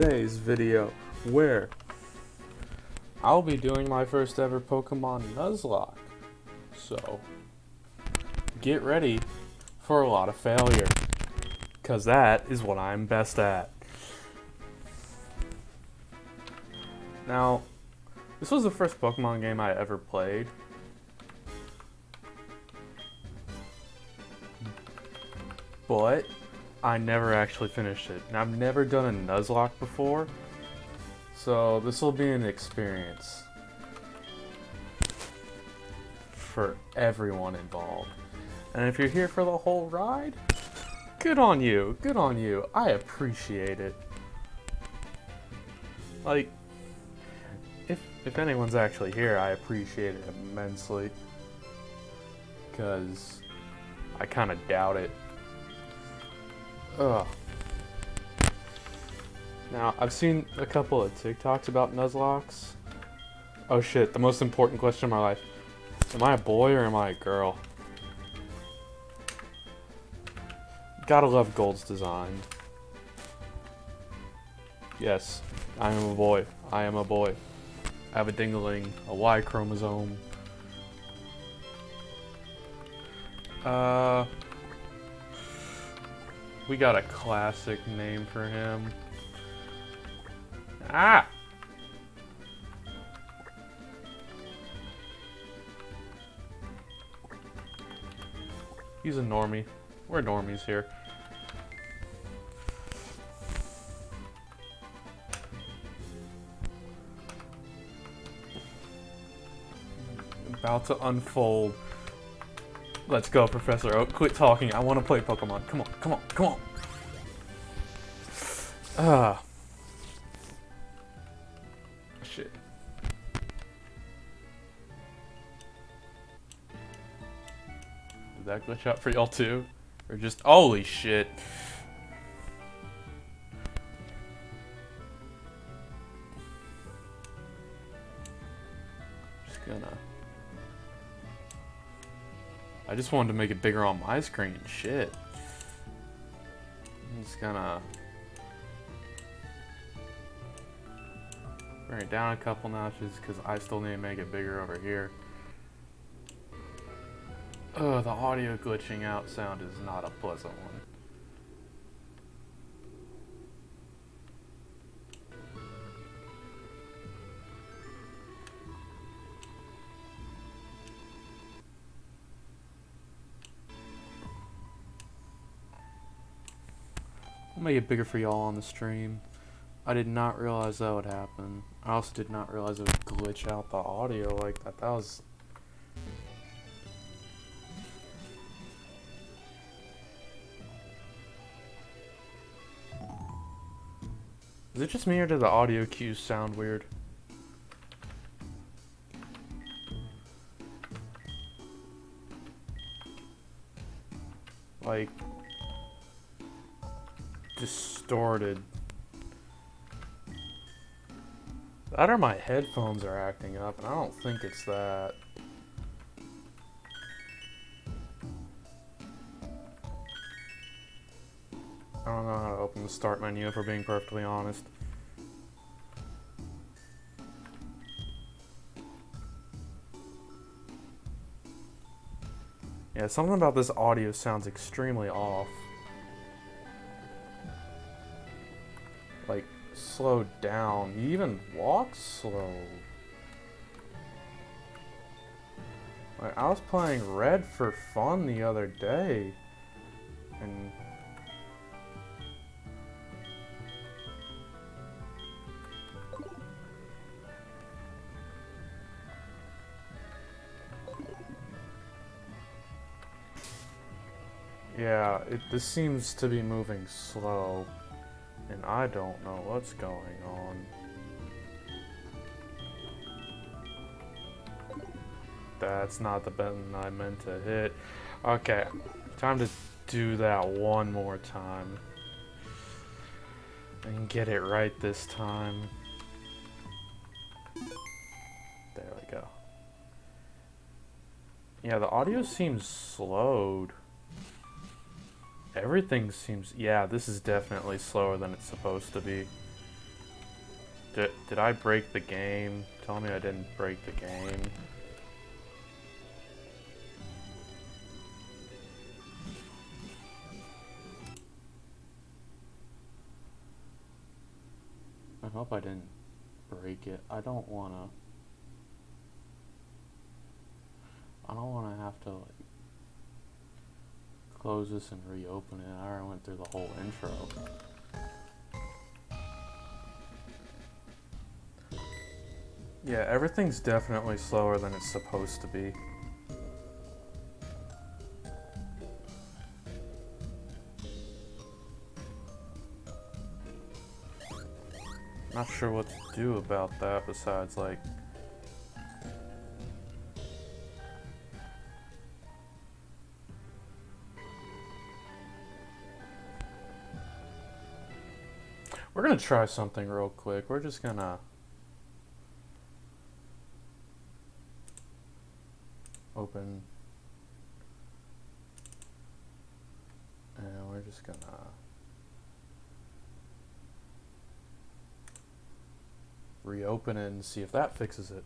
Today's video where I'll be doing my first ever Pokemon Nuzlock. So get ready for a lot of failure, cause that is what I'm best at. Now, this was the first Pokemon game I ever played. But I never actually finished it. And I've never done a Nuzlocke before, so this will be an experience for everyone involved. And if you're here for the whole ride, good on you, good on you. I appreciate it. Like, if anyone's actually here, I appreciate it immensely, because I kind of doubt it. Ugh. Now, I've seen a couple of TikToks about Nuzlocks. Oh shit, the most important question of my life. Am I a boy or am I a girl? Gotta love Gold's design. Yes, I am a boy. I am a boy. I have a dingling, a Y chromosome. We got a classic name for him. Ah! He's a normie. We're normies here. About to unfold. Let's go, Professor Oak. Quit talking. I want to play Pokemon. Come on, come on, come on. Ah. Shit. Did that glitch out for y'all too? Or just, holy shit. Just gonna... I just wanted to make it bigger on my screen. Shit. I'm just gonna bring it down a couple notches because I still need to make it bigger over here. Ugh, the audio glitching out sound is not a pleasant one. I'll make it bigger for y'all on the stream. I did not realize that would happen. I also did not realize it would glitch out the audio like that. That was... Is it just me or did the audio cues sound weird? Like... distorted. That or my headphones are acting up, and I don't think it's that. I don't know how to open the start menu if we're being perfectly honest. Yeah, something about this audio sounds extremely off. Like, slowed down. He even walks slow. Like, I was playing Red for fun the other day, and yeah, this seems to be moving slow. And I don't know what's going on. That's not the button I meant to hit. Okay, time to do that one more time. And get it right this time. There we go. Yeah, the audio seems slowed. Everything seems... Yeah, this is definitely slower than it's supposed to be. Did I break the game? Tell me I didn't break the game. I hope I didn't break it. I don't wanna have to like close this and reopen it. I already went through the whole intro. Yeah, everything's definitely slower than it's supposed to be. Not sure what to do about that besides like we're gonna try something real quick. We're just gonna open and we're just gonna reopen it and see if that fixes it.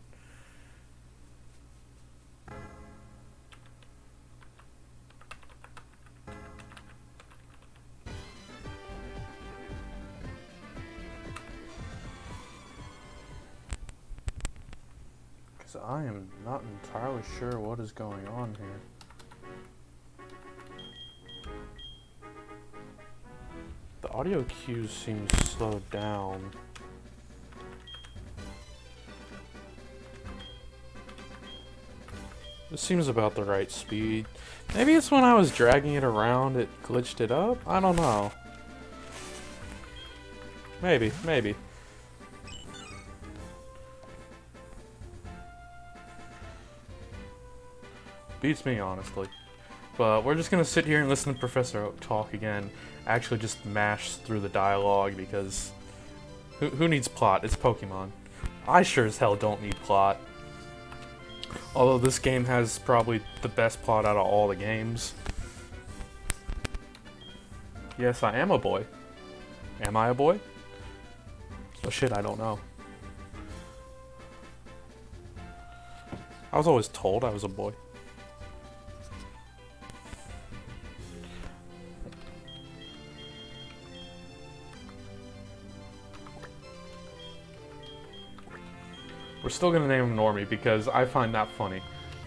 Because I am not entirely sure what is going on here. The audio cues seem slowed down. This seems about the right speed. Maybe it's when I was dragging it around, it glitched it up? I don't know. Maybe. Beats me, honestly. But we're just gonna sit here and listen to Professor Oak talk again. Actually just mash through the dialogue because who needs plot? It's Pokemon. I sure as hell don't need plot. Although this game has probably the best plot out of all the games. Yes, I am a boy. Am I a boy? Oh shit, I don't know. I was always told I was a boy. We're still gonna name him Normie because I find that funny.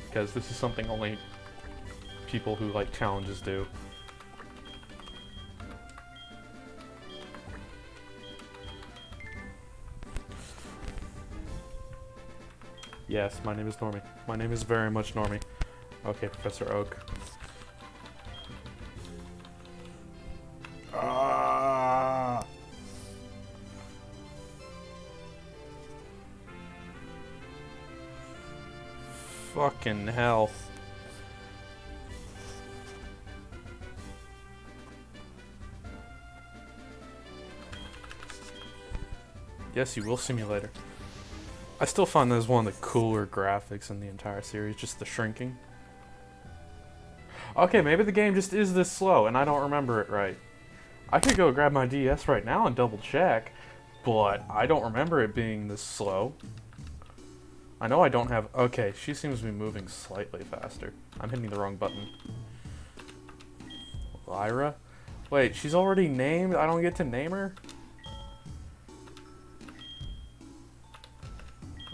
Because this is something only people who like challenges do. Yes, my name is Normie. My name is very much Normie. Okay, Professor Oak. Fucking hell. Yes, you will, simulator. I still find that as one of the cooler graphics in the entire series, just the shrinking. Okay, maybe the game just is this slow and I don't remember it right. I could go grab my DS right now and double check, but I don't remember it being this slow. I know I don't have... Okay, she seems to be moving slightly faster. I'm hitting the wrong button. Lyra? Wait, she's already named? I don't get to name her?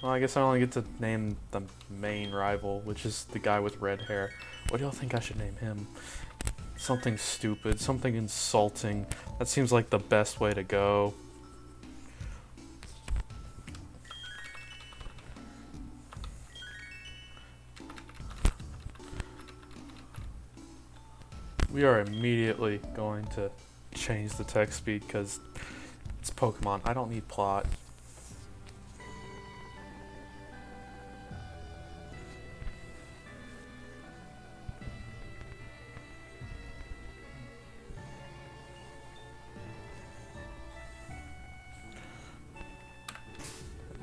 Well, I guess I only get to name the main rival, which is the guy with red hair. What do y'all think I should name him? Something stupid, something insulting. That seems like the best way to go. We are immediately going to change the text speed because it's Pokemon. I don't need plot.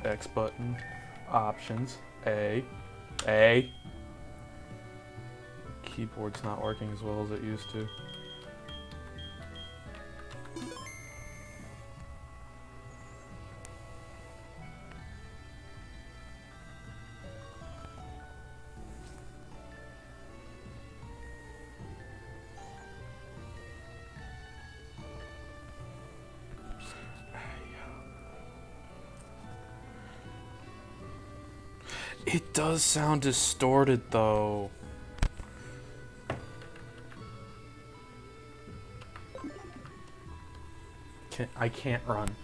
X button, options, A. Keyboard's not working as well as it used to. It does sound distorted, though. I can't run.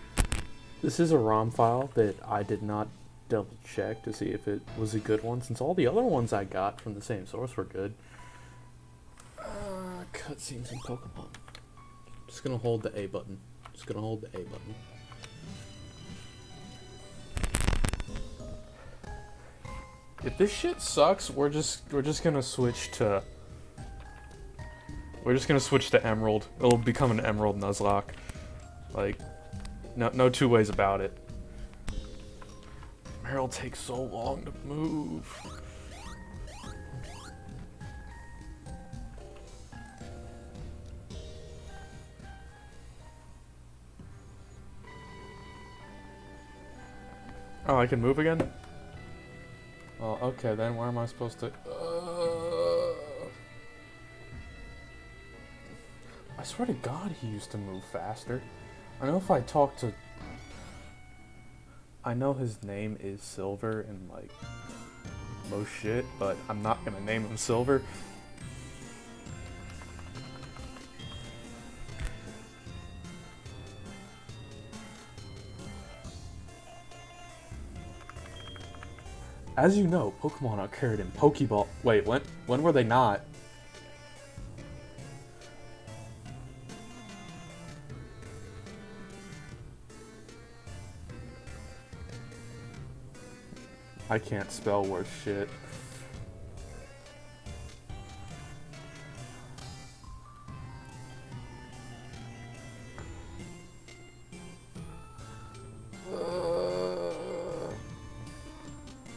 This is a ROM file that I did not double check to see if it was a good one, since all the other ones I got from the same source were good. Cutscenes in Pokemon. Just gonna hold the A button. Just gonna hold the A button. If this shit sucks, we're just gonna switch to Emerald. It'll become an Emerald Nuzlock. Like, no two ways about it. Meryl takes so long to move. Oh, I can move again? Oh, okay, then where am I supposed to... I swear to God he used to move faster. I know if I talk to... I know his name is Silver and, like, most shit, but I'm not gonna name him Silver. As you know, Pokemon are carried in Pokeball. Wait, when were they not? I can't spell worth shit.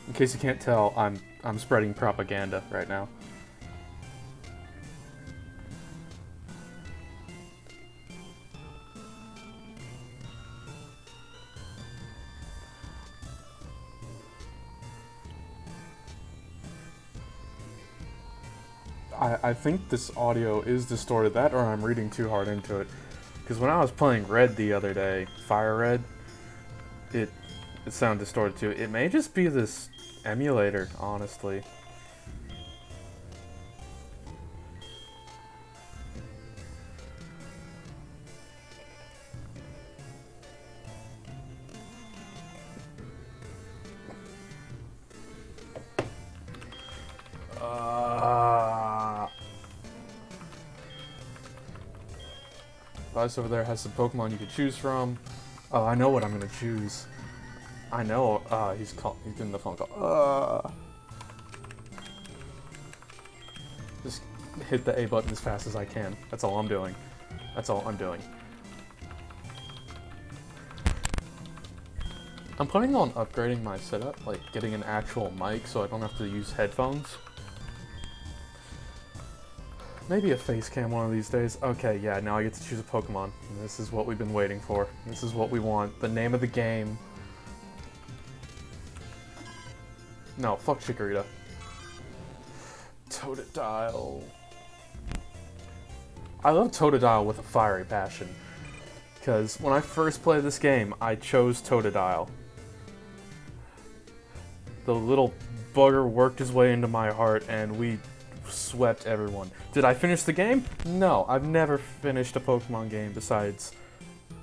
In case you can't tell, I'm spreading propaganda right now. I think this audio is distorted, that or I'm reading too hard into it. Because when I was playing Red the other day, Fire Red, it sounded distorted too. It may just be this emulator, honestly. Vice over there has some Pokemon you could choose from. Oh, I know what I'm gonna choose. I know. He's getting the phone call. Just hit the A button as fast as I can. That's all I'm doing. That's all I'm doing. I'm planning on upgrading my setup, like getting an actual mic so I don't have to use headphones. Maybe a face cam one of these days. Okay, yeah, now I get to choose a Pokemon. This is what we've been waiting for. This is what we want. The name of the game. No, fuck Chikorita. Totodile. I love Totodile with a fiery passion. Because when I first played this game, I chose Totodile. The little bugger worked his way into my heart and we swept everyone. Did I finish the game? No, I've never finished a Pokemon game besides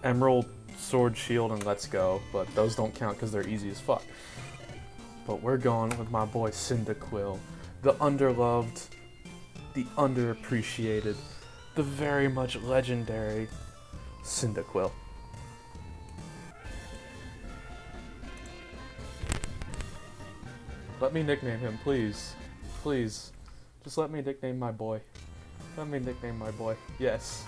Emerald, Sword, Shield, and Let's Go, but those don't count because they're easy as fuck. But we're going with my boy Cyndaquil, the underloved, the underappreciated, the very much legendary Cyndaquil. Let me nickname him, please. Please. Just let me nickname my boy. Let me nickname my boy. Yes.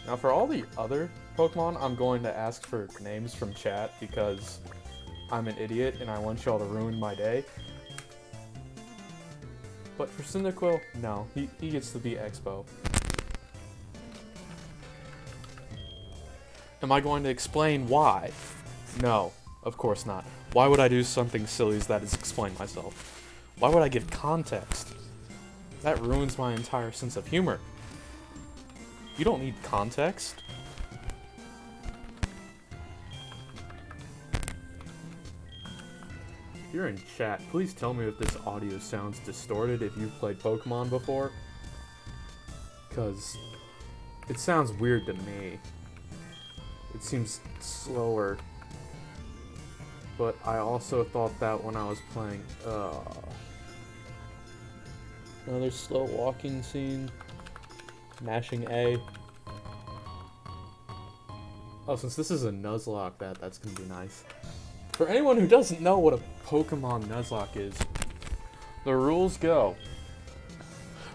Now for all the other Pokemon, I'm going to ask for names from chat because I'm an idiot and I want y'all to ruin my day. But for Cyndaquil, no. He gets to be Expo. Am I going to explain why? No, of course not. Why would I do something silly as that is explain myself? Why would I give context? That ruins my entire sense of humor. You don't need context. you're in chat, please tell me if this audio sounds distorted if you've played Pokemon before. Because it sounds weird to me. It seems slower. But I also thought that when I was playing, another slow walking scene. Mashing A. Oh, since this is a Nuzlock, that's gonna be nice. For anyone who doesn't know what a Pokemon Nuzlock is, the rules go.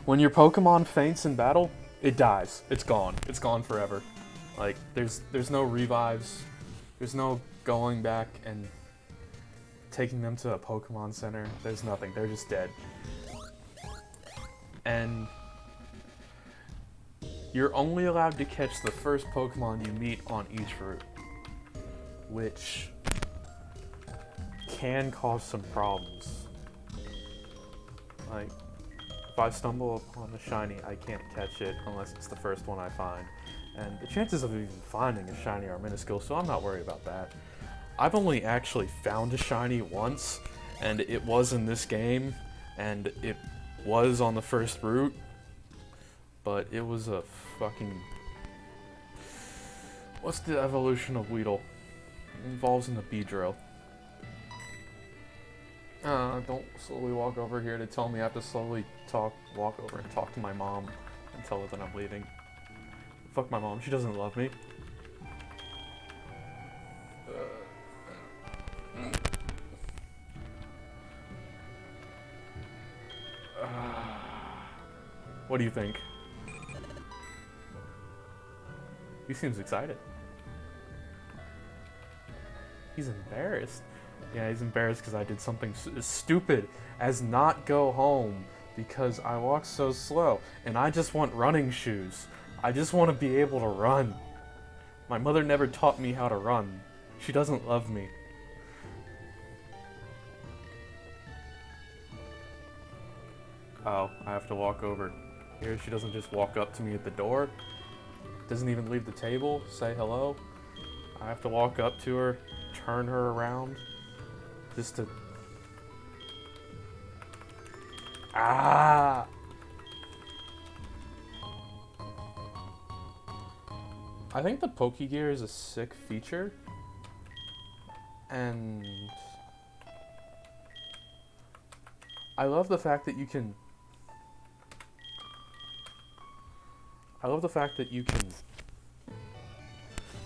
When your Pokemon faints in battle, it dies. It's gone. It's gone forever. Like, there's no revives. There's no going back and taking them to a Pokemon Center. There's nothing. They're just dead. And you're only allowed to catch the first Pokemon you meet on each route, which can cause some problems. Like, if I stumble upon a shiny, I can't catch it unless it's the first one I find. And the chances of even finding a shiny are minuscule, so I'm not worried about that. I've only actually found a shiny once, and it was in this game, and it was on the first route, but it was a fucking... What's the evolution of Weedle? It involves in the Beedrill. Don't slowly walk over here to tell me I have to slowly walk over and talk to my mom and tell her that I'm leaving. Fuck my mom, she doesn't love me. What do you think? He seems excited. He's embarrassed. Yeah, he's embarrassed because I did something as stupid as not go home because I walk so slow. And I just want running shoes. I just want to be able to run. My mother never taught me how to run. She doesn't love me. Oh, I have to walk over. Here, she doesn't just walk up to me at the door. Doesn't even leave the table, say hello. I have to walk up to her, turn her around, just to... Ah! I think the Pokegear is a sick feature. And... I love the fact that you can...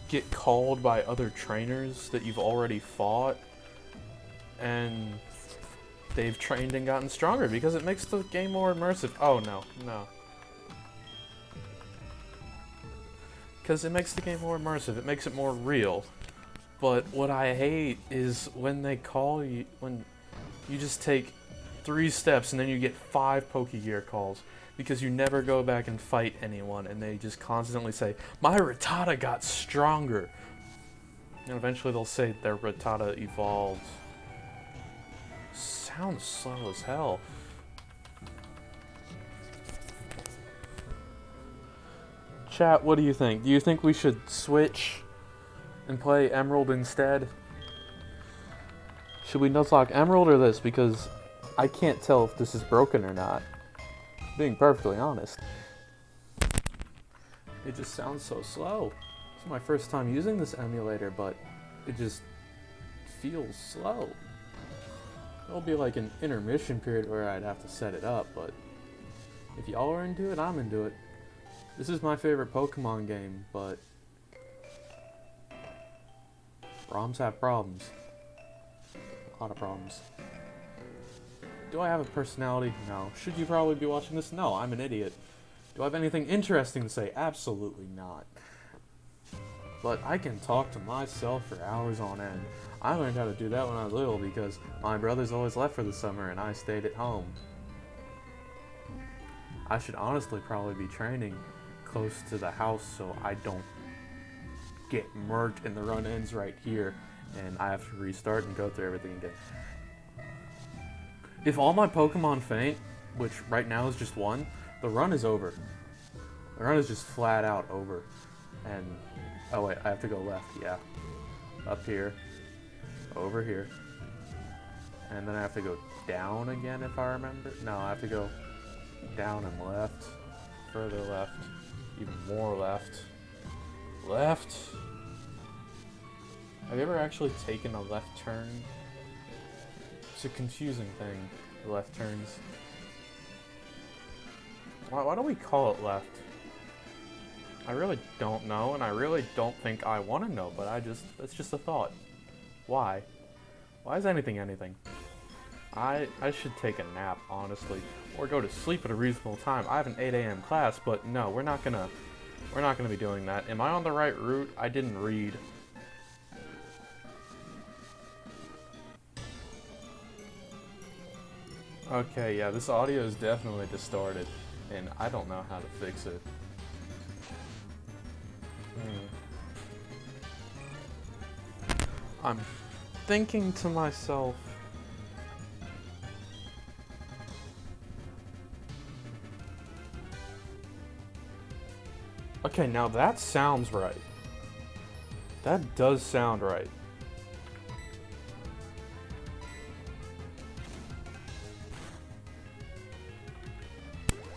get called by other trainers that you've already fought, and they've trained and gotten stronger because it makes the game more immersive. Oh no. Because it makes the game more immersive, it makes it more real. But what I hate is when they call you, when you just take 3 steps and then you get 5 Pokegear calls. Because you never go back and fight anyone, and they just constantly say, my Rattata got stronger. And eventually they'll say their Rattata evolved. Sounds slow as hell. Chat, what do you think? Do you think we should switch and play Emerald instead? Should we Nuzlock Emerald or this? Because I can't tell if this is broken or not. Being perfectly honest. It just sounds so slow. It's my first time using this emulator, but it just feels slow. There'll be like an intermission period where I'd have to set it up, but if y'all are into it, I'm into it. This is my favorite Pokemon game, but ROMs have problems. A lot of problems. Do I have a personality? No. Should you probably be watching this? No, I'm an idiot. Do I have anything interesting to say? Absolutely not. But I can talk to myself for hours on end. I learned how to do that when I was little because my brothers always left for the summer and I stayed at home. I should honestly probably be training close to the house so I don't get murked and the run ends right here and I have to restart and go through everything again. If all my Pokemon faint, which right now is just one, the run is over. The run is just flat out over. And, oh wait, I have to go left, yeah. Up here, over here, And then I have to go down again if I remember. No, I have to go down and left. Further left. Even more left. Left! Have you ever actually taken a left turn? It's a confusing thing, the left turns. Why do we call it left? I really don't know, and I really don't think I want to know, but it's just a thought. Why? Why is anything anything? I should take a nap, honestly, or go to sleep at a reasonable time. I have an 8 a.m. class, but no, we're not gonna be doing that. Am I on the right route? I didn't read. Okay, yeah, this audio is definitely distorted, and I don't know how to fix it. I'm thinking to myself, okay, now that sounds right. That does sound right.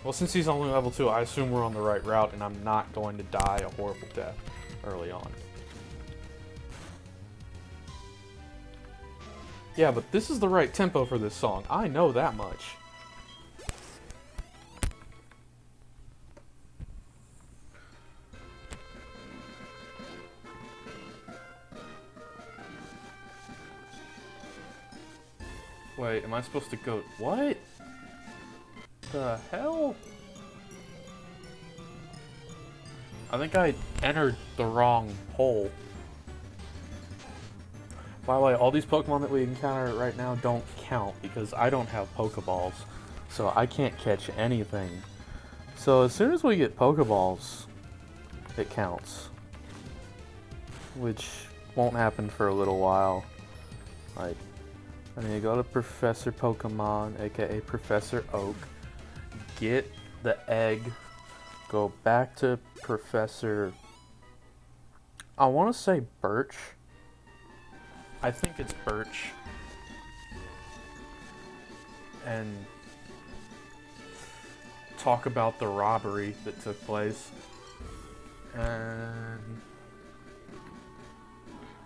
Well, since he's only level 2, I assume we're on the right route, and I'm not going to die a horrible death early on. Yeah, but this is the right tempo for this song. I know that much. Wait, am I supposed to go... What? The hell? I think I entered the wrong hole. By the way, all these Pokemon that we encounter right now don't count because I don't have Pokeballs, so I can't catch anything. So as soon as we get Pokeballs, it counts. Which won't happen for a little while. Like, I need to go to Professor Pokemon, aka Professor Oak, get the egg, go back to Professor... I want to say Birch. I think it's Birch. And talk about the robbery that took place. And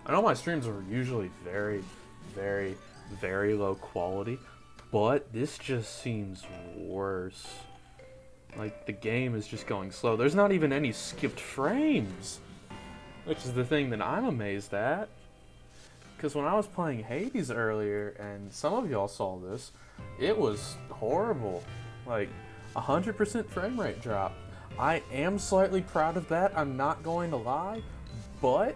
I know my streams are usually very, very, very low quality, but this just seems worse. Like, the game is just going slow. There's not even any skipped frames, which is the thing that I'm amazed at. Because when I was playing Hades earlier, and some of y'all saw this, it was horrible. Like, 100% frame rate drop. I am slightly proud of that, I'm not going to lie, but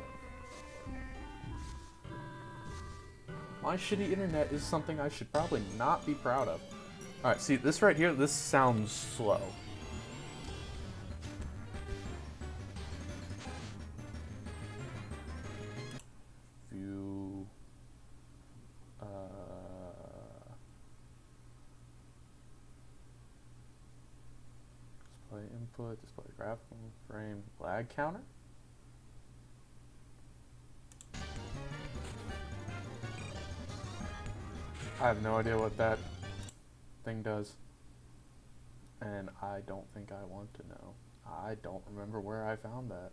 my shitty internet is something I should probably not be proud of. Alright, see, this right here, this sounds slow. View... display input, display graphical frame, lag counter? I have no idea what that thing does. And I don't think I want to know. I don't remember where I found that.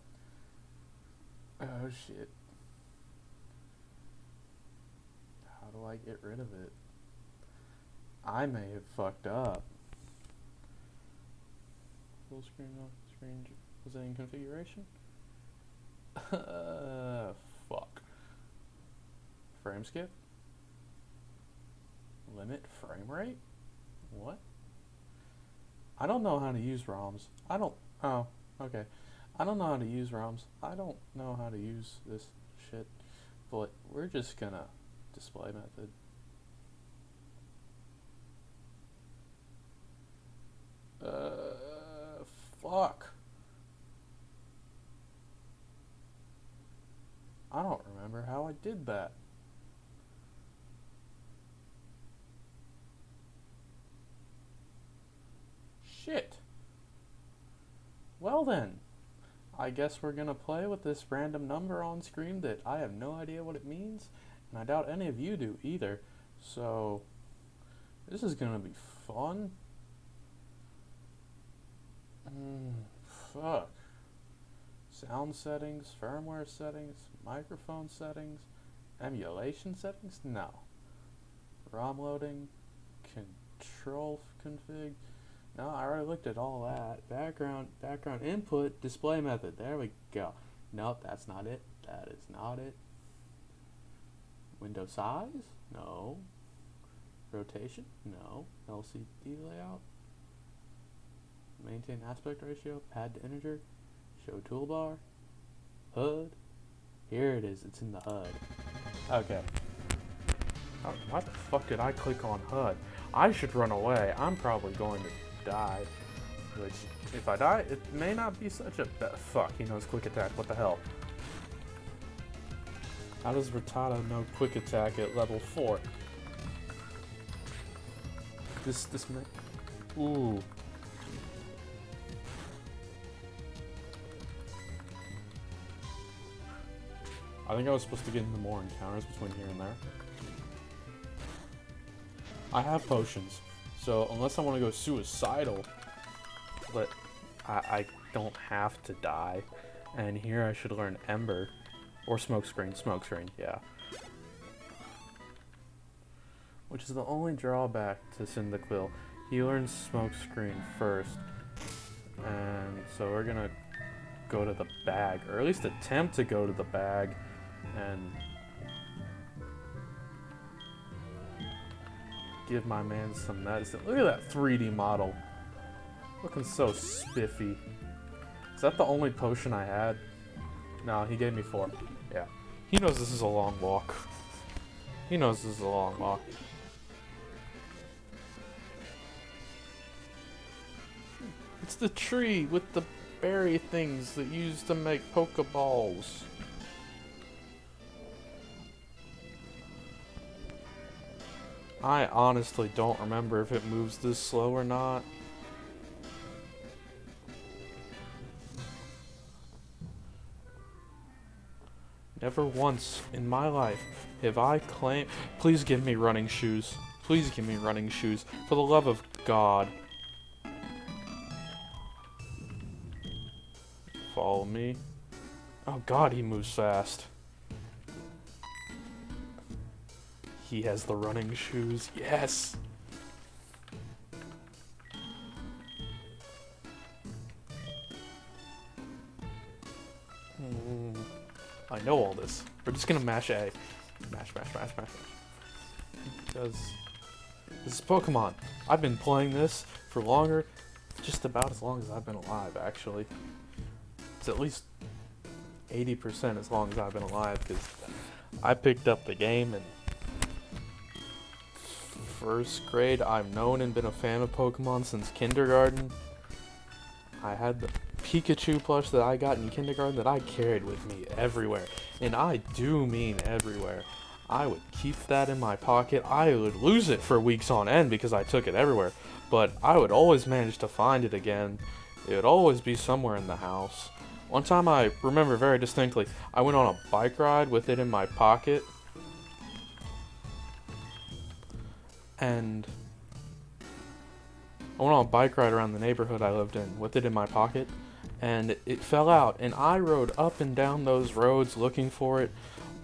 Oh shit. How do I get rid of it? I may have fucked up. Full screen off screen. Was that in configuration? Fuck. Frame skip? Limit frame rate? What? I don't know how to use ROMs. Oh, okay. I don't know how to use ROMs. I don't know how to use this shit. But we're just gonna display method. Fuck. I don't remember how I did that. Shit. Well then, I guess we're gonna play with this random number on screen that I have no idea what it means, and I doubt any of you do either. So, this is gonna be fun. Fuck. Sound settings, firmware settings, microphone settings, emulation settings? No. ROM loading, control config. No, I already looked at all that. Background input, display method. There we go. Nope, that's not it. That is not it. Window size? No. Rotation? No. LCD layout? Maintain aspect ratio? Pad to integer? Show toolbar? HUD? Here it is. It's in the HUD. Okay. Oh, why the fuck did I click on HUD? I should run away. I'm probably going to die. Which, if I die, it may not be such a fuck, he knows quick attack. What the hell? How does Rattata know quick attack at level 4? This may... Ooh. I think I was supposed to get into more encounters between here and there. I have potions, so unless I want to go suicidal, but I don't have to die. And here I should learn Ember. Or Smokescreen. Smokescreen, yeah. Which is the only drawback to Cyndaquil. He learns Smokescreen first. And so we're gonna go to the bag. Or at least attempt to go to the bag. And give my man some medicine. Look at that 3D model. Looking so spiffy. Is that the only potion I had? No, he gave me 4. Yeah. He knows this is a long walk. He knows this is a long walk. It's the tree with the berry things that you use to make Pokeballs. I honestly don't remember if it moves this slow or not. Never once in my life have I claimed... Please give me running shoes. Please give me running shoes. For the love of God. Follow me. Oh God, he moves fast. He has the running shoes. Yes! I know all this. We're just gonna mash A. Mash, mash, mash, mash, mash. Because this is Pokemon. I've been playing this for longer, just about as long as I've been alive, actually. It's at least 80% as long as I've been alive, because I picked up the game in first grade. I've known and been a fan of Pokemon since kindergarten. I had the Pikachu plush that I got in kindergarten that I carried with me everywhere. And I do mean everywhere. I would keep that in my pocket. I would lose it for weeks on end because I took it everywhere. But I would always manage to find it again. It would always be somewhere in the house. One time I remember very distinctly, I went on a bike ride with it in my pocket. And I went on a bike ride around the neighborhood I lived in with it in my pocket. And it fell out, and I rode up and down those roads looking for it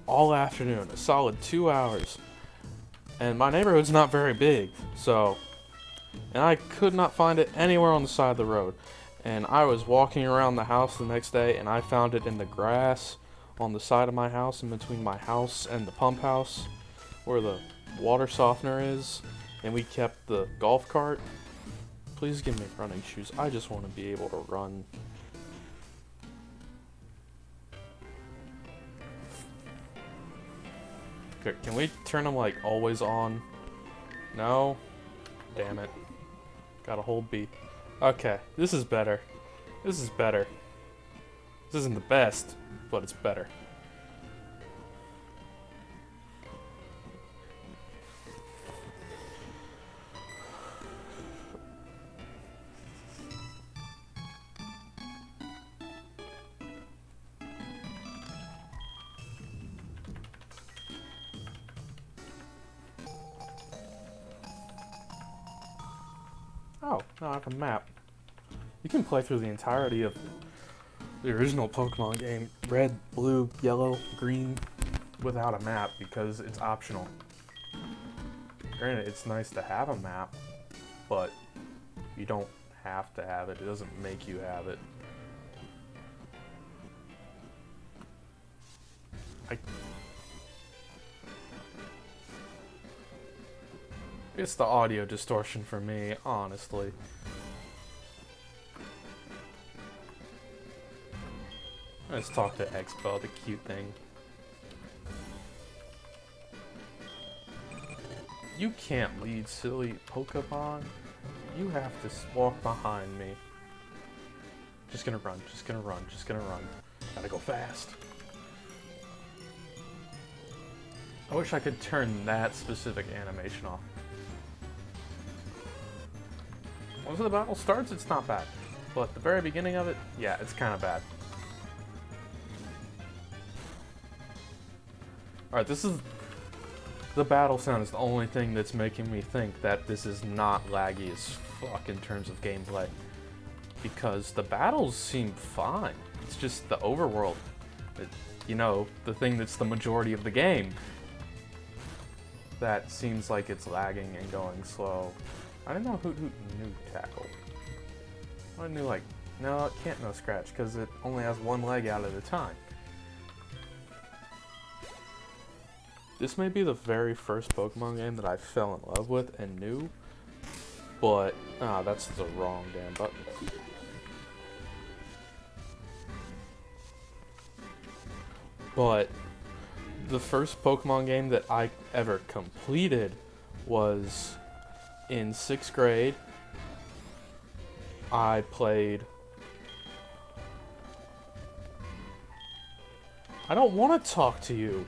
all afternoon, a solid 2 hours. And my neighborhood's not very big, and I could not find it anywhere on the side of the road. And I was walking around the house the next day, and I found it in the grass on the side of my house, in between my house and the pump house, where the water softener is, and we kept the golf cart. Please give me running shoes. I just want to be able to run. Okay, can we turn them like always on? No? Damn it. Gotta hold B. Okay, this is better. This is better. This isn't the best, but it's better. Oh, no, I have a map. You can play through the entirety of the original Pokemon game, red, blue, yellow, green, without a map because it's optional. Granted, it's nice to have a map, but you don't have to have it. It doesn't make you have it. It's the audio distortion for me, honestly. Let's talk to Expo, the cute thing. You can't lead, silly Pokemon. You have to walk behind me. Just gonna run, just gonna run, just gonna run. Gotta go fast. I wish I could turn that specific animation off. Once the battle starts, it's not bad. But the very beginning of it, yeah, it's kind of bad. Alright, this is... The battle sound is the only thing that's making me think that this is not laggy as fuck in terms of gameplay. Because the battles seem fine. It's just the overworld. You know, the thing that's the majority of the game. That seems like it's lagging and going slow. I didn't know who knew tackle. I knew like, no, it can't no scratch because it only has one leg out at a time. This may be the very first Pokemon game that I fell in love with and knew, but that's the wrong damn button. But the first Pokemon game that I ever completed was in 6th grade. I played... I don't want to talk to you.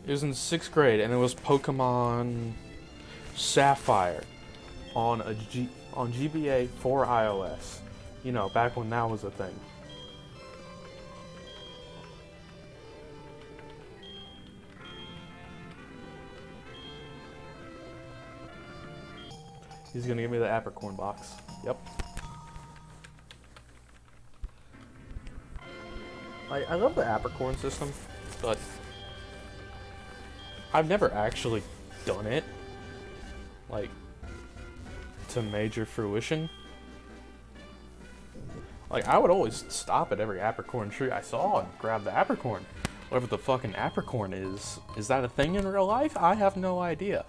It was in 6th grade, and it was Pokemon Sapphire on GBA for iOS. You know, back when that was a thing. He's gonna give me the apricorn box. Yep. I love the apricorn system, but I've never actually done it, like, to major fruition. Like, I would always stop at every apricorn tree I saw and grab the apricorn. Whatever the fucking apricorn is. Is that a thing in real life? I have no idea.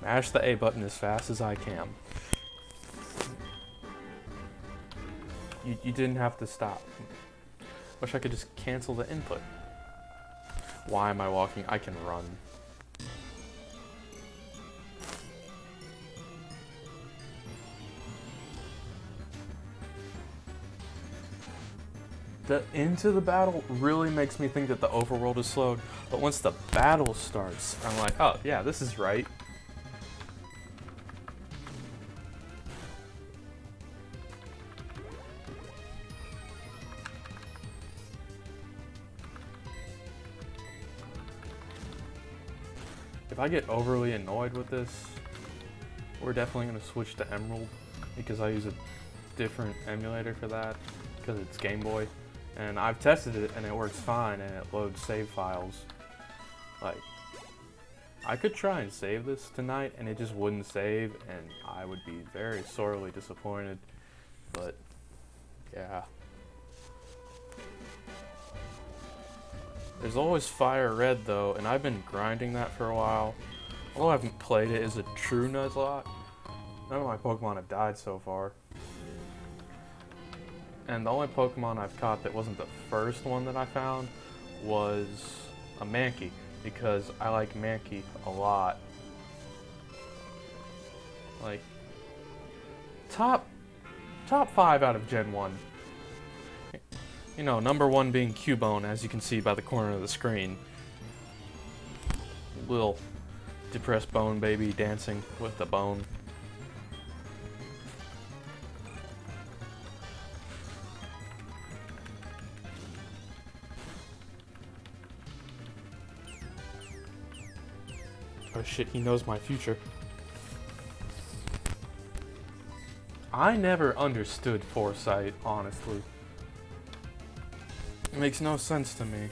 Mash the A button as fast as I can. You didn't have to stop. Wish I could just cancel the input. Why am I walking? I can run. The into the battle really makes me think that the overworld is slowed, but once the battle starts, I'm like, oh yeah, this is right. If I get overly annoyed with this, we're definitely going to switch to Emerald, because I use a different emulator for that, because it's Game Boy. And I've tested it, and it works fine, and it loads save files. Like, I could try and save this tonight, and it just wouldn't save, and I would be very sorely disappointed. But, yeah. There's always Fire Red, though, and I've been grinding that for a while. Although I haven't played it as a true Nuzlock, none of my Pokemon have died so far. And the only Pokemon I've caught that wasn't the first one that I found was a Mankey, because I like Mankey a lot. Like, top 5 out of Gen 1. You know, number 1 being Cubone, as you can see by the corner of the screen. Little depressed bone baby dancing with the bone. Oh shit, he knows my future. I never understood foresight, honestly. It makes no sense to me.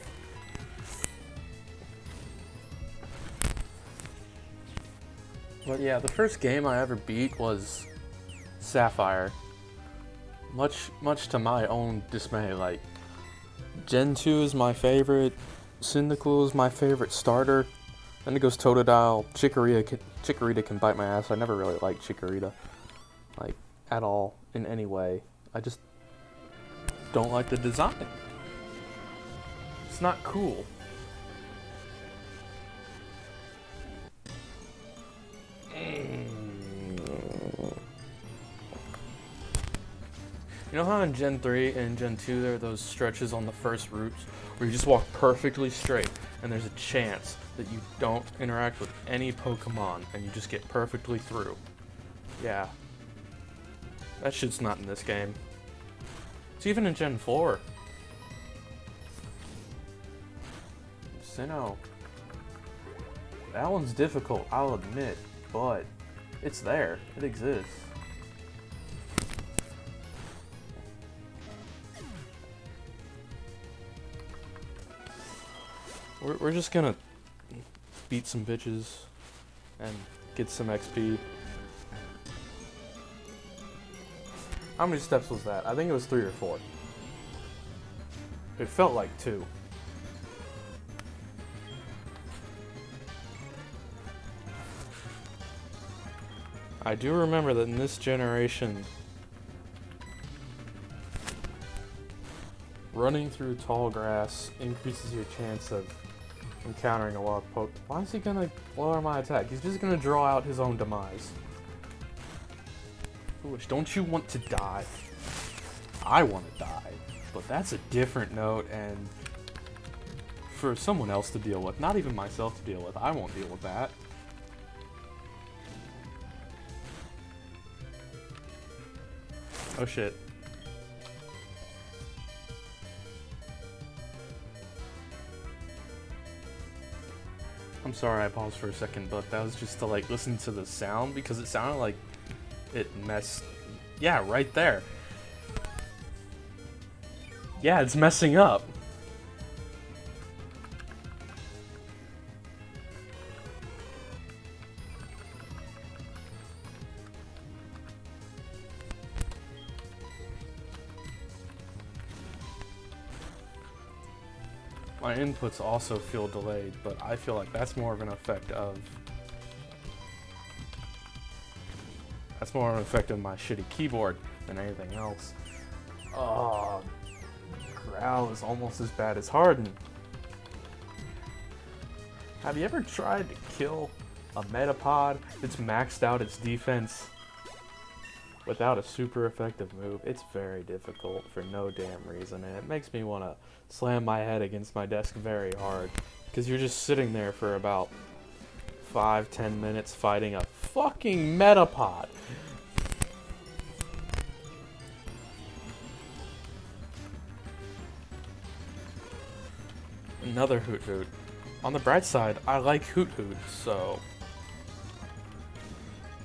But yeah, the first game I ever beat was Sapphire. Much to my own dismay. Like, Gen 2 is my favorite, Cyndaquil is my favorite starter, then it goes Totodile. Chikorita can bite my ass. I never really liked Chikorita, like, at all, in any way. I just don't like the design. It's not cool. You know how in Gen 3 and Gen 2 there are those stretches on the first routes where you just walk perfectly straight and there's a chance that you don't interact with any Pokemon and you just get perfectly through? Yeah. That shit's not in this game. It's even in Gen 4. Sinnoh. That one's difficult, I'll admit, but it's there. It exists. We're just gonna beat some bitches and get some XP. How many steps was that? I think it was 3 or 4. It felt like 2. I do remember that in this generation, running through tall grass increases your chance of encountering a lot of Pokemon. Why is he gonna lower my attack? He's just gonna draw out his own demise. Foolish. Don't you want to die? I want to die. But that's a different note, and for someone else to deal with. Not even myself to deal with. I won't deal with that. Oh shit. I'm sorry I paused for a second, but that was just to like listen to the sound because it sounded like it messed. Yeah, right there. Yeah, it's messing up. My inputs also feel delayed, but I feel like that's more of an effect of... That's more of an effect of my shitty keyboard than anything else. Oh, Growl is almost as bad as Harden. Have you ever tried to kill a Metapod that's maxed out its defense without a super effective move? It's very difficult for no damn reason, and it makes me want to slam my head against my desk very hard, because you're just sitting there for about 5-10 minutes fighting a fucking Metapod. Another Hoot Hoot. On the bright side, I like Hoot Hoot, so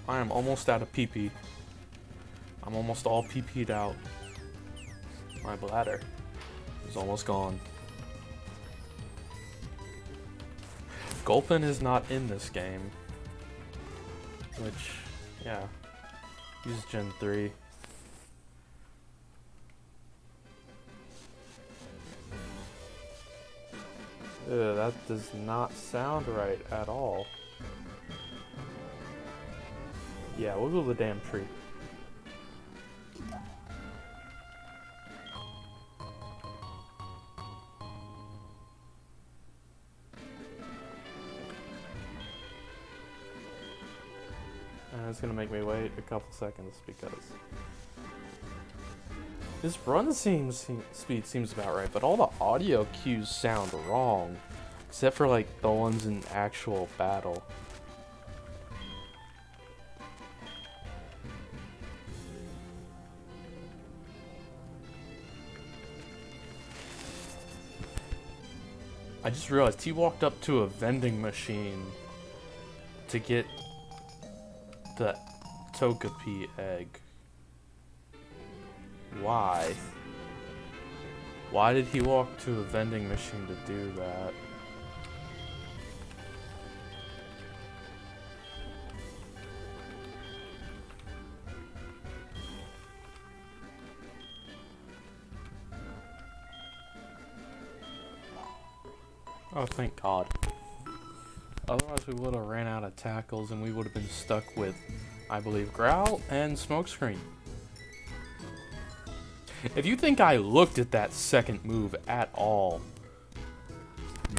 I am almost out of PP. I'm almost all PP'd out. My bladder is almost gone. Gulpin is not in this game. Which, yeah. Use Gen 3. Ugh, that does not sound right at all. Yeah, wiggle the damn tree. And it's gonna make me wait a couple seconds because this run speed seems about right, but all the audio cues sound wrong, except for like the ones in actual battle. I just realized he walked up to a vending machine to get the Togepi egg. Why? Why did he walk to a vending machine to do that? Oh, thank God. Otherwise we would have ran out of tackles and we would have been stuck with, I believe, Growl and Smokescreen. If you think I looked at that second move at all,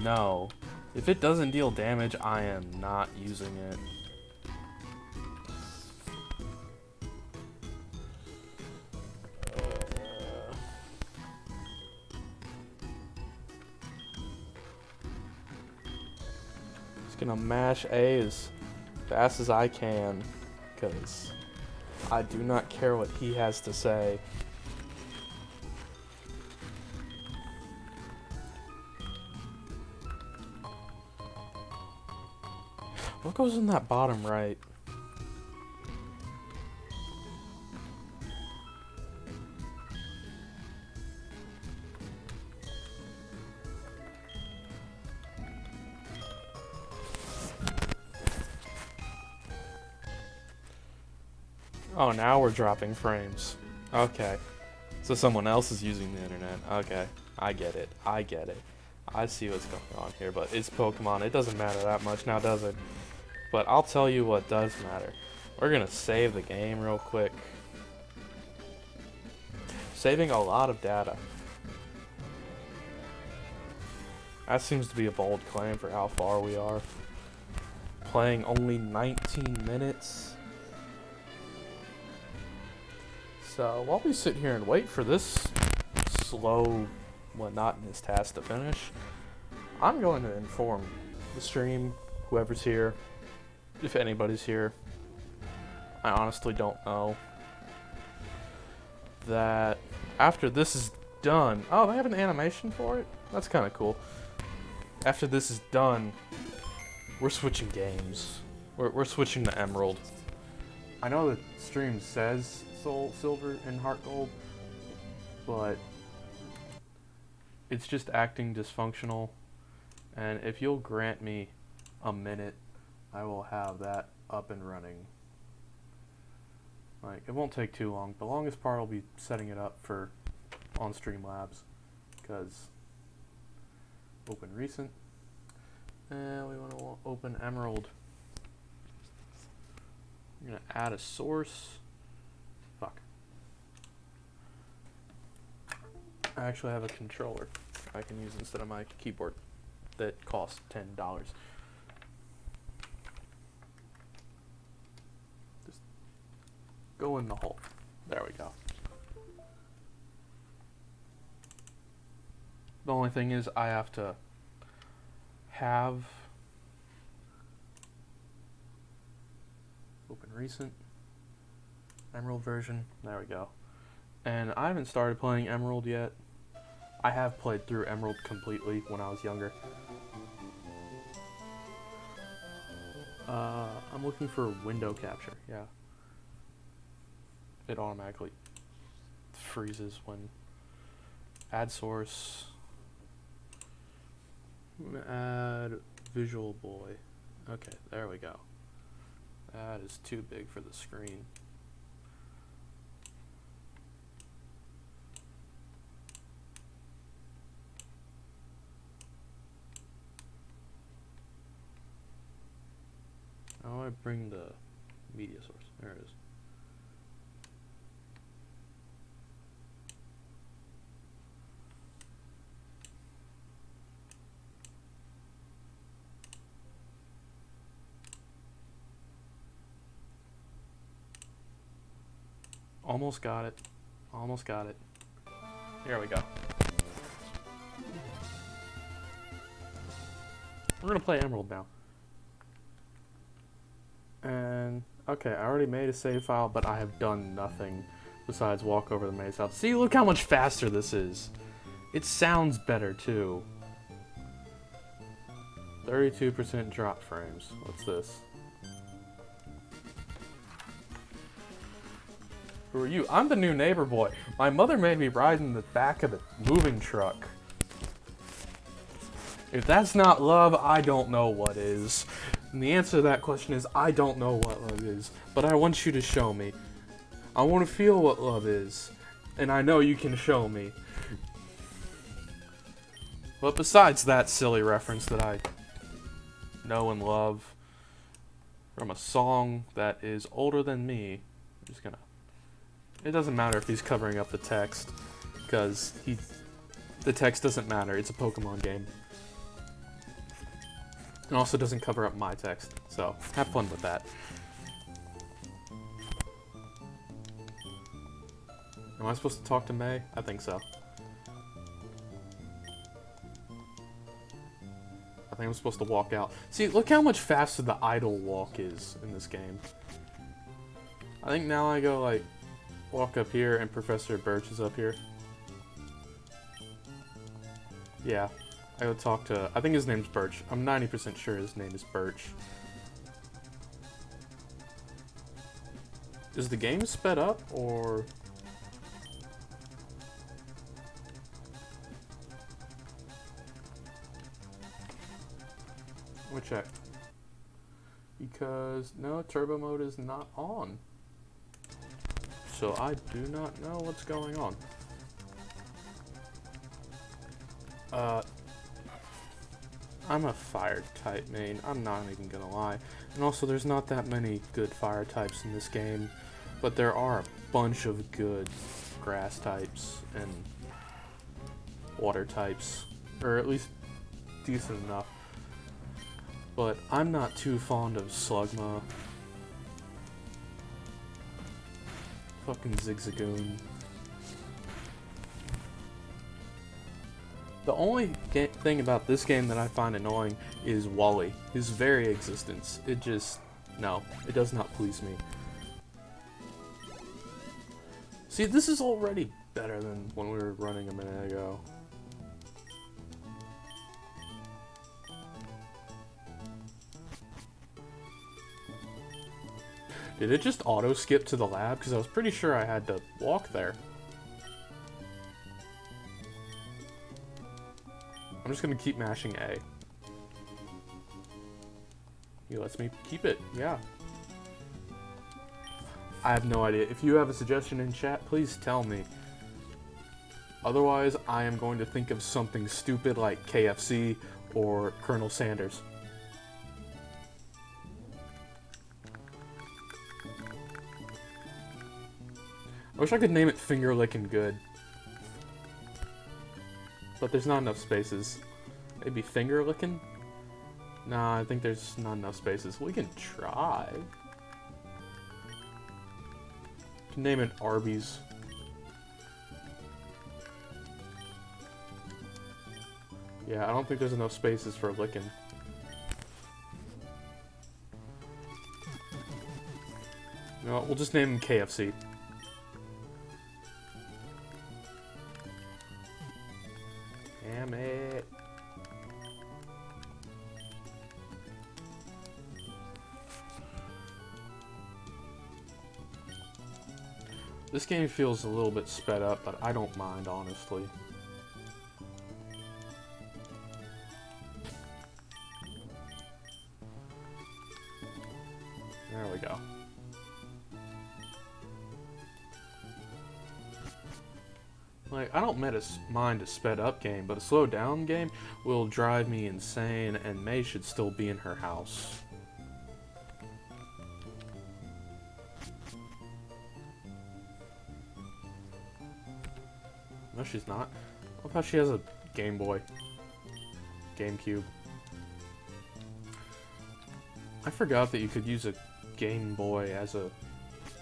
no. If it doesn't deal damage, I am not using it. Just gonna mash A as fast as I can, because I do not care what he has to say. What goes in that bottom right? Oh, now we're dropping frames. Okay. So someone else is using the internet. Okay. I get it. I get it. I see what's going on here, but it's Pokemon. It doesn't matter that much now, does it? But I'll tell you what does matter. We're gonna save the game real quick. Saving a lot of data. That seems to be a bold claim for how far we are. Playing only 19 minutes. So while we sit here and wait for this slow, monotonous task to finish, I'm going to inform the stream, whoever's here, if anybody's here, I honestly don't know, that after this is done, oh, they have an animation for it? That's kind of cool. After this is done, we're switching games. We're switching to Emerald. I know the stream says Soul Silver and Heart Gold, but it's just acting dysfunctional, and if you'll grant me a minute, I will have that up and running. Like, it won't take too long. The longest part will be setting it up for on Streamlabs, because open recent, and we want to open Emerald. I'm gonna add a source. Fuck. I actually have a controller I can use instead of my keyboard that costs $10. Just go in the hole. There we go. The only thing is I have to have open recent Emerald version. There we go. And I haven't started playing Emerald yet. I have played through Emerald completely when I was younger. I'm looking for window capture, yeah. It automatically freezes when add source. I'm gonna add Visual Boy. Okay, there we go. That is too big for the screen. How do I bring the media source? There it is. Almost got it. Almost got it. Here we go. We're gonna play Emerald now. And, okay, I already made a save file, but I have done nothing besides walk over the maze house. See, look how much faster this is. It sounds better, too. 32% drop frames. What's this? Who are you? I'm the new neighbor boy. My mother made me ride in the back of the moving truck. If that's not love, I don't know what is. And the answer to that question is, I don't know what love is. But I want you to show me. I want to feel what love is. And I know you can show me. But besides that silly reference that I know and love from a song that is older than me, I'm just gonna... It doesn't matter if he's covering up the text, because the text doesn't matter. It's a Pokemon game. It also doesn't cover up my text, so have fun with that. Am I supposed to talk to May? I think so. I think I'm supposed to walk out. See, look how much faster the idle walk is in this game. I think now I go, like, walk up here and Professor Birch is up here. Yeah. I go talk to... I think his name's Birch. I'm 90% sure his name is Birch. Is the game sped up, or... Let me check. Because, no, turbo mode is not on. So I do not know what's going on. I'm a fire type main, I'm not even gonna lie. And also there's not that many good fire types in this game, but there are a bunch of good grass types and water types, or at least decent enough. But I'm not too fond of Slugma. Fucking Zigzagoon. The only thing about this game that I find annoying is Wally. His very existence. It just... no, it does not please me. See, this is already better than when we were running a minute ago. Did it just auto-skip to the lab? Because I was pretty sure I had to walk there. I'm just gonna keep mashing A. He lets me keep it, yeah. I have no idea. If you have a suggestion in chat, please tell me. Otherwise, I am going to think of something stupid like KFC or Colonel Sanders. I wish I could name it Finger Lickin' Good. But there's not enough spaces. Maybe Finger Lickin'? Nah, I think there's not enough spaces. We can try. We can name it Arby's. Yeah, I don't think there's enough spaces for licking. You know what, we'll just name him KFC. Damn it. This game feels a little bit sped up, but I don't mind, honestly. There we go. Like, I don't mind a sped up game, but a slowed down game will drive me insane, and May should still be in her house. No, she's not. I thought she has a Game Boy. GameCube. I forgot that you could use a Game Boy as a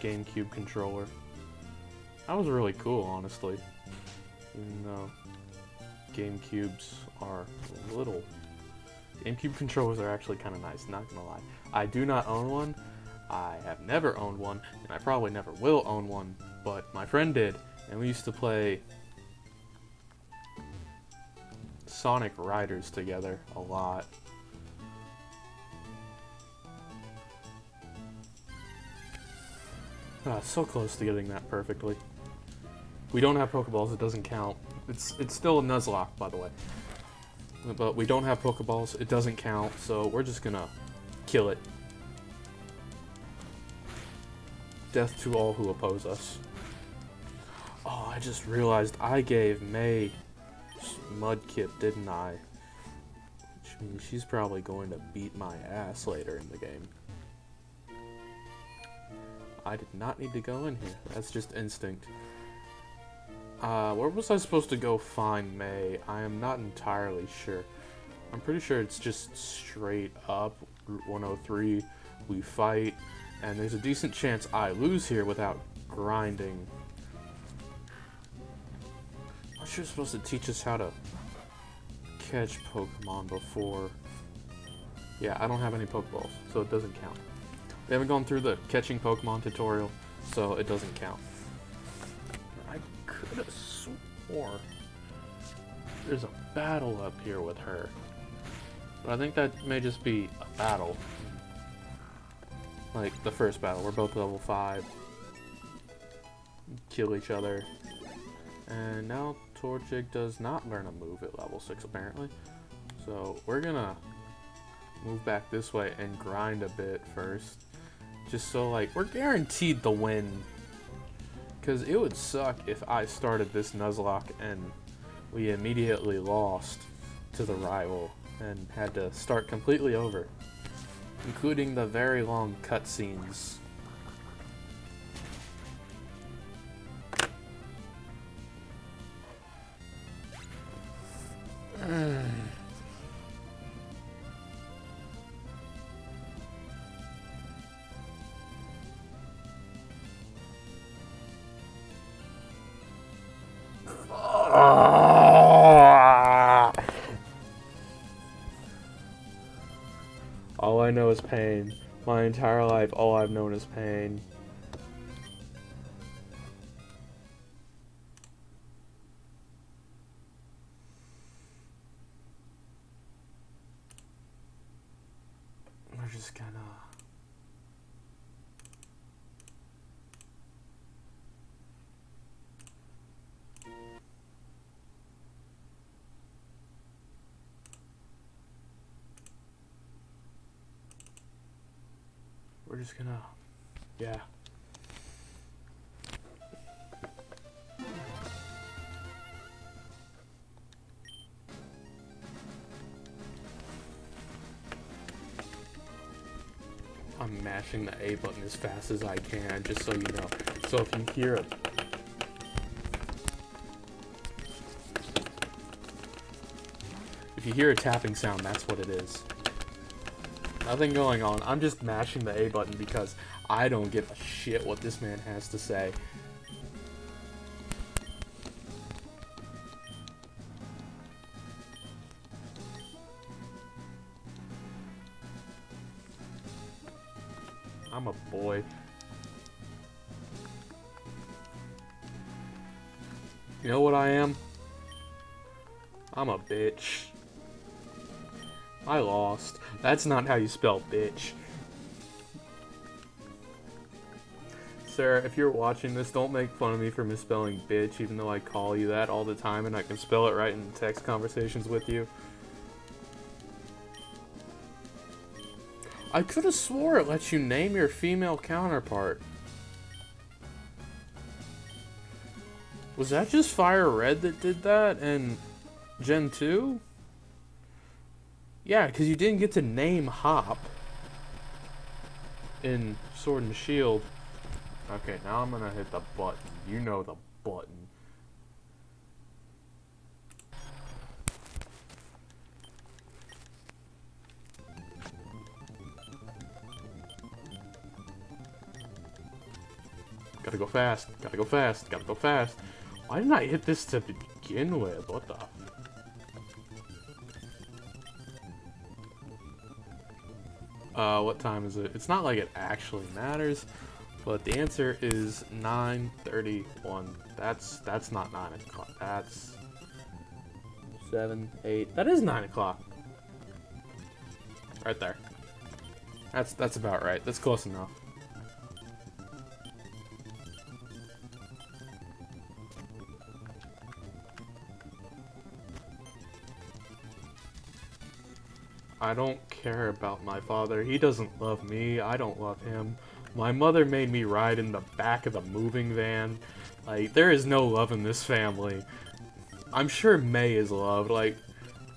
GameCube controller. That was really cool, honestly. Even though GameCubes are little. GameCube controllers are actually kind of nice, not gonna lie. I do not own one. I have never owned one, and I probably never will own one, but my friend did, and we used to play Sonic Riders together a lot. So close to getting that perfectly. We don't have Pokeballs, it doesn't count. It's still a Nuzlock, by the way. But we don't have Pokeballs, it doesn't count, so we're just gonna kill it. Death to all who oppose us. Oh, I just realized I gave May Mudkip, didn't I? Which means she's probably going to beat my ass later in the game. I did not need to go in here. That's just instinct. Where was I supposed to go find May? I am not entirely sure. I'm pretty sure it's just straight up Route 103. We fight, and there's a decent chance I lose here without grinding. I'm sure it's supposed to teach us how to catch Pokemon before. Yeah, I don't have any Pokeballs, so it doesn't count. We haven't gone through the catching Pokemon tutorial, so it doesn't count. I could have swore there's a battle up here with her. But I think that may just be a battle. Like the first battle, we're both level 5. Kill each other. And now Torchic does not learn a move at level 6 apparently. So we're gonna move back this way and grind a bit first. Just so like, we're guaranteed to win. Because it would suck if I started this Nuzlock and we immediately lost to the rival and had to start completely over. Including the very long cutscenes. All I know is pain. My entire life, all I've known is pain. We're just gonna... We're just gonna... Yeah. I'm mashing the A button as fast as I can, just so you know. So if you hear it... If you hear a tapping sound, that's what it is. Nothing going on. I'm just mashing the A button because I don't give a shit what this man has to say. I'm a boy. You know what I am? I'm a bitch. I lost. That's not how you spell bitch. Sarah, if you're watching this, don't make fun of me for misspelling bitch, even though I call you that all the time and I can spell it right in text conversations with you. I could have swore it lets you name your female counterpart. Was that just Fire Red that did that in Gen 2? Yeah, because you didn't get to name Hop in Sword and Shield. Okay, now I'm gonna hit the button. You know the button. Gotta go fast, gotta go fast, gotta go fast. Why didn't I hit this to begin with? What the... what time is it? It's not like it actually matters, but the answer is 9:31. That's not 9 o'clock. That's 7, 8. That is 9 o'clock. Right there. That's about right. That's close enough. I don't care about my father. He doesn't love me. I don't love him. My mother made me ride in the back of the moving van. Like, there is no love in this family. I'm sure May is loved. Like,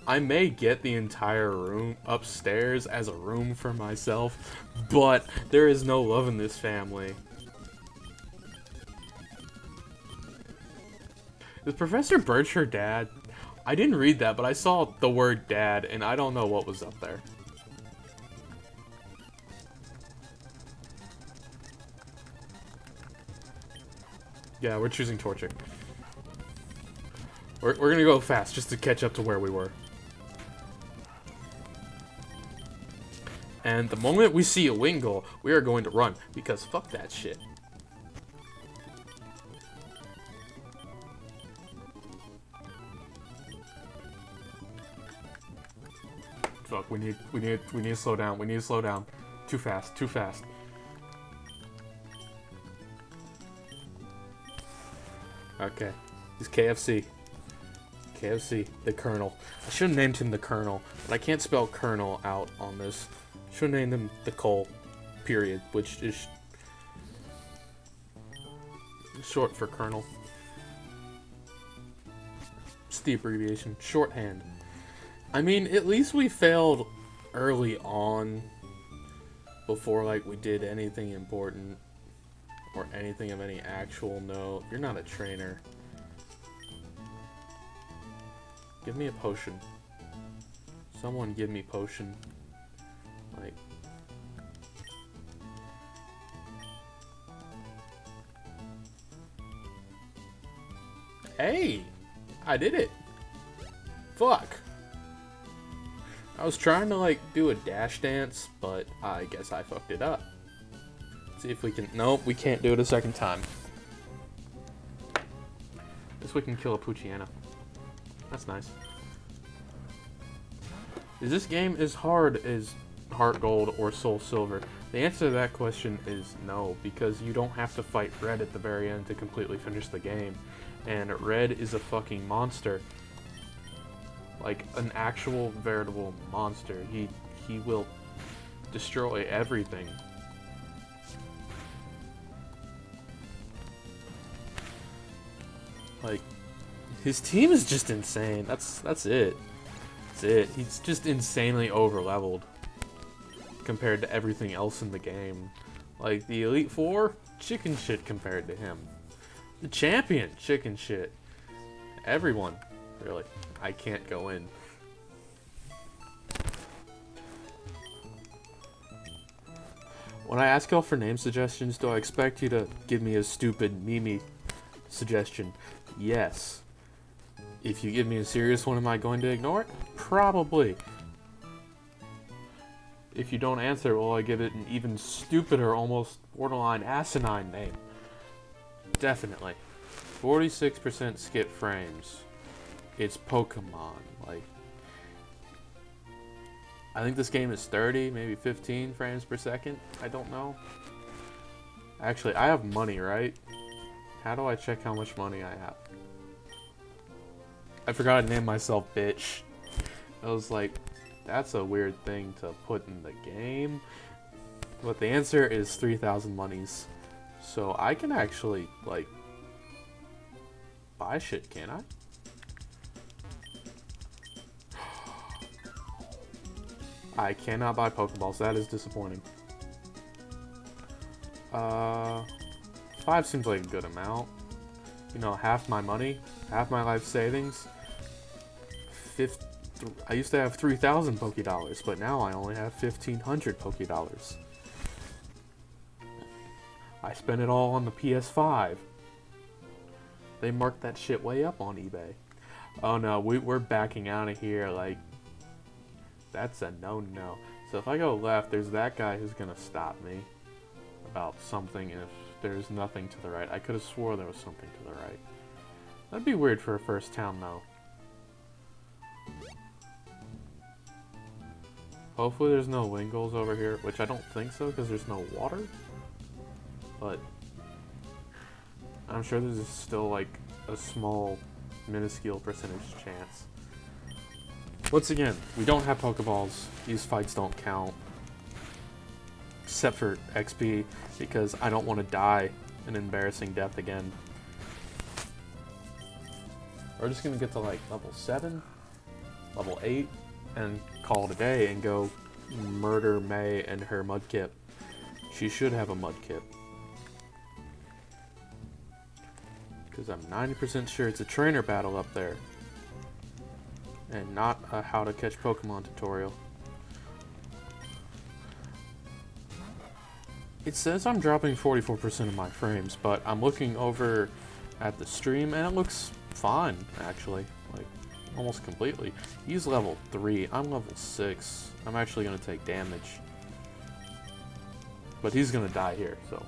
I may get the entire room upstairs as a room for myself, but there is no love in this family. Is Professor Birch her dad? I didn't read that, but I saw the word dad, and I don't know what was up there. Yeah, we're choosing torture. We're gonna go fast, just to catch up to where we were. And the moment we see a Wingull, we are going to run, because fuck that shit. Fuck, we need to slow down. We need to slow down. Too fast, too fast. Okay. He's KFC. KFC, the Colonel. I should have named him the Colonel, but I can't spell Colonel out on this. Should have named him the Cole, period, which is short for Colonel. It's the abbreviation, shorthand. I mean, at least we failed early on before, like, we did anything important or anything of any actual note. You're not a trainer. Give me a potion. Someone give me potion. Like... Hey! I did it! Fuck! I was trying to, like, do a dash dance, but I guess I fucked it up. See if we can... Nope, we can't do it a second time. Guess we can kill a Poochyena. That's nice. Is this game as hard as Heart Gold or Soul Silver? The answer to that question is no, because you don't have to fight Red at the very end to completely finish the game. And Red is a fucking monster. Like, an actual, veritable monster. He will destroy everything. Like, his team is just insane. That's it. That's it. He's just insanely over-leveled compared to everything else in the game. Like, the Elite Four, chicken shit compared to him. The champion, chicken shit. Everyone, really. I can't go in. When I ask y'all for name suggestions, do I expect you to give me a stupid Mimi suggestion? Yes. If you give me a serious one, am I going to ignore it? Probably. If you don't answer, will I give it an even stupider, almost borderline asinine name? Definitely. 46% skip frames. It's Pokemon. Like, I think this game is 30, maybe 15 frames per second. I don't know. Actually, I have money, right? How do I check how much money I have? I forgot to name myself bitch. I was like, that's a weird thing to put in the game. But the answer is 3,000 monies. So I can actually, like, buy shit, can I? I cannot buy Pokeballs. That is disappointing. 5 seems like a good amount. You know, half my money, half my life savings. I used to have 3,000 Pokédollars, but now I only have 1,500 Pokédollars. I spent it all on the PS5. They marked that shit way up on eBay. Oh no, we're backing out of here. Like, that's a no-no. So if I go left, there's that guy who's gonna stop me about something if there's nothing to the right. I could have swore there was something to the right. That'd be weird for a first town, though. Hopefully there's no Wingulls over here, which I don't think so because there's no water. But I'm sure there's still like a small, minuscule percentage chance. Once again, we don't have Pokeballs. These fights don't count. Except for XP, because I don't want to die an embarrassing death again. We're just going to get to like level 7, level 8, and call it a day and go murder May and her Mudkip. She should have a Mudkip. Because I'm 90% sure it's a trainer battle up there. And not a how to catch Pokemon tutorial. It says I'm dropping 44% of my frames, but I'm looking over at the stream and it looks fine, actually. Like, almost completely. He's level 3, I'm level 6. I'm actually going to take damage. But he's going to die here, so.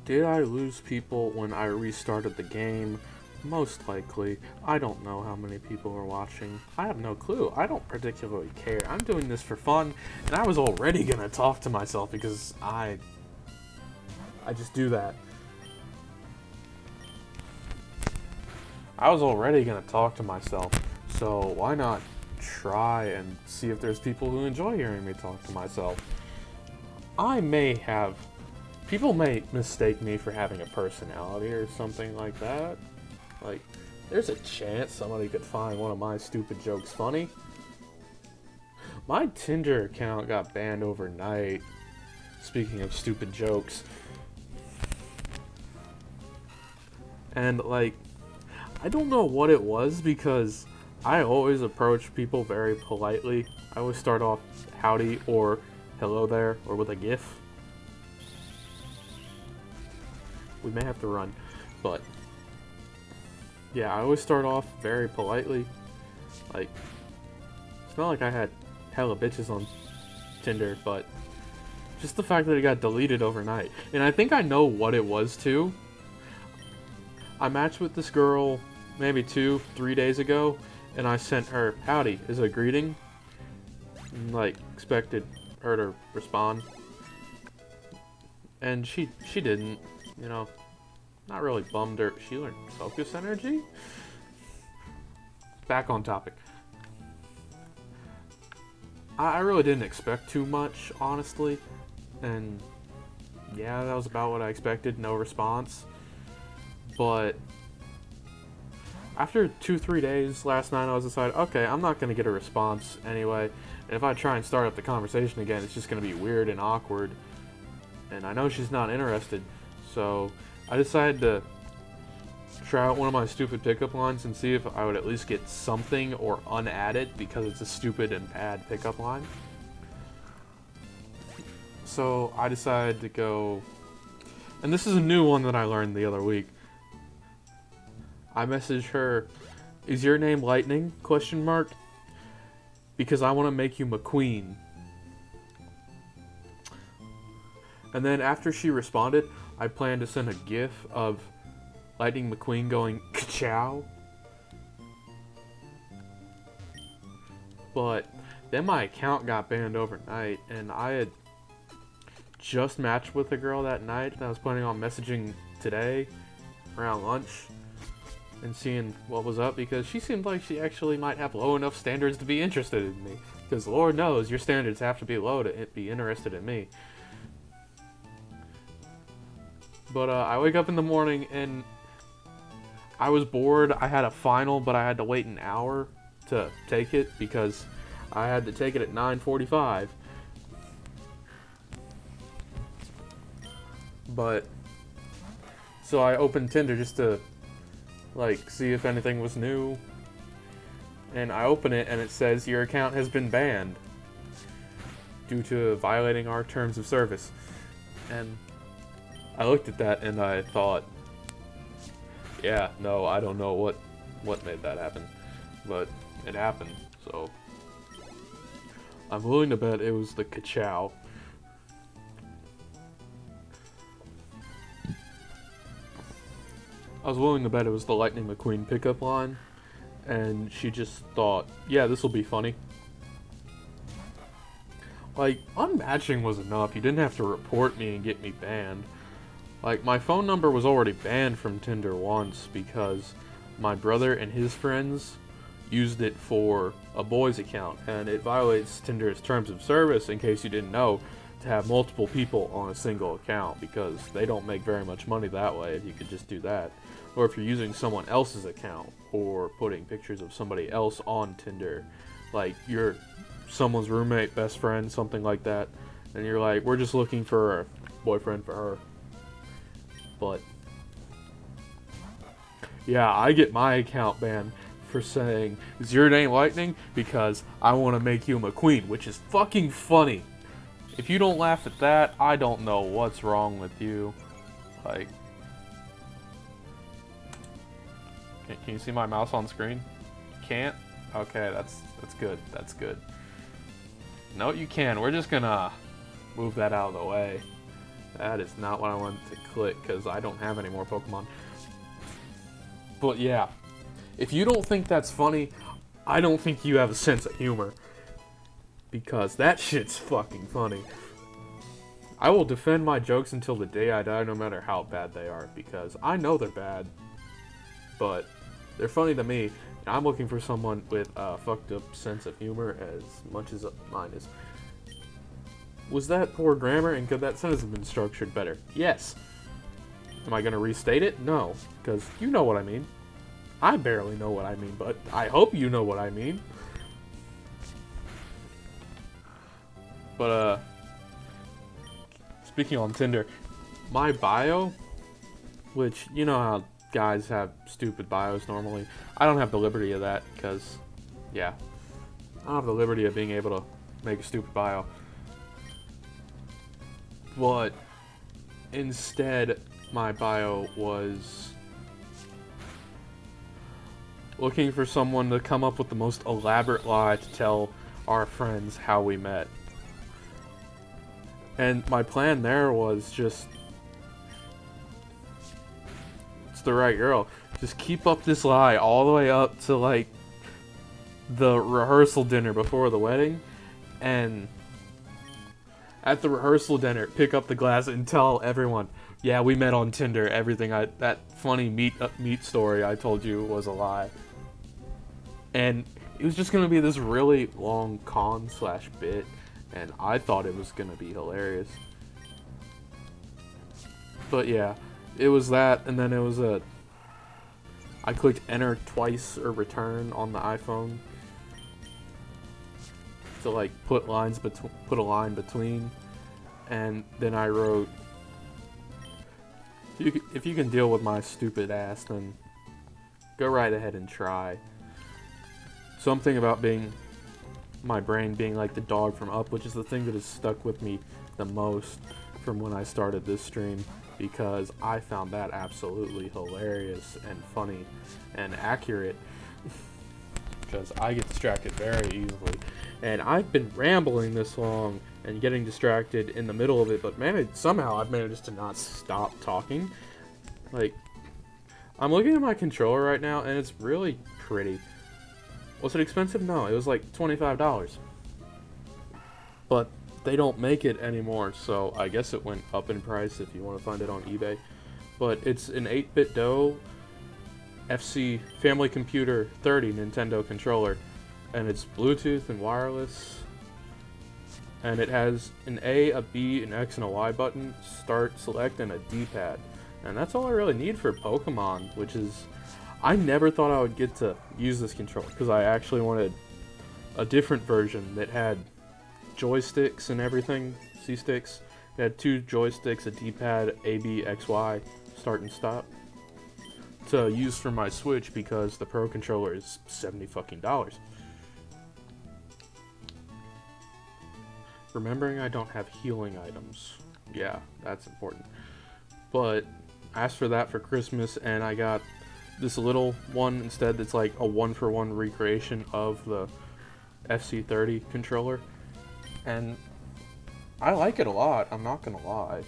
Did I lose people when I restarted the game? Most likely. I don't know how many people are watching. I have no clue. I don't particularly care. I'm doing this for fun, and I was already gonna talk to myself because I just do that. I was already gonna talk to myself, so why not try and see if there's people who enjoy hearing me talk to myself. People may mistake me for having a personality or something like that. Like, there's a chance somebody could find one of my stupid jokes funny. My Tinder account got banned overnight. Speaking of stupid jokes. And, like, I don't know what it was because I always approach people very politely. I always start off howdy or hello there or with a GIF. We may have to run, but yeah, I always start off very politely. Like, it's not like I had hella bitches on Tinder, but just the fact that it got deleted overnight. And I think I know what it was too. I matched with this girl maybe 2-3 days ago, and I sent her howdy as a greeting. And, like, expected her to respond. And she didn't. You know, not really bummed her. She learned focus energy? Back on topic. I really didn't expect too much, honestly. And yeah, that was about what I expected. No response. But after 2-3 days last night, I was decided, okay, I'm not going to get a response anyway. And if I try and start up the conversation again, it's just going to be weird and awkward. And I know she's not interested. So I decided to try out one of my stupid pickup lines and see if I would at least get something or unadded because it's a stupid and bad pickup line. So I decided to go, and this is a new one that I learned the other week. I messaged her, "Is your name Lightning? ? Because I want to make you McQueen." And then after she responded, I plan to send a GIF of Lightning McQueen going ka-chow. But then my account got banned overnight, and I had just matched with a girl that night, and I was planning on messaging today around lunch and seeing what was up, because she seemed like she actually might have low enough standards to be interested in me. Because Lord knows your standards have to be low to be interested in me. But I wake up in the morning and I was bored. I had a final, but I had to wait an hour to take it because I had to take it at 9:45. But so I opened Tinder just to like see if anything was new. And I open it and it says your account has been banned due to violating our terms of service. And I looked at that and I thought, yeah, no, I don't know what made that happen, but it happened, so I'm willing to bet it was the ka-chow. I was willing to bet it was the Lightning McQueen pickup line, and she just thought, yeah, this will be funny. Like, unmatching was enough. You didn't have to report me and get me banned. Like, my phone number was already banned from Tinder once because my brother and his friends used it for a boy's account, and it violates Tinder's terms of service, in case you didn't know, to have multiple people on a single account, because they don't make very much money that way if you could just do that. Or if you're using someone else's account, or putting pictures of somebody else on Tinder, like you're someone's roommate, best friend, something like that, and you're like, we're just looking for a boyfriend for her. But yeah, I get my account banned for saying Zero Day Lightning because I want to make you McQueen, which is fucking funny. If you don't laugh at that, I don't know what's wrong with you. Like, can you see my mouse on screen? Can't? Okay, that's good. That's good. No, you can. We're just gonna move that out of the way. That is not what I wanted to click because I don't have any more Pokemon. But yeah, if you don't think that's funny, I don't think you have a sense of humor. Because that shit's fucking funny. I will defend my jokes until the day I die, no matter how bad they are. Because I know they're bad, but they're funny to me. And I'm looking for someone with a fucked up sense of humor as much as mine is. Was that poor grammar, and could that sentence have been structured better? Yes. Am I going to restate it? No, because you know what I mean. I barely know what I mean, but I hope you know what I mean. But, speaking on Tinder, my bio, which, you know how guys have stupid bios normally, I don't have the liberty of that, because, yeah, I don't have the liberty of being able to make a stupid bio. But instead, my bio was looking for someone to come up with the most elaborate lie to tell our friends how we met. And my plan there was just, it's the right girl. Just keep up this lie all the way up to like the rehearsal dinner before the wedding, and at the rehearsal dinner, pick up the glass and tell everyone, yeah, we met on Tinder. Everything that funny meat story I told you was a lie. And it was just gonna be this really long con/bit, and I thought it was gonna be hilarious. But yeah, it was that, and then it was I clicked enter twice or return on the iPhone to like put a line between, and then I wrote, if you can deal with my stupid ass, then go right ahead and try. Something about my brain being like the dog from Up, which is the thing that has stuck with me the most from when I started this stream, because I found that absolutely hilarious and funny and accurate. Because I get distracted very easily, and I've been rambling this long and getting distracted in the middle of it, but somehow I've managed to not stop talking. Like, I'm looking at my controller right now, and it's really pretty. Was it expensive? No, it was like $25. But they don't make it anymore, so I guess it went up in price if you want to find it on eBay. But it's an 8-bit DOE FC Family Computer 30 Nintendo controller, and it's Bluetooth and wireless, and it has an A, a B, an X, and a Y button, start, select, and a D-pad. And that's all I really need for Pokemon, which is, I never thought I would get to use this controller, because I actually wanted a different version that had joysticks and everything, C-sticks. It had 2 joysticks, a D-pad, A, B, X, Y, start and stop, to use for my Switch, because the Pro controller is $70 fucking. Remembering I don't have healing items. Yeah, that's important. But I asked for that for Christmas, and I got this little one instead that's like a 1-for-1 recreation of the FC30 controller. And I like it a lot, I'm not gonna lie.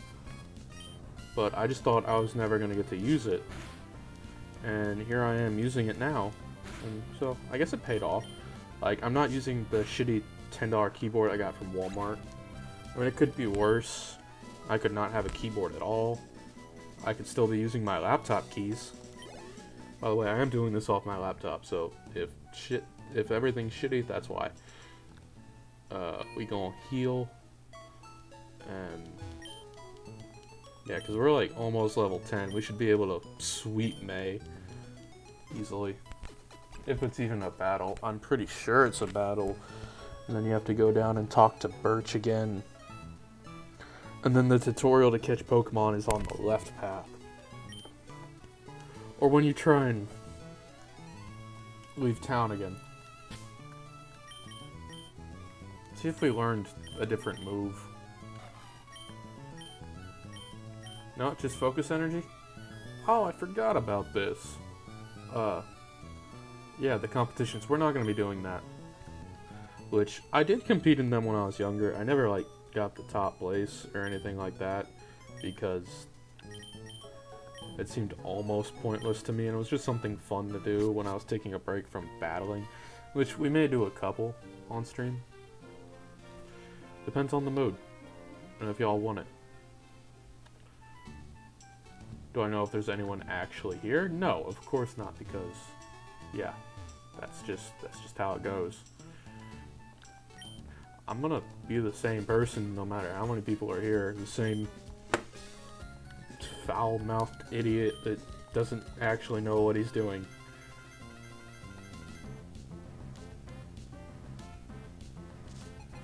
But I just thought I was never gonna get to use it. And here I am using it now. And so I guess it paid off. Like, I'm not using the shitty $10 keyboard I got from Walmart. I mean, it could be worse. I could not have a keyboard at all. I could still be using my laptop keys. By the way, I am doing this off my laptop, so if everything's shitty, that's why. We gonna heal, and yeah, because we're like almost level 10. We should be able to sweep May easily. If it's even a battle. I'm pretty sure it's a battle. And then you have to go down and talk to Birch again. And then the tutorial to catch Pokemon is on the left path. Or when you try and leave town again. See if we learned a different move. No, just focus energy? Oh, I forgot about this. Yeah, the competitions. We're not going to be doing that. Which, I did compete in them when I was younger. I never, like, got the top place or anything like that. Because it seemed almost pointless to me. And it was just something fun to do when I was taking a break from battling. Which we may do a couple on stream. Depends on the mood. And if y'all want it. Do I know if there's anyone actually here? No, of course not, because yeah, that's just how it goes. I'm gonna be the same person no matter how many people are here. The same foul-mouthed idiot that doesn't actually know what he's doing.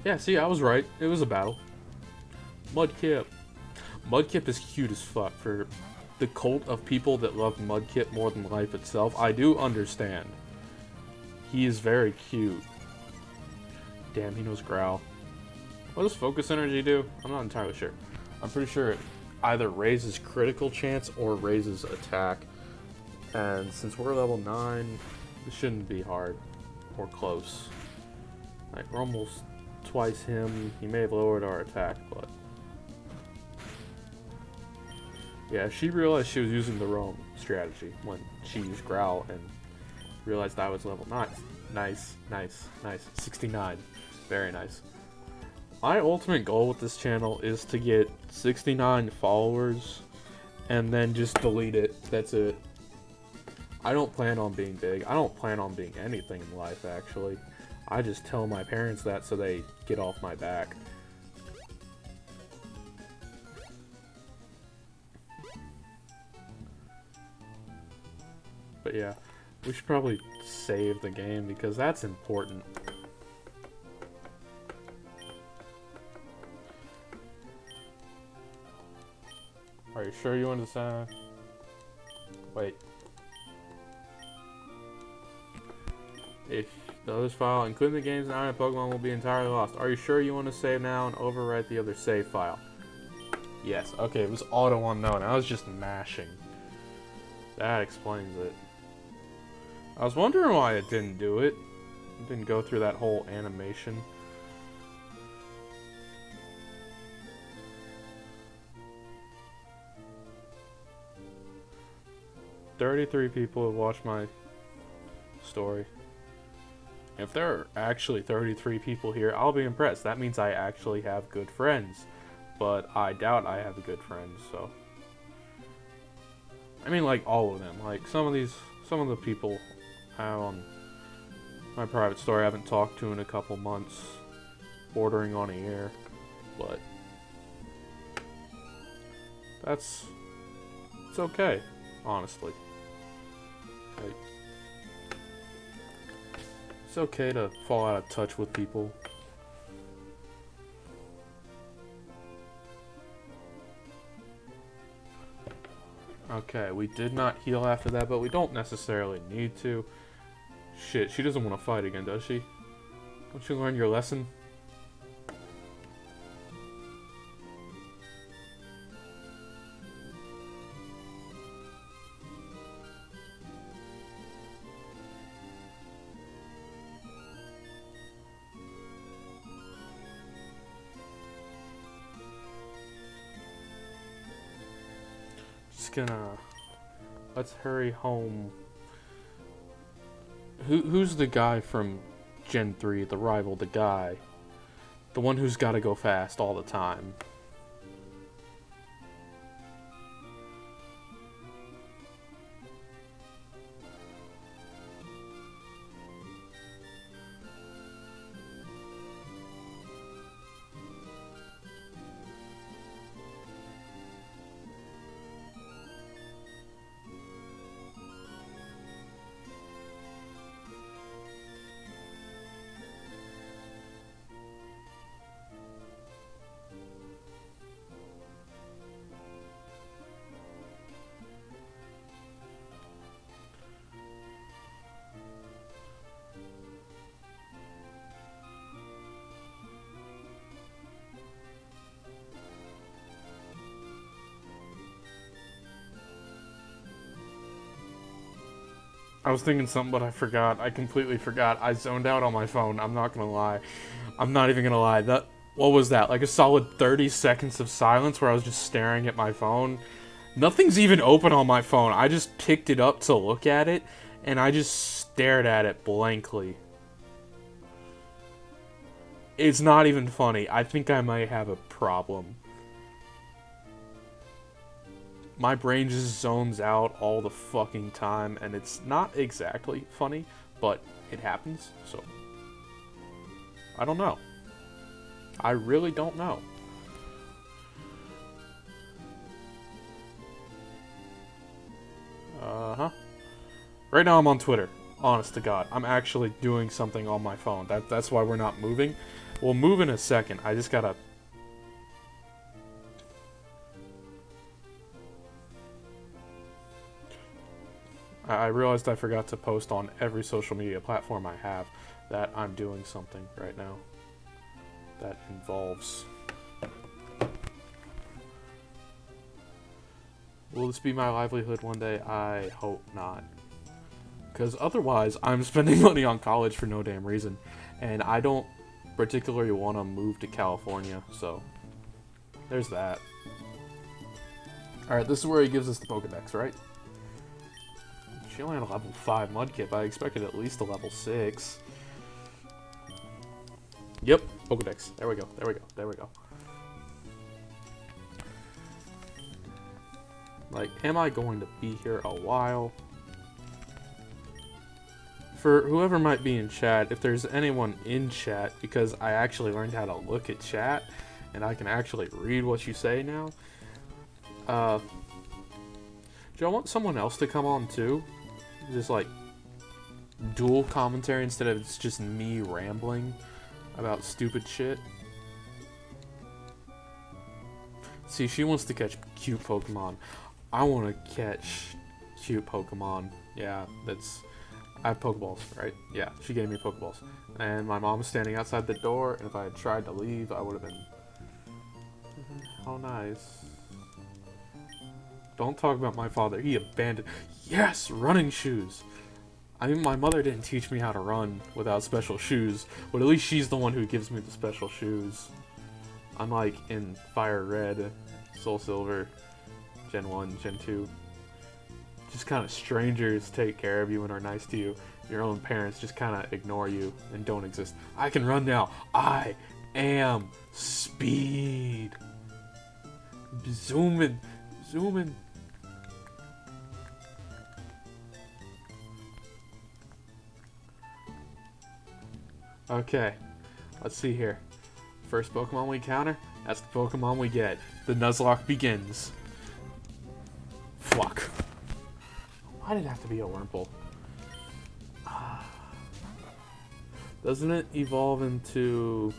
Yeah, see, I was right. It was a battle. Mudkip. Mudkip is cute as fuck. For the cult of people that love Mudkip more than life itself, I do understand. He is very cute. Damn, he knows Growl. What does Focus Energy do? I'm not entirely sure. I'm pretty sure it either raises critical chance or raises attack. And since we're level 9, it shouldn't be hard. Or close. Like, we're almost twice him. He may have lowered our attack, but yeah, she realized she was using the wrong strategy when she used Growl and realized I was level 9. Nice, nice, nice. 69. Very nice. My ultimate goal with this channel is to get 69 followers and then just delete it. That's it. I don't plan on being big. I don't plan on being anything in life, actually. I just tell my parents that so they get off my back. But yeah, we should probably save the game because that's important. Are you sure you want to sign? Wait. If the others file, including the games and item Pokemon, will be entirely lost. Are you sure you want to save now and overwrite the other save file? Yes. Okay, it was auto unknown. I was just mashing. That explains it. I was wondering why it didn't do it. It didn't go through that whole animation. "33 people have watched my story." If there are actually 33 people here, I'll be impressed. That means I actually have good friends. But I doubt I have good friends, so. I mean, like, all of them. Like, some of the people I have on my private story I haven't talked to in a couple months. Bordering on a year. But it's okay, honestly. Like, it's okay to fall out of touch with people. Okay, we did not heal after that, but we don't necessarily need to. Shit, she doesn't want to fight again, does she? Don't you learn your lesson? Let's hurry home. Who's the guy from Gen 3, the rival, the guy? The one who's gotta go fast all the time. I was thinking something, but I forgot. I completely forgot. I zoned out on my phone. I'm not gonna lie. I'm not even gonna lie. What was that? Like a solid 30 seconds of silence where I was just staring at my phone. Nothing's even open on my phone. I just picked it up to look at it, and I just stared at it blankly. It's not even funny. I think I might have a problem. My brain just zones out all the fucking time, and it's not exactly funny, but it happens, so I don't know. I really don't know. Right now I'm on Twitter. Honest to God. I'm actually doing something on my phone. That's why we're not moving. We'll move in a second. I just gotta... I realized I forgot to post on every social media platform I have that I'm doing something right now that involves... Will this be my livelihood one day? I hope not. Because otherwise, I'm spending money on college for no damn reason. And I don't particularly want to move to California, so there's that. Alright, this is where he gives us the Pokedex, right? She only had a level 5 Mudkip, but I expected at least a level 6. Yep, Pokedex. There we go, there we go, there we go. Like, am I going to be here a while? For whoever might be in chat, if there's anyone in chat, because I actually learned how to look at chat, and I can actually read what you say now. Do I want someone else to come on too? Just like, dual commentary instead of it's just me rambling about stupid shit. See, she wants to catch cute Pokemon. I want to catch cute Pokemon. Yeah, that's... I have Pokeballs, right? Yeah, she gave me Pokeballs. And my mom was standing outside the door, and if I had tried to leave, I would have been... How nice. Don't talk about my father. He abandoned... Yes! Running shoes! I mean, my mother didn't teach me how to run without special shoes, but at least she's the one who gives me the special shoes. Unlike in Fire Red, Soul Silver, Gen 1, Gen 2. Just kind of strangers take care of you and are nice to you. Your own parents just kind of ignore you and don't exist. I can run now. I am speed. Zoom in. Zoom in. Okay. Let's see here. First Pokemon we encounter, that's the Pokemon we get. The Nuzlock begins. Fuck. Why did it have to be a Wurmple? Doesn't it evolve into...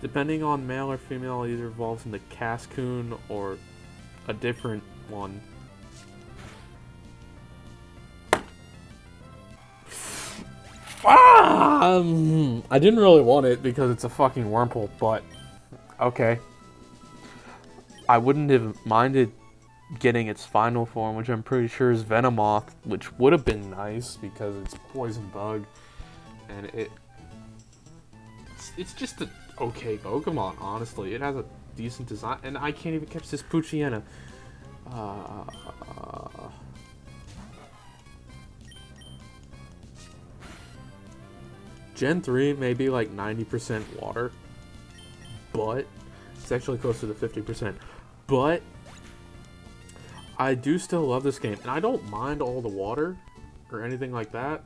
Depending on male or female, it either evolves into Cascoon or a different one. I didn't really want it because it's a fucking Wurmple, but... Okay. I wouldn't have minded getting its final form, which I'm pretty sure is Venomoth, which would have been nice because it's Poison Bug, and it's just an okay Pokemon, honestly. It has a decent design, and I can't even catch this Poochyena. Gen 3 may be like 90% water, but it's actually closer to 50%, but I do still love this game, and I don't mind all the water or anything like that.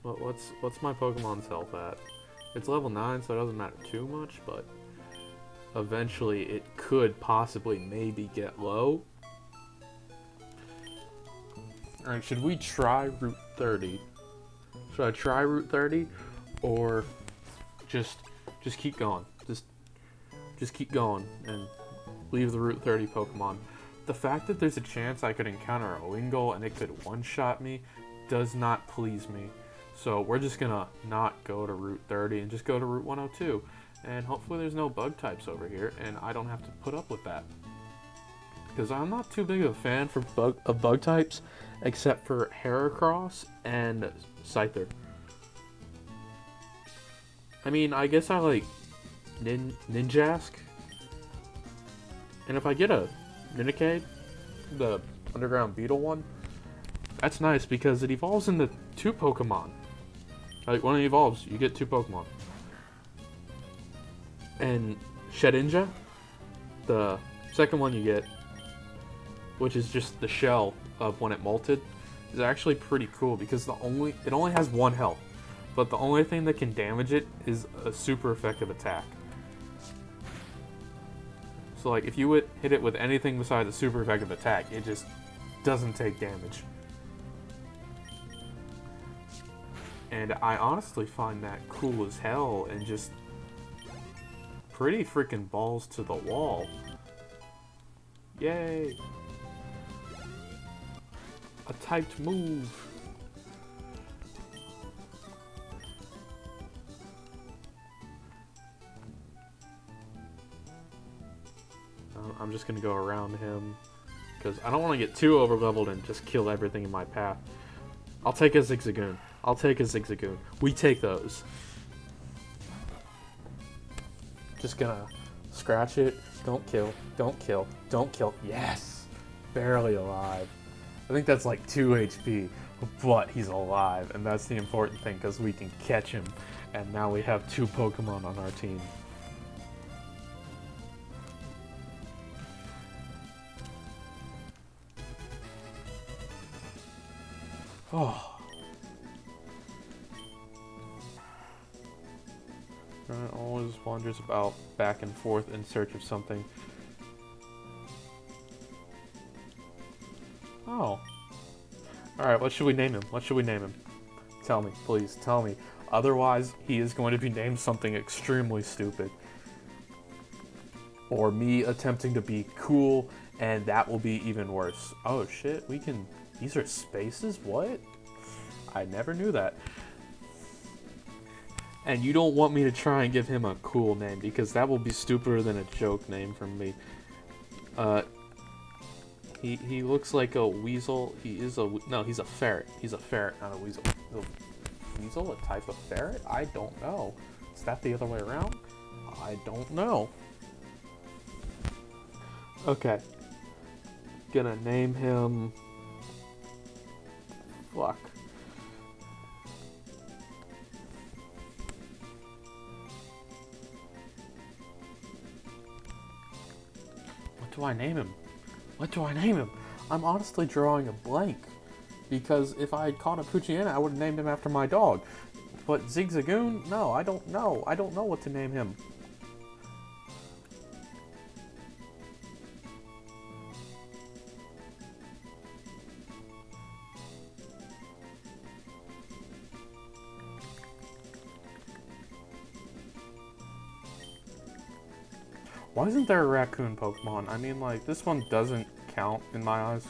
But what's my Pokemon's health at? It's level 9, so it doesn't matter too much, but eventually it could possibly maybe get low. Alright, should we try Route 30? Should I try Route 30? Or just keep going? Just keep going and leave the Route 30 Pokemon. The fact that there's a chance I could encounter a Wingull and it could one-shot me does not please me. So we're just gonna not go to Route 30 and just go to Route 102. And hopefully there's no bug types over here and I don't have to put up with that. because I'm not too big of a fan for bug types, except for Heracross and Scyther. I mean, I guess I like Ninjask, and if I get a Ninikade, the underground beetle one, that's nice because it evolves into 2 Pokemon. Like, when it evolves, you get 2 Pokemon. And Shedinja, the second one you get, which is just the shell of when it molted, is actually pretty cool because it only has 1 health, but the only thing that can damage it is a super effective attack. So like if you would hit it with anything besides a super effective attack, it just doesn't take damage. And I honestly find that cool as hell and just pretty freaking balls to the wall. Yay! A typed move. I'm just gonna go around him because I don't want to get too over leveled and just kill everything in my path. I'll take a Zigzagoon. I'll take a Zigzagoon. We take those. Just gonna scratch it. Don't kill. Don't kill. Don't kill. Yes! Barely alive. I think that's like 2 HP, but he's alive, and that's the important thing because we can catch him, and now we have 2 Pokemon on our team. Oh. It always wanders about back and forth in search of something. Oh. Alright, what should we name him? What should we name him? Tell me, please, tell me. Otherwise, he is going to be named something extremely stupid. Or me attempting to be cool, and that will be even worse. Oh shit, we can... These are spaces? What? I never knew that. And you don't want me to try and give him a cool name, because that will be stupider than a joke name from me. He looks like a weasel. He is a... No, he's a ferret. He's a ferret, not a weasel. Is a weasel a type of ferret? I don't know. Is that the other way around? I don't know. Okay. Gonna name him... Fuck. What do I name him? What do I name him? I'm honestly drawing a blank. Because if I had caught a Poochyena, I would have named him after my dog. But Zigzagoon? No, I don't know. I don't know what to name him. Why isn't there a raccoon Pokemon? I mean, like, this one doesn't count in my eyes.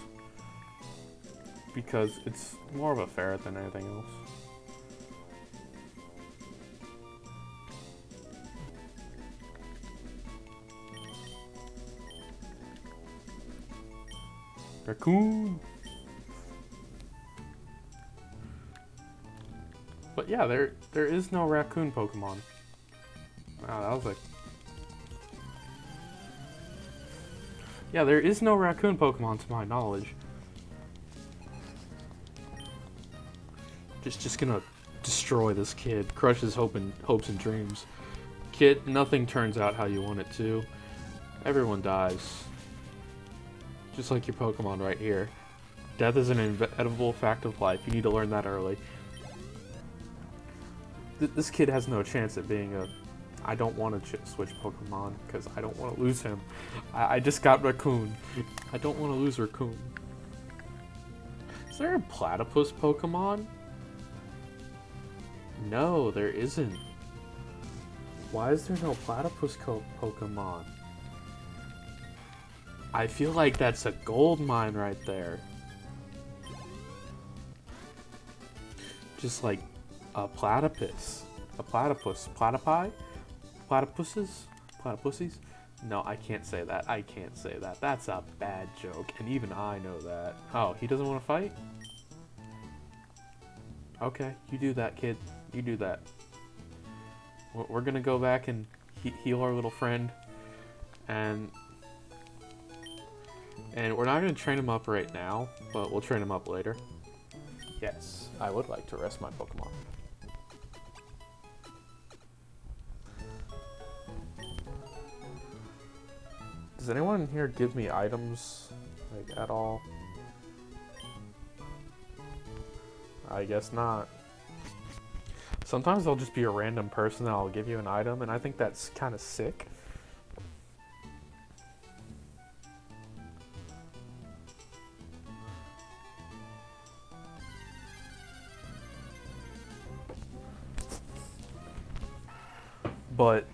Because it's more of a ferret than anything else. Raccoon! But yeah, there is no raccoon Pokemon. Wow, that was like... Yeah, there is no raccoon Pokemon to my knowledge. Just gonna destroy this kid, crush his hopes and dreams. Kid, nothing turns out how you want it to. Everyone dies. Just like your Pokemon right here. Death is an inevitable fact of life. You need to learn that early. This kid has no chance at being a... I don't want to switch Pokemon because I don't want to lose him. I just got Raccoon. I don't want to lose Raccoon. Is there a platypus Pokemon? No, there isn't. Why is there no platypus Pokemon? I feel like that's a gold mine right there. Just like a platypus. A platypus. Platypi? Platypuses? Platypussies? No, I can't say that. I can't say that. That's a bad joke, and even I know that. Oh, he doesn't want to fight? Okay, you do that, kid. You do that. We're gonna go back and heal our little friend, and we're not gonna train him up right now, but we'll train him up later. Yes, I would like to rest my Pokemon. Does anyone here give me items, like, at all? I guess not. Sometimes I'll just be a random person and I'll give you an item, and I think that's kind of sick. But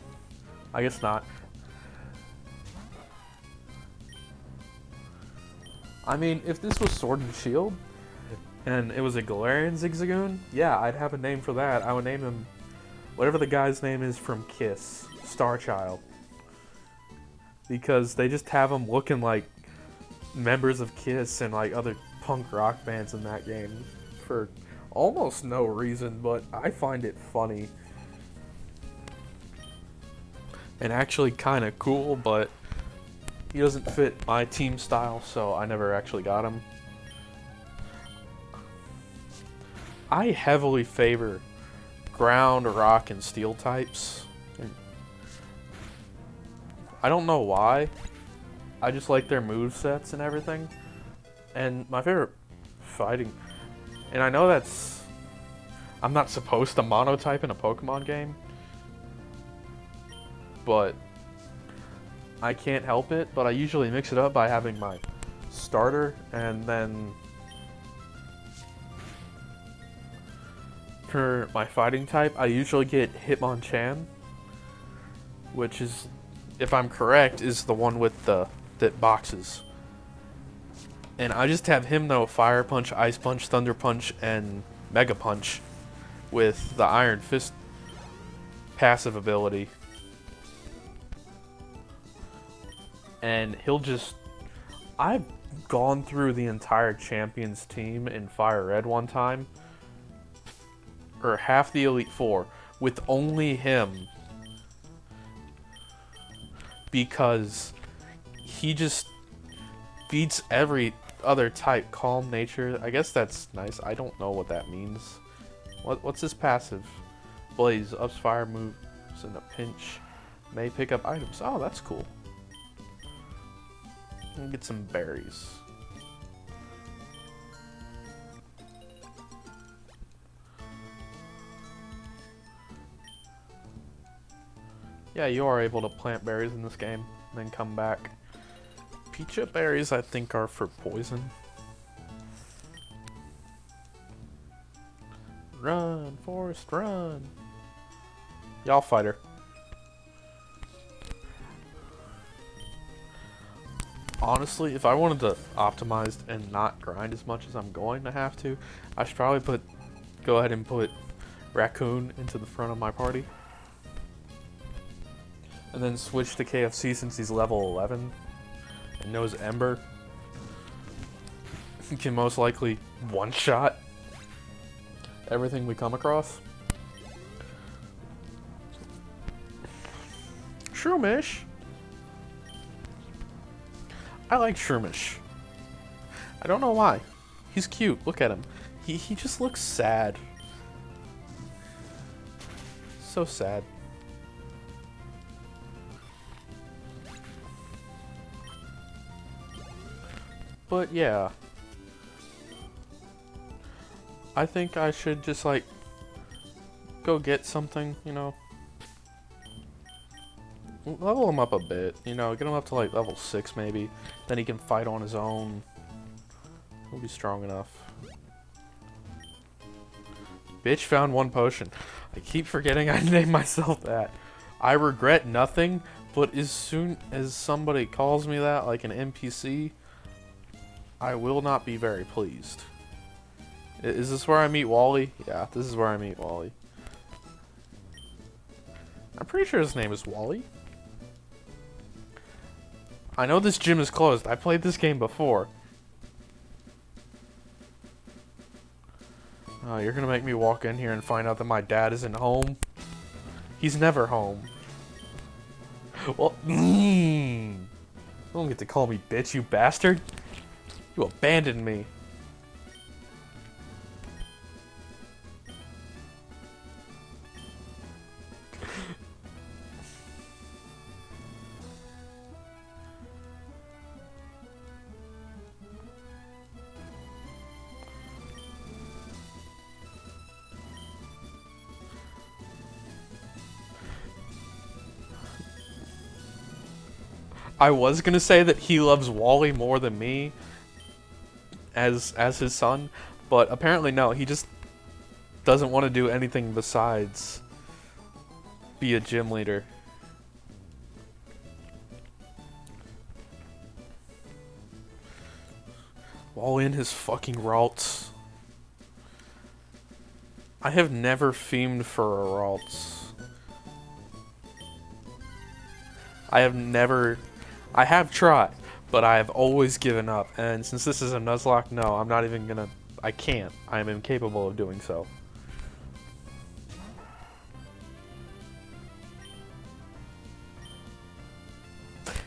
I guess not. I mean, if this was Sword and Shield, and it was a Galarian Zigzagoon, yeah, I'd have a name for that. I would name him whatever the guy's name is from Kiss, Starchild. Because they just have them looking like members of Kiss and like other punk rock bands in that game for almost no reason, but I find it funny. And actually kind of cool, but he doesn't fit my team style, so I never actually got him. I heavily favor ground, rock, and steel types. I don't know why. I just like their movesets and everything. And my favorite fighting... And I know that's... I'm not supposed to monotype in a Pokemon game. But I can't help it. But I usually mix it up by having my starter and then... For my fighting type, I usually get Hitmonchan, which is, if I'm correct, is the one with that boxes. And I just have him though Fire Punch, Ice Punch, Thunder Punch, and Mega Punch with the Iron Fist passive ability. And he'll just... I've gone through the entire Champions team in Fire Red one time. Or half the Elite Four, with only him, because he just beats every other type. Calm Nature, I guess that's nice. I don't know what that means. What's his passive? Blaze, ups fire moves in a pinch, may pick up items. Oh, that's cool. Let me get some berries. Yeah, you are able to plant berries in this game, and then come back. Pecha berries, I think, are for poison. Run, Forrest, run! Y'all fight her. Honestly, if I wanted to optimize and not grind as much as I'm going to have to, I should probably go ahead and put Raccoon into the front of my party. And then switch to KFC since he's level 11 and knows Ember. He can most likely one-shot everything we come across. Shroomish. I like Shroomish. I don't know why. He's cute. Look at him. He just looks sad. So sad. But yeah, I think I should just like go get something, you know, level him up a bit, you know, get him up to like level 6 maybe, then he can fight on his own. He'll be strong enough. Bitch found one potion. I keep forgetting I named myself that. I regret nothing, but as soon as somebody calls me that, like an NPC, I will not be very pleased. Is this where I meet Wally? Yeah, this is where I meet Wally. I'm pretty sure his name is Wally. I know this gym is closed. I played this game before. Oh, you're gonna make me walk in here and find out that my dad isn't home? He's never home. Well, you don't get to call me bitch, you bastard. You abandoned me. I was gonna say that he loves Wally more than me as his son, but apparently no, he just doesn't want to do anything besides be a gym leader. Wally and his fucking Ralts. I have never themed for a Ralts. I have tried, but I have always given up. And since this is a Nuzlock, no, I'm not even gonna, I can't. I am incapable of doing so.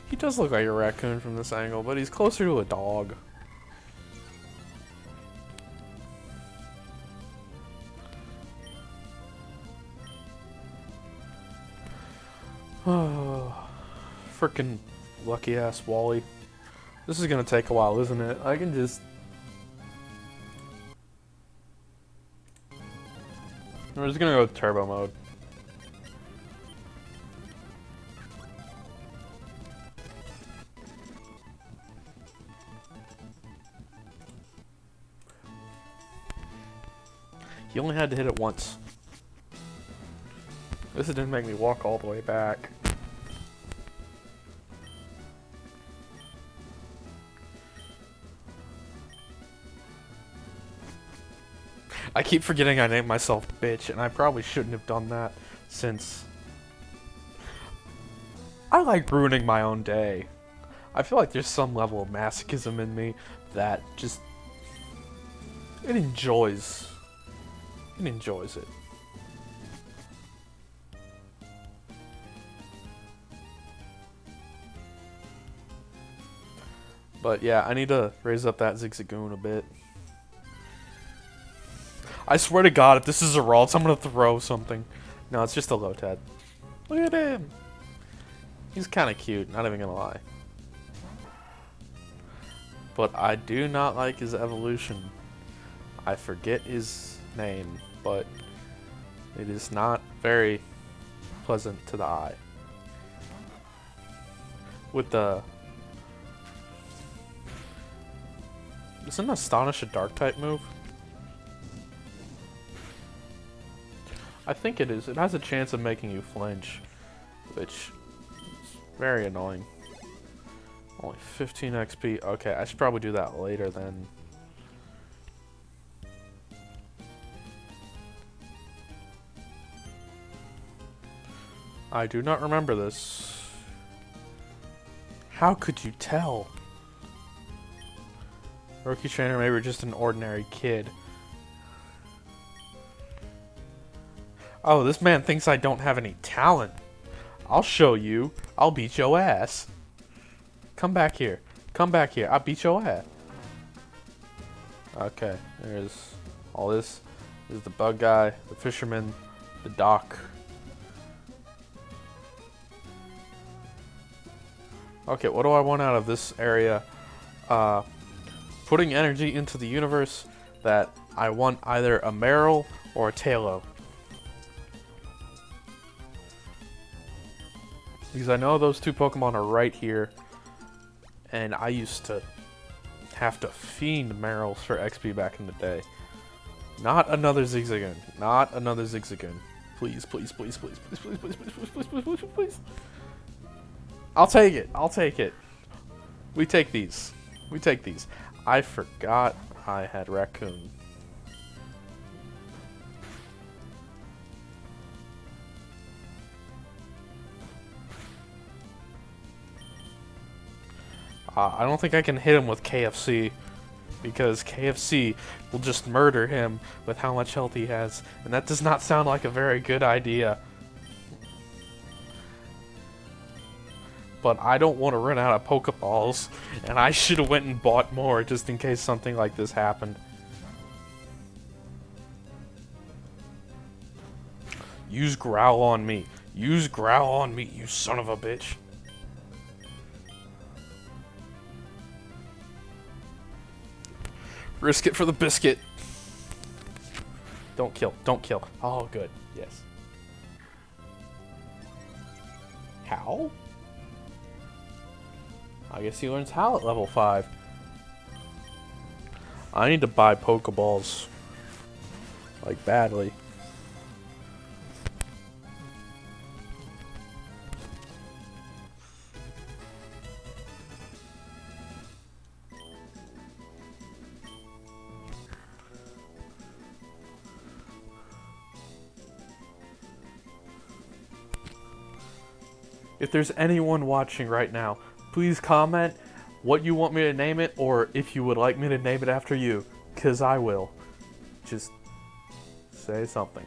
He does look like a raccoon from this angle, but he's closer to a dog. Oh, frickin' lucky ass Wally. This is gonna take a while, isn't it? I can just... We're just gonna go with turbo mode. He only had to hit it once. This didn't make me walk all the way back. I keep forgetting I named myself bitch, and I probably shouldn't have done that, since I like ruining my own day. I feel like there's some level of masochism in me that just... It enjoys it. But yeah, I need to raise up that Zigzagoon a bit. I swear to God, if this is a Ralts, I'm gonna throw something. No, it's just a Lotad. Look at him! He's kinda cute, not even gonna lie. But I do not like his evolution. I forget his name, but it is not very pleasant to the eye. With the... Isn't Astonish a dark type move? I think it is. It has a chance of making you flinch, which is very annoying. Only 15 XP. Okay, I should probably do that later then. I do not remember this. How could you tell? Rookie trainer, maybe you're just an ordinary kid. Oh, this man thinks I don't have any talent. I'll show you. I'll beat your ass. Come back here. Come back here. I'll beat your ass. Okay, there's all this. There's the bug guy, the fisherman, the doc. Okay, what do I want out of this area? Putting energy into the universe that I want either a Meryl or a Talo. Because I know those two Pokemon are right here, and I used to have to fiend Meryls for XP back in the day. Not another Zigzagoon. Not another Zigzagoon. Please, please, please, please, please, please, please, please, please, please, please, please. I'll take it. I'll take it. We take these. We take these. I forgot I had Raccoon. I don't think I can hit him with KFC, because KFC will just murder him with how much health he has, and that does not sound like a very good idea. But I don't want to run out of Pokeballs, and I should have went and bought more just in case something like this happened. Use Growl on me. Use Growl on me, you son of a bitch. Risk it for the biscuit. Don't kill. Don't kill. Oh, good. Yes. How? I guess he learns Howl at level 5. I need to buy Pokeballs. Like, badly. If there's anyone watching right now, please comment what you want me to name it, or if you would like me to name it after you, because I will. Just say something.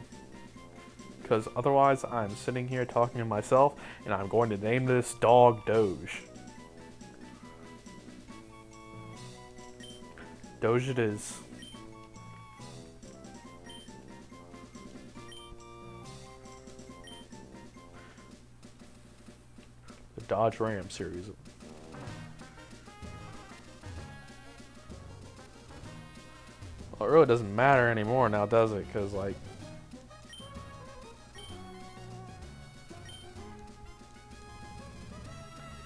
Because otherwise, I'm sitting here talking to myself, and I'm going to name this dog Doge. Doge it is. The Dodge Ram series. Well, it really doesn't matter anymore now, does it? Because, like...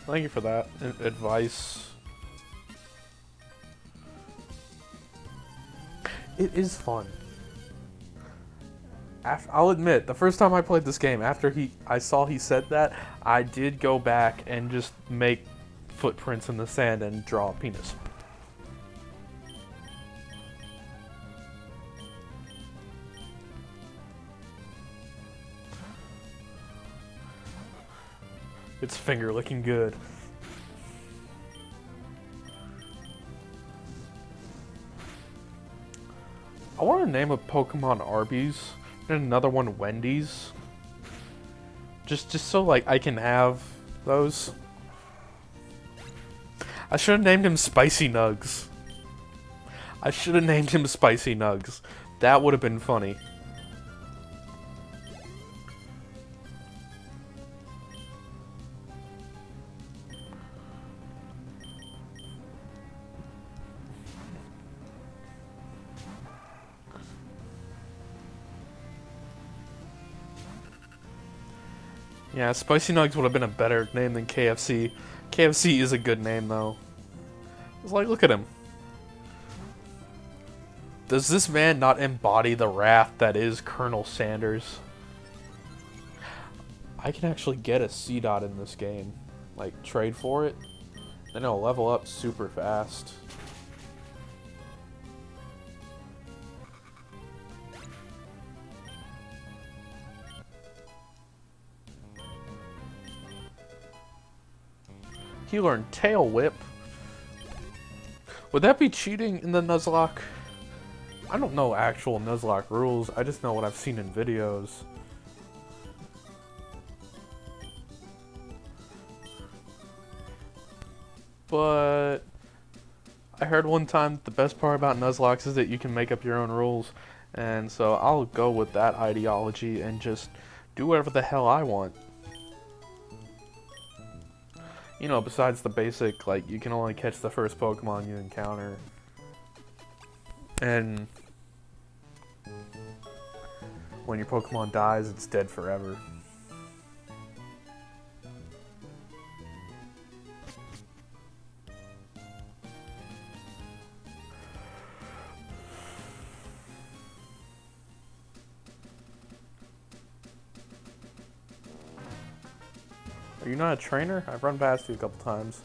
Thank you for that advice. It is fun. I'll admit, the first time I played this game, after I saw he said that, I did go back and just make footprints in the sand and draw a penis. It's finger looking good. I want to name a Pokemon Arby's and another one Wendy's. Just so like I can have those. I should have named him Spicy Nugs. I should have named him Spicy Nugs. That would have been funny. Yeah, Spicy Nugs would have been a better name than KFC. KFC is a good name, though. It's like, look at him. Does this man not embody the wrath that is Colonel Sanders? I can actually get a C-Dot in this game. Like, trade for it. Then it'll level up super fast. He learned Tail Whip. Would that be cheating in the Nuzlock? I don't know actual Nuzlock rules. I just know what I've seen in videos. But I heard one time the best part about Nuzlocks is that you can make up your own rules. And so I'll go with that ideology and just do whatever the hell I want. You know, besides the basic, like, you can only catch the first Pokemon you encounter. And when your Pokemon dies, it's dead forever. Are you not a trainer? I've run past you a couple times.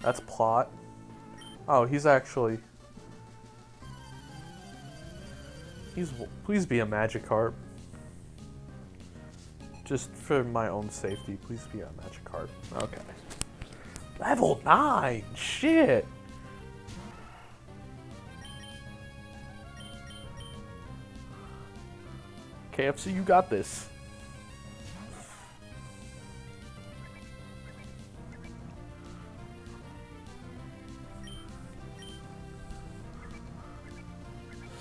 That's Plot. Oh, he's actually... Please be a Magikarp. Just for my own safety, please be a Magikarp. Okay. Level 9! Shit! KFC, you got this.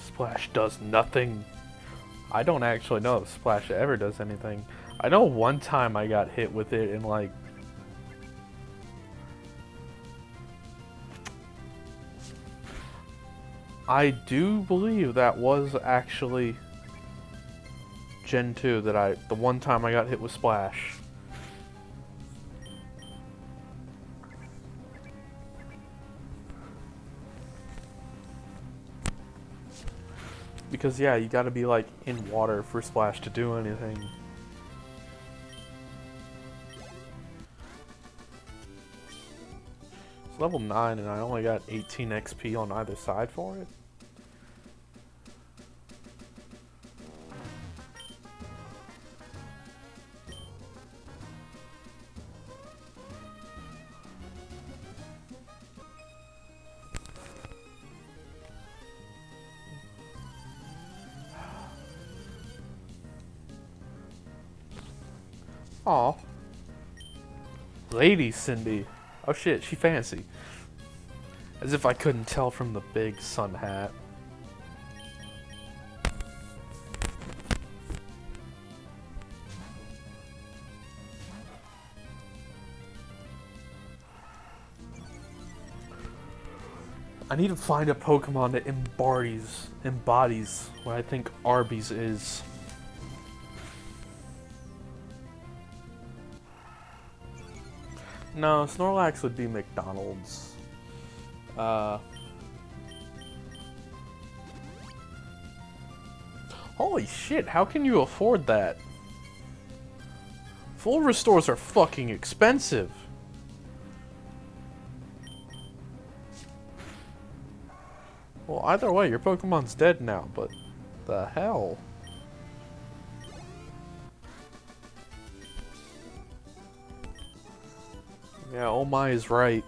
Splash does nothing. I don't actually know if Splash ever does anything. I know one time I got hit with it in like... I do believe that was actually Gen 2 that the one time I got hit with Splash. Because yeah, you gotta be like in water for Splash to do anything. It's level 9 and I only got 18 XP on either side for it. Aw. Lady Cindy. Oh shit, she fancy. As if I couldn't tell from the big sun hat. I need to find a Pokemon that embodies what I think Arby's is. No, Snorlax would be McDonald's. Holy shit, how can you afford that? Full restores are fucking expensive. Well, either way, your Pokemon's dead now, but the hell? Yeah, oh my is right.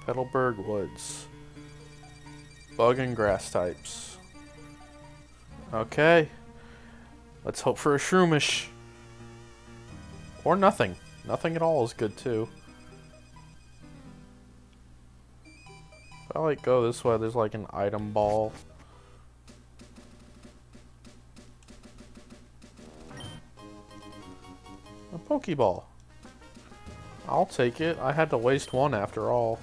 Petalburg Woods. Bug and grass types. Okay. Let's hope for a Shroomish. Or nothing. Nothing at all is good too. If I like go this way, there's like an item ball. A Pokeball. I'll take it. I had to waste one after all.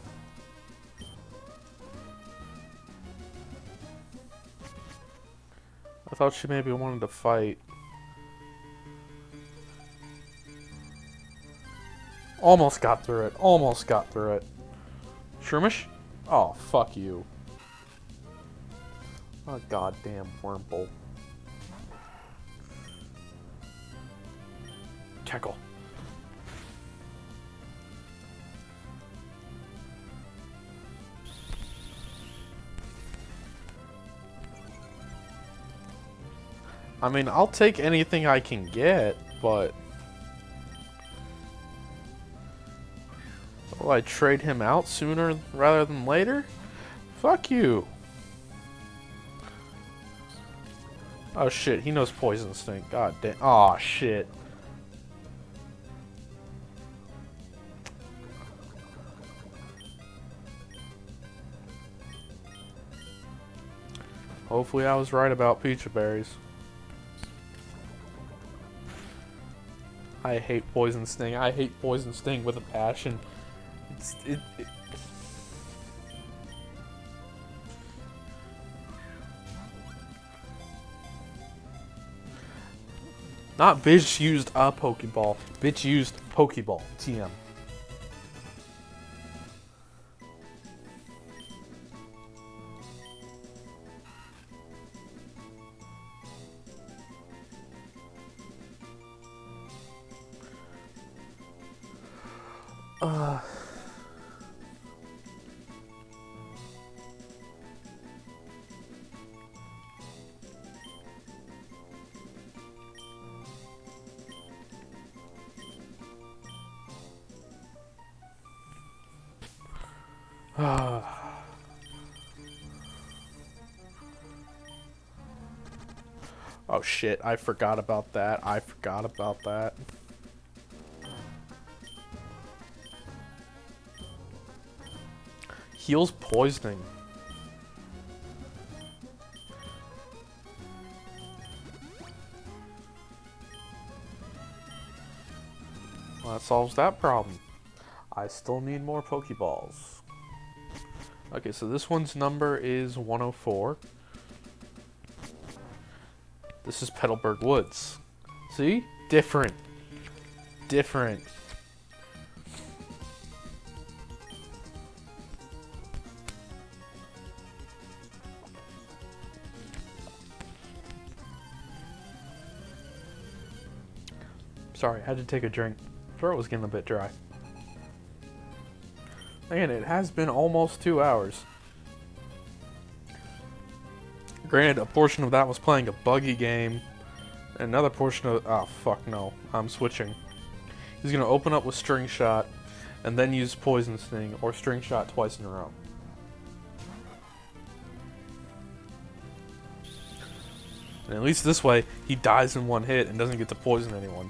I thought she maybe wanted to fight. Almost got through it. Almost got through it. Shroomish? Oh, fuck you. Oh, goddamn Wurmple. Tackle. I mean, I'll take anything I can get, but... Will I trade him out sooner rather than later? Fuck you. Oh shit, he knows Poison Sting. God damn. Aw, shit. Hopefully I was right about Peach Berries. I hate Poison Sting. I hate Poison Sting with a passion. Not bitch used a Pokeball. Bitch used Pokeball. TM. Oh shit, I forgot about that. Heals poisoning. Well, that solves that problem. I still need more Pokeballs. Okay, so this one's number is 104. This is Petalburg Woods. See? Different. Sorry, I had to take a drink. Throat was getting a bit dry. Again, it has been almost 2 hours. Granted, a portion of that was playing a buggy game. Another portion of... Oh, fuck no. I'm switching. He's going to open up with String Shot, and then use Poison Sting, or String Shot twice in a row. And at least this way, he dies in one hit and doesn't get to poison anyone.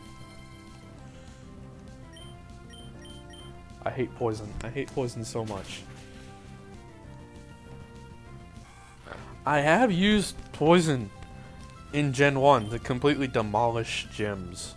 I hate poison. I hate poison so much. I have used poison in Gen 1 to completely demolish gyms.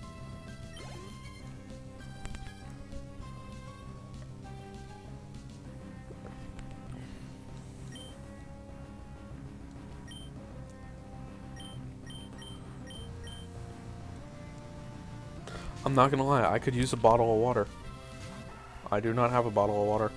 I'm not gonna lie, I could use a bottle of water. I do not have a bottle of water.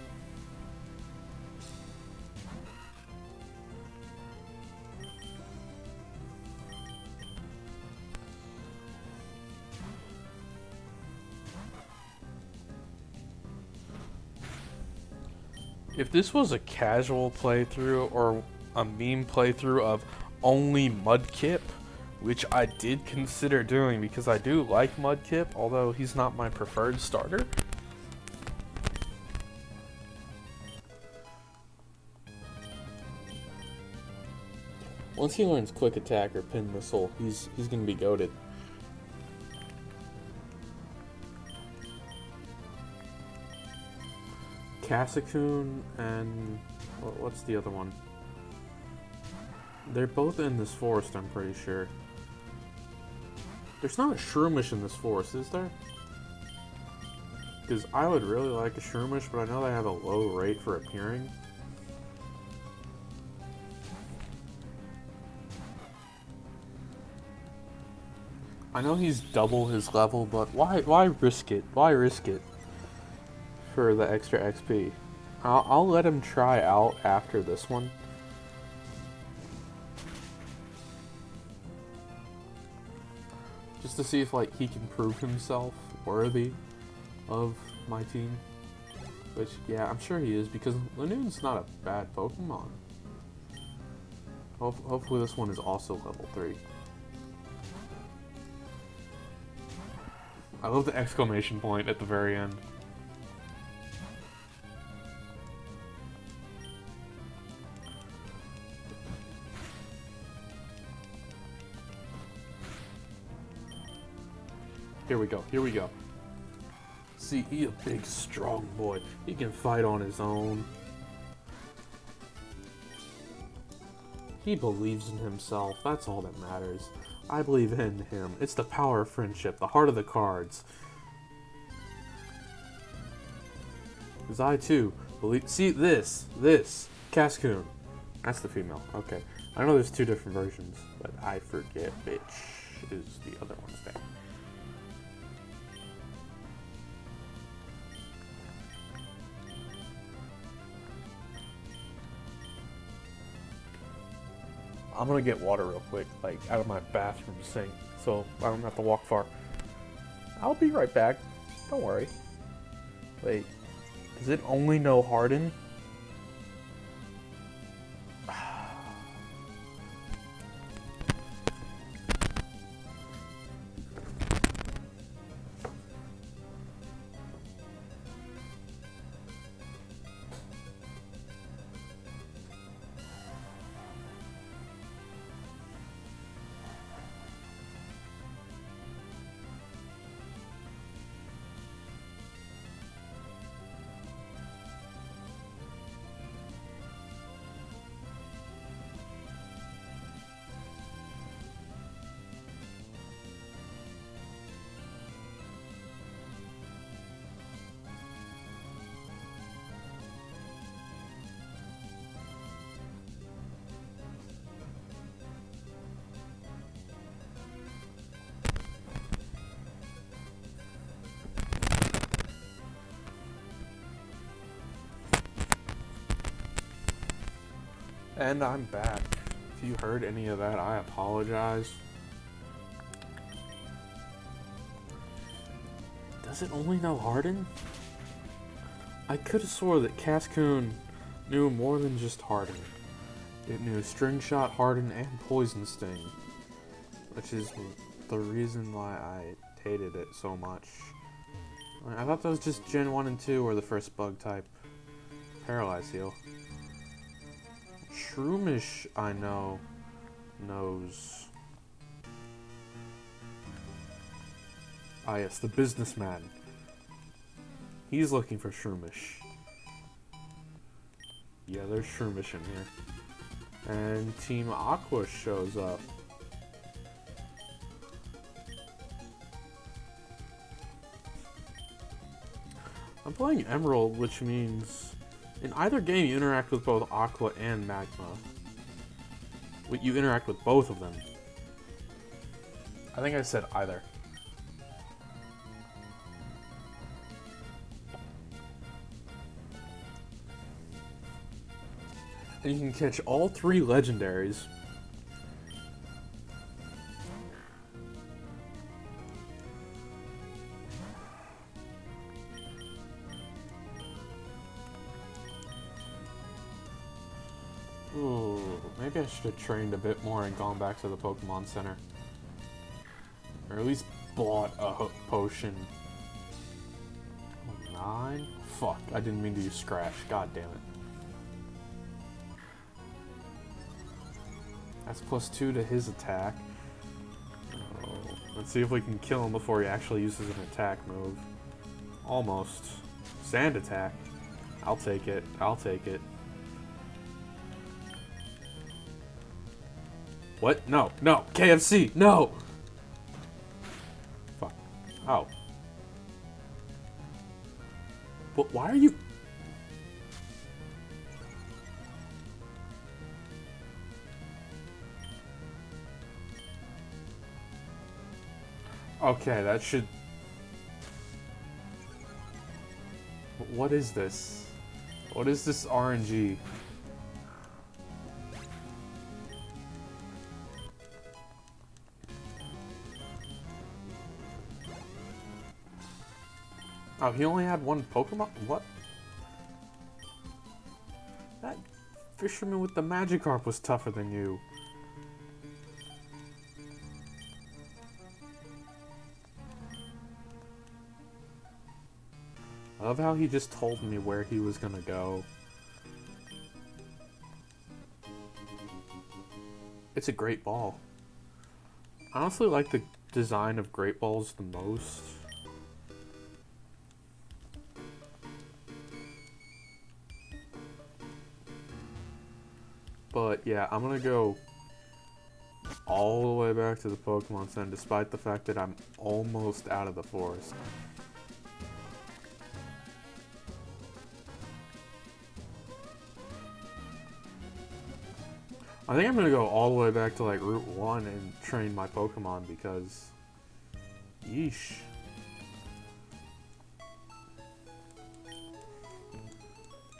If this was a casual playthrough or a meme playthrough of only Mudkip, which I did consider doing because I do like Mudkip, although he's not my preferred starter. Once he learns Quick Attack or Pin Missile, he's gonna be goated. Cascoon and what's the other one? They're both in this forest, I'm pretty sure. There's not a Shroomish in this forest, is there? Because I would really like a Shroomish, but I know they have a low rate for appearing. I know he's double his level, but why risk it? Why risk it for the extra XP? I'll let him try out after this one. Just to see if like he can prove himself worthy of my team. Which, yeah, I'm sure he is, because Lanoon's not a bad Pokemon. Hopefully this one is also level 3. I love the exclamation point at the very end. Here we go, here we go. See, he a big, strong boy. He can fight on his own. He believes in himself. That's all that matters. I believe in him. It's the power of friendship, the heart of the cards. Because I, too, believe... See, this. Cascoon. That's the female. Okay. I know there's 2 different versions, but I forget which is the other one's name. I'm gonna get water real quick, like out of my bathroom sink, so I don't have to walk far. I'll be right back. Don't worry. Wait, does it only know Harden? And I'm back. If you heard any of that, I apologize. Does it only know Harden? I could have swore that Cascoon knew more than just Harden. It knew String Shot, Harden, and Poison Sting. Which is the reason why I hated it so much. I thought that was just Gen 1 and 2 were the first bug type. Paralyze Heal. Shroomish, I know, knows. Ah yes, the businessman. He's looking for Shroomish. Yeah, there's Shroomish in here. And Team Aqua shows up. I'm playing Emerald, which means in either game you interact with both Aqua and Magma. You interact with both of them. I think I said either. And you can catch all 3 legendaries. Ooh, maybe I should have trained a bit more and gone back to the Pokemon Center. Or at least bought a potion. 9? Fuck, I didn't mean to use Scratch. God damn it. That's +2 to his attack. Oh, let's see if we can kill him before he actually uses an attack move. Almost. Sand attack. I'll take it. I'll take it. What? No. No. KFC. No. Fuck. Oh. But why are you... Okay, that should... What is this? What is this RNG? Oh, he only had 1 Pokemon? What? That fisherman with the Magikarp was tougher than you. I love how he just told me where he was gonna go. It's a great ball. I honestly like the design of Great Balls the most. But yeah, I'm gonna go all the way back to the Pokemon Center despite the fact that I'm almost out of the forest. I think I'm gonna go all the way back to like Route 1 and train my Pokemon because... Yeesh.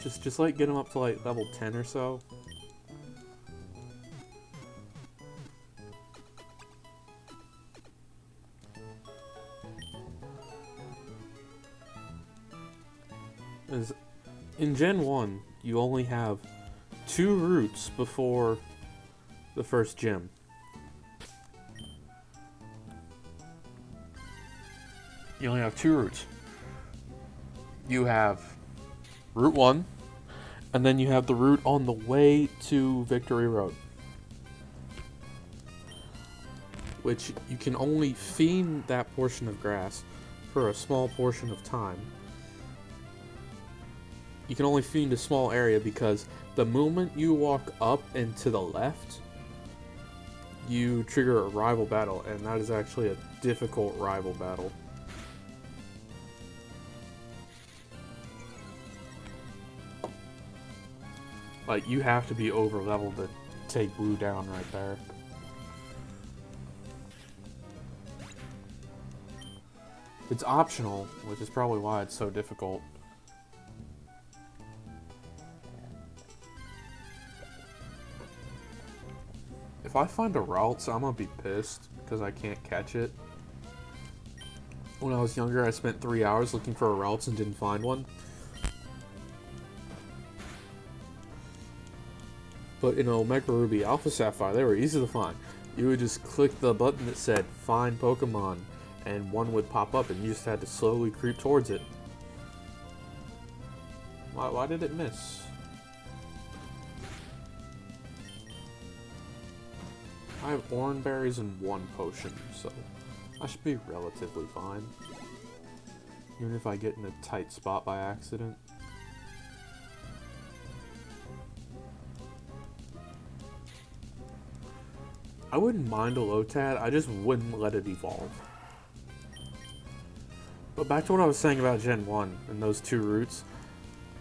Just like get them up to like level 10 or so. As in Gen 1, you only have 2 routes before the first gym. You only have 2 routes. You have Route 1, and then you have the route on the way to Victory Road. Which you can only feed that portion of grass for a small portion of time. You can only feed a small area because the moment you walk up and to the left, you trigger a rival battle, and that is actually a difficult rival battle. Like, you have to be over leveled to take Blue down right there. It's optional, which is probably why it's so difficult. If I find a Ralts, I'm gonna be pissed because I can't catch it. When I was younger, I spent 3 hours looking for a Ralts and didn't find one. But in Omega Ruby Alpha Sapphire, they were easy to find. You would just click the button that said Find Pokemon, and one would pop up, and you just had to slowly creep towards it. Why did it miss? I have orange berries and 1 potion, so I should be relatively fine. Even if I get in a tight spot by accident. I wouldn't mind a Lotad, I just wouldn't let it evolve. But back to what I was saying about Gen 1 and those 2 routes.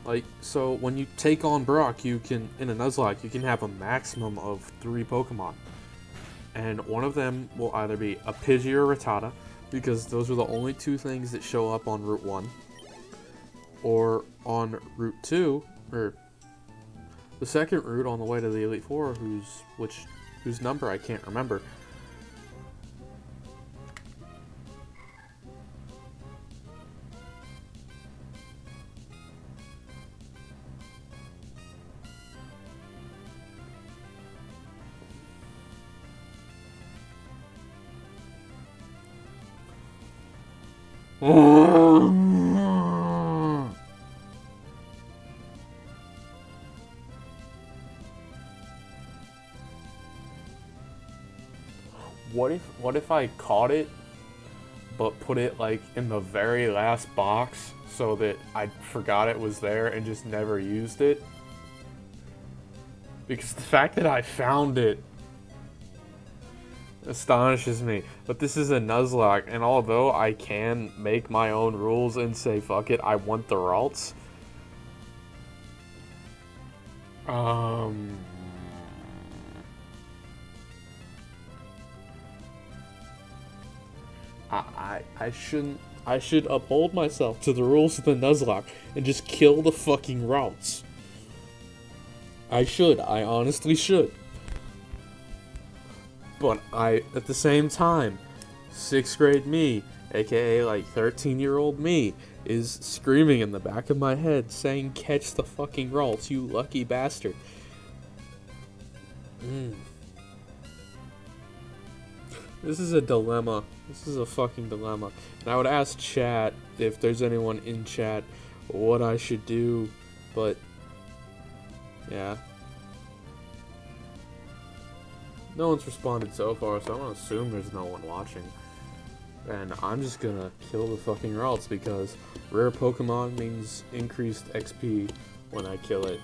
Like, so when you take on Brock, you can, in a Nuzlocke, you can have a maximum of 3 Pokemon. And one of them will either be a Pidgey or Rattata, because those are the only 2 things that show up on Route 1. Or on Route 2, or the second route on the way to the Elite Four, whose number I can't remember. What if I caught it, but put it like in the very last box so that I forgot it was there and just never used it? Because the fact that I found it astonishes me. But this is a Nuzlocke, and although I can make my own rules and say, fuck it, I want the Ralts. I should uphold myself to the rules of the Nuzlocke and just kill the fucking Ralts. I honestly should. But at the same time, 6th grade me, aka like 13-year-old me, is screaming in the back of my head saying, catch the fucking Ralts, you lucky bastard. This is a dilemma. This is a fucking dilemma. And I would ask chat, if there's anyone in chat, what I should do, but yeah. No one's responded so far, so I'm gonna assume there's no one watching. And I'm just gonna kill the fucking Ralts because rare Pokemon means increased XP when I kill it.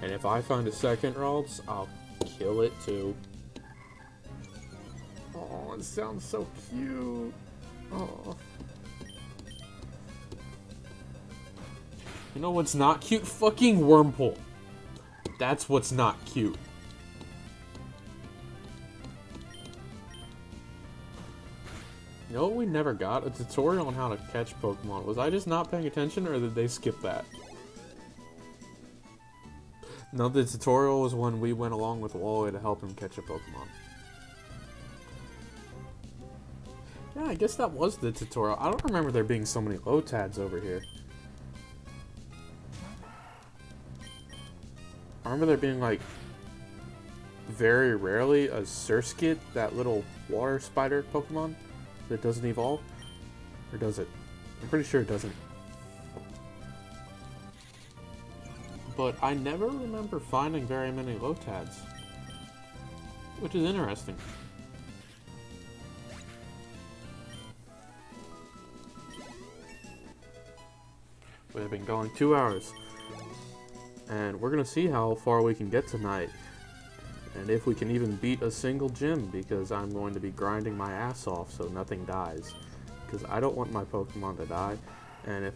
And if I find a second Ralts, I'll kill it too. Oh, it sounds so cute. Oh. You know what's not cute? Fucking Wormhole. That's what's not cute. You know what we never got? A tutorial on how to catch Pokemon. Was I just not paying attention, or did they skip that? No, the tutorial was when we went along with Wally to help him catch a Pokemon. Yeah, I guess that was the tutorial. I don't remember there being so many Lotads over here. I remember there being, like, very rarely a Surskit, that little water spider Pokemon that doesn't evolve. Or does it? I'm pretty sure it doesn't. But I never remember finding very many Lotads, which is interesting. We've been going 2 hours, and we're gonna see how far we can get tonight, and if we can even beat a single gym, because I'm going to be grinding my ass off so nothing dies, because I don't want my Pokemon to die. And if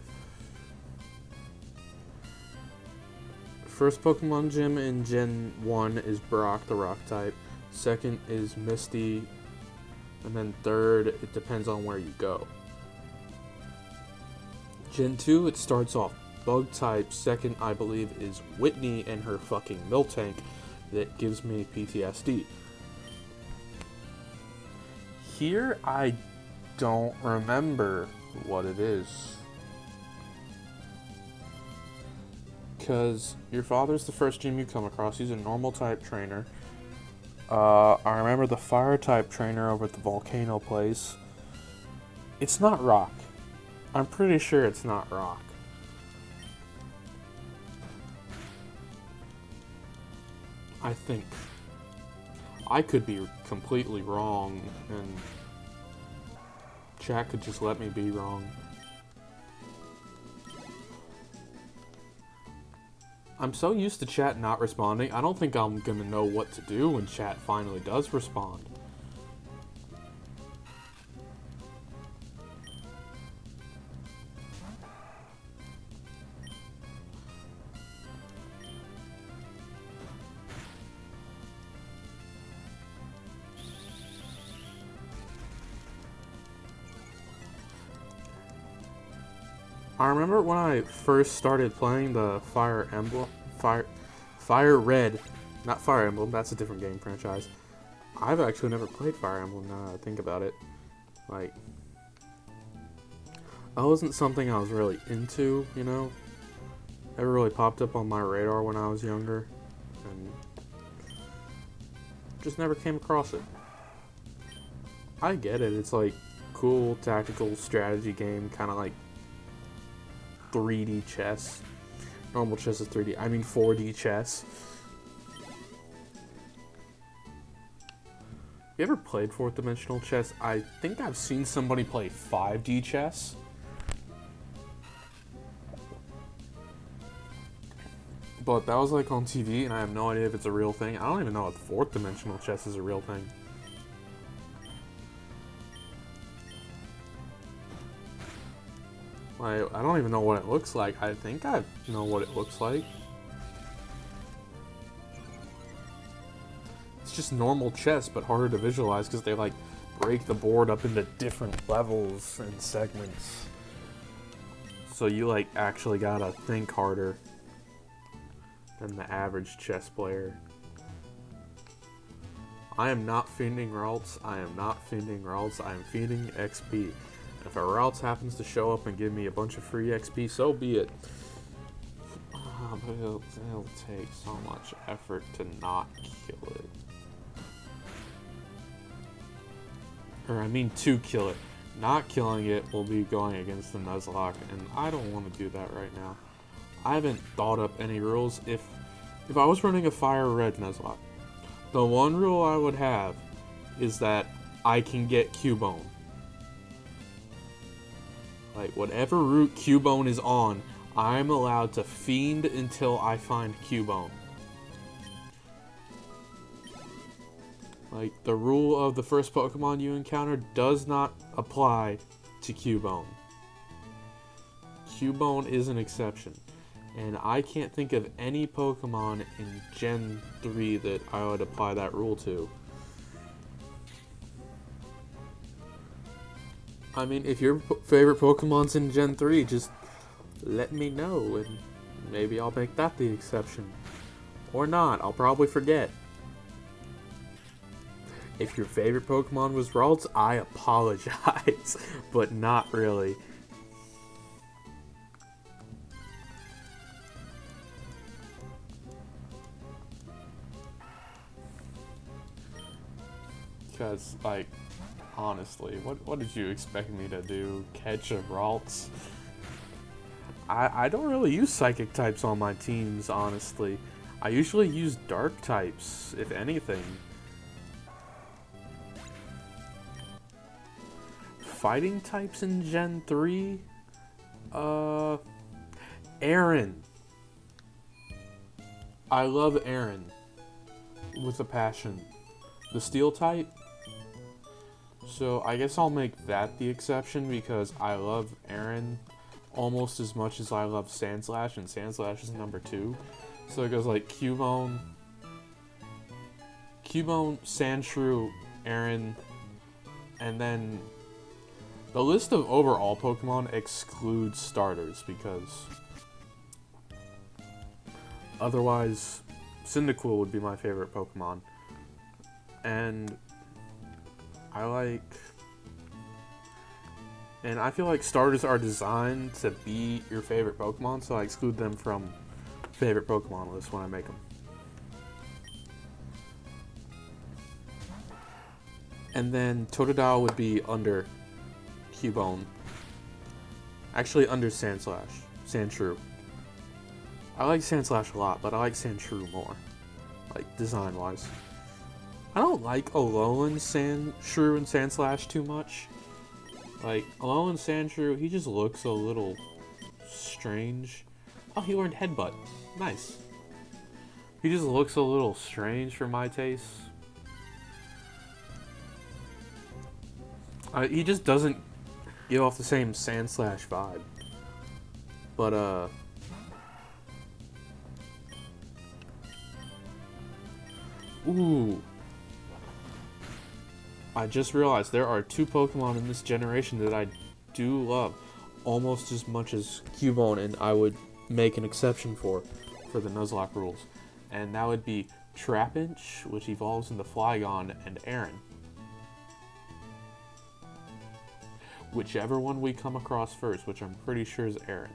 first Pokemon gym in Gen 1 is Brock, the rock type, second is Misty, and then third, it depends on where you go. Gen 2, it starts off Bug type. Second, I believe, is Whitney and her fucking Miltank. that gives me PTSD. Here, I don't remember what it is. Because your father's the first gym you come across. He's a normal type trainer. I remember the fire type trainer over at the volcano place. It's not rock. I'm pretty sure it's not rock. I think. I could be completely wrong, and chat could just let me be wrong. I'm so used to chat not responding, I don't think I'm gonna know what to do when chat finally does respond. I remember when I first started playing the Fire Red, not Fire Emblem, that's a different game franchise. I've actually never played Fire Emblem now that I think about it. Like, that wasn't something I was really into, you know? Never really popped up on my radar when I was younger, and just never came across it. I get it, it's like cool tactical strategy game, kind of like 3D chess. Normal chess is 3D. I mean 4D chess. You ever played 4th dimensional chess? I think I've seen somebody play 5D chess. But that was like on TV, and I have no idea if it's a real thing. I don't even know if 4th dimensional chess is a real thing. I don't even know what it looks like. I think I know what it looks like. It's just normal chess, but harder to visualize because they like break the board up into different levels and segments. So you like actually gotta think harder than the average chess player. I am not fiending Ralts. I am not fiending Ralts. I am fiending XP. If a Ralts happens to show up and give me a bunch of free XP, so be it. But it'll take so much effort to not kill it. Or I mean to kill it. Not killing it will be going against the Nuzlock, and I don't want to do that right now. I haven't thought up any rules. If I was running a Fire Red Nuzlock, the one rule I would have is that I can get Cubone. Like, whatever route Cubone is on, I'm allowed to fiend until I find Cubone. Like, the rule of the first Pokemon you encounter does not apply to Cubone. Cubone is an exception. And I can't think of any Pokemon in Gen 3 that I would apply that rule to. I mean, if your favorite Pokemon's in Gen 3, just let me know, and maybe I'll make that the exception. Or not, I'll probably forget. If your favorite Pokemon was Ralts, I apologize, but not really. Because, like, honestly, what did you expect me to do? Catch a Ralts? I don't really use Psychic types on my teams, honestly. I usually use Dark types, if anything. Fighting types in Gen 3? Aaron. I love Aaron. With a passion. The Steel type? So I guess I'll make that the exception because I love Aaron almost as much as I love Sandslash, and Sandslash is number 2. So it goes like Cubone, Sandshrew, Aaron, and then the list of overall Pokemon excludes starters because otherwise Cyndaquil would be my favorite Pokemon. And I feel like starters are designed to be your favorite Pokemon, so I exclude them from favorite Pokemon list when I make them. And then Totodile would be under Cubone. Actually, under Sandshrew. I like Sandslash a lot, but I like Sandshrew more, like design-wise. I don't like Alolan Sandshrew and Sandslash too much. Like, Alolan Sandshrew, he just looks a little strange. Oh, he learned Headbutt. Nice. He just looks a little strange for my taste. He just doesn't give off the same Sandslash vibe. But, ooh. I just realized there are 2 Pokemon in this generation that I do love almost as much as Cubone, and I would make an exception for the Nuzlock rules. And that would be Trapinch, which evolves into Flygon, and Aaron. Whichever one we come across first, which I'm pretty sure is Aaron.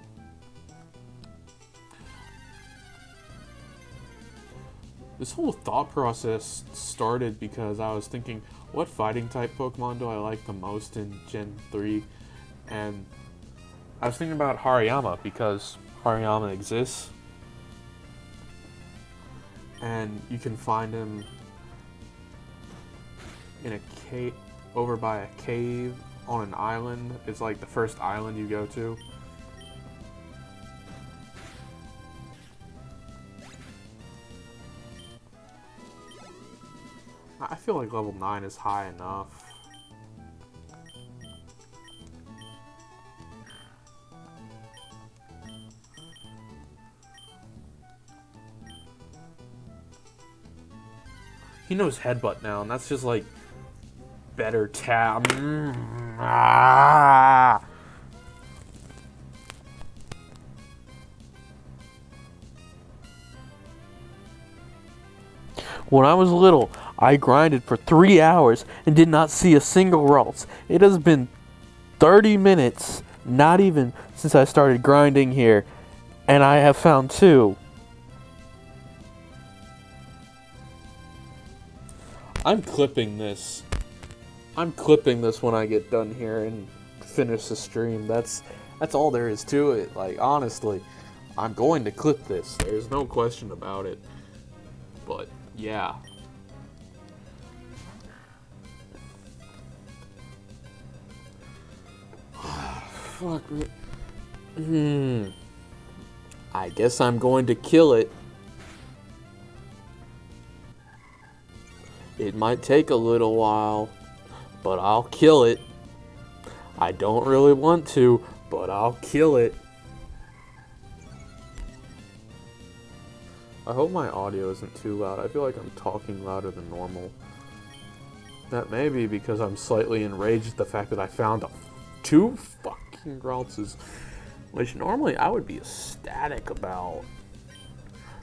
This whole thought process started because I was thinking, what fighting type Pokemon do I like the most in Gen 3? And I was thinking about Hariyama because Hariyama exists. And you can find him in a cave, over by a cave on an island. It's like the first island you go to. I feel like level 9 is high enough. He knows Headbutt now, and that's just like better tap. When I was little, I grinded for 3 hours and did not see a single Ralts. It has been 30 minutes, not even, since I started grinding here, and I have found 2. I'm clipping this. I'm clipping this when I get done here and finish the stream. That's all there is to it. Like, honestly, I'm going to clip this. There's no question about it. But yeah. Fuck. I guess I'm going to kill it. It might take a little while, but I'll kill it. I don't really want to, but I'll kill it. I hope my audio isn't too loud. I feel like I'm talking louder than normal. That may be because I'm slightly enraged at the fact that I found 2 fucking Raltses, which normally I would be ecstatic about.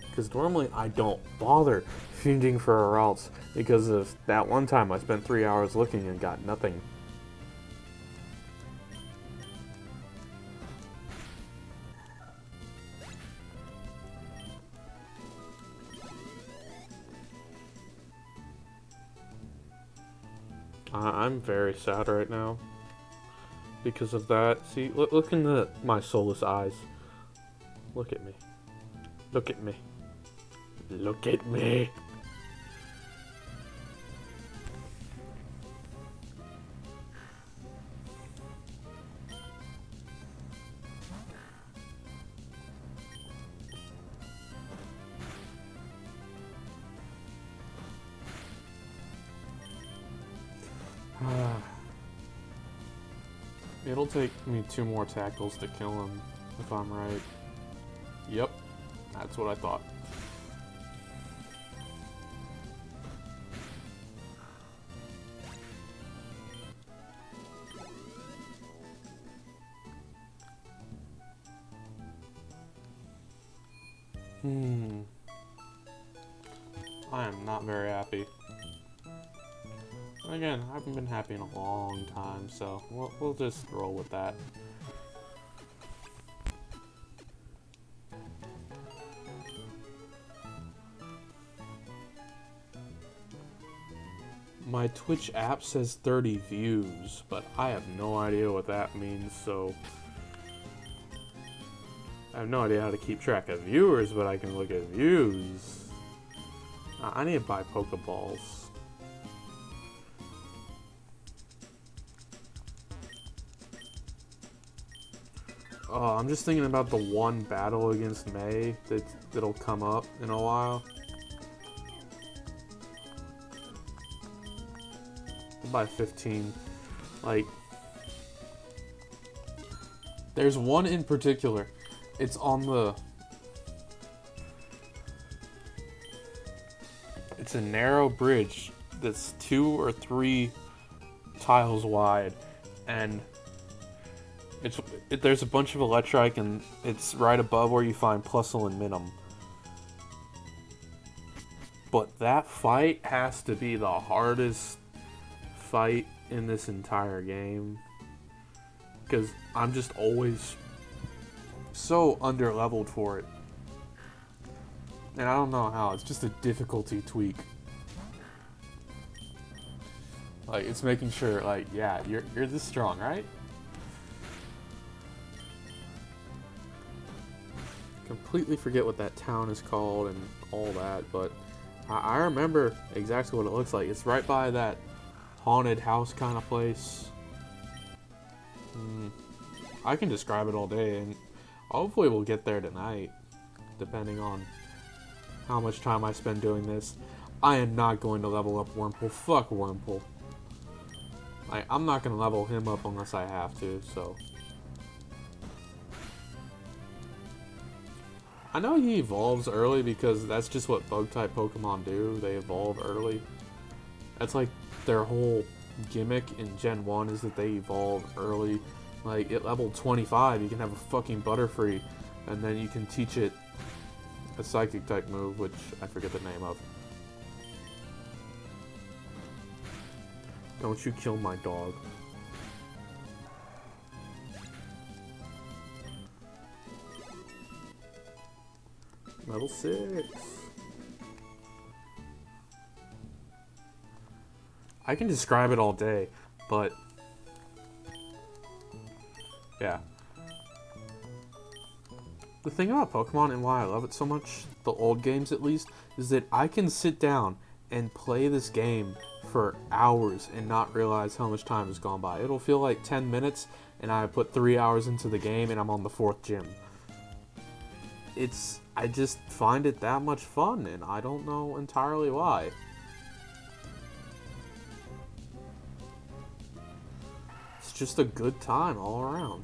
Because normally I don't bother fiending for a Ralts because of that one time I spent 3 hours looking and got nothing. I'm very sad right now because of that. See, look into my soulless eyes. Look at me. Look at me. Look at me. It'll take me 2 more tackles to kill him, if I'm right. Yep, that's what I thought. I am not very happy. Again, I haven't been happy in a long time, so we'll just roll with that. My Twitch app says 30 views, but I have no idea what that means, so I have no idea how to keep track of viewers, but I can look at views. I need to buy Pokeballs. Oh, I'm just thinking about the one battle against May that'll come up in a while. I'll buy 15. Like, there's one in particular. It's on the... It's a narrow bridge that's 2 or 3 tiles wide, and there's a bunch of Electrike, and it's right above where you find Plusle and Minim. But that fight has to be the hardest fight in this entire game, because I'm just always so under-leveled for it. And I don't know how, it's just a difficulty tweak. Like, it's making sure, like, yeah, you're this strong, right? Completely forget what that town is called and all that, but I remember exactly what it looks like. It's right by that haunted house kind of place. I can describe it all day, and hopefully we'll get there tonight, depending on how much time I spend doing this. I am not going to level up Wurmple. Fuck Wurmple. I'm not going to level him up unless I have to, so. I know he evolves early because that's just what Bug-type Pokemon do. They evolve early. That's like their whole gimmick in Gen 1 is that they evolve early. Like, at level 25, you can have a fucking Butterfree, and then you can teach it a Psychic-type move, which I forget the name of. Don't you kill my dog. Level 6. I can describe it all day, but yeah. The thing about Pokemon and why I love it so much, the old games at least, is that I can sit down and play this game for hours and not realize how much time has gone by. It'll feel like 10 minutes and I put 3 hours into the game and I'm on the 4th gym. I just find it that much fun, and I don't know entirely why. It's just a good time all around.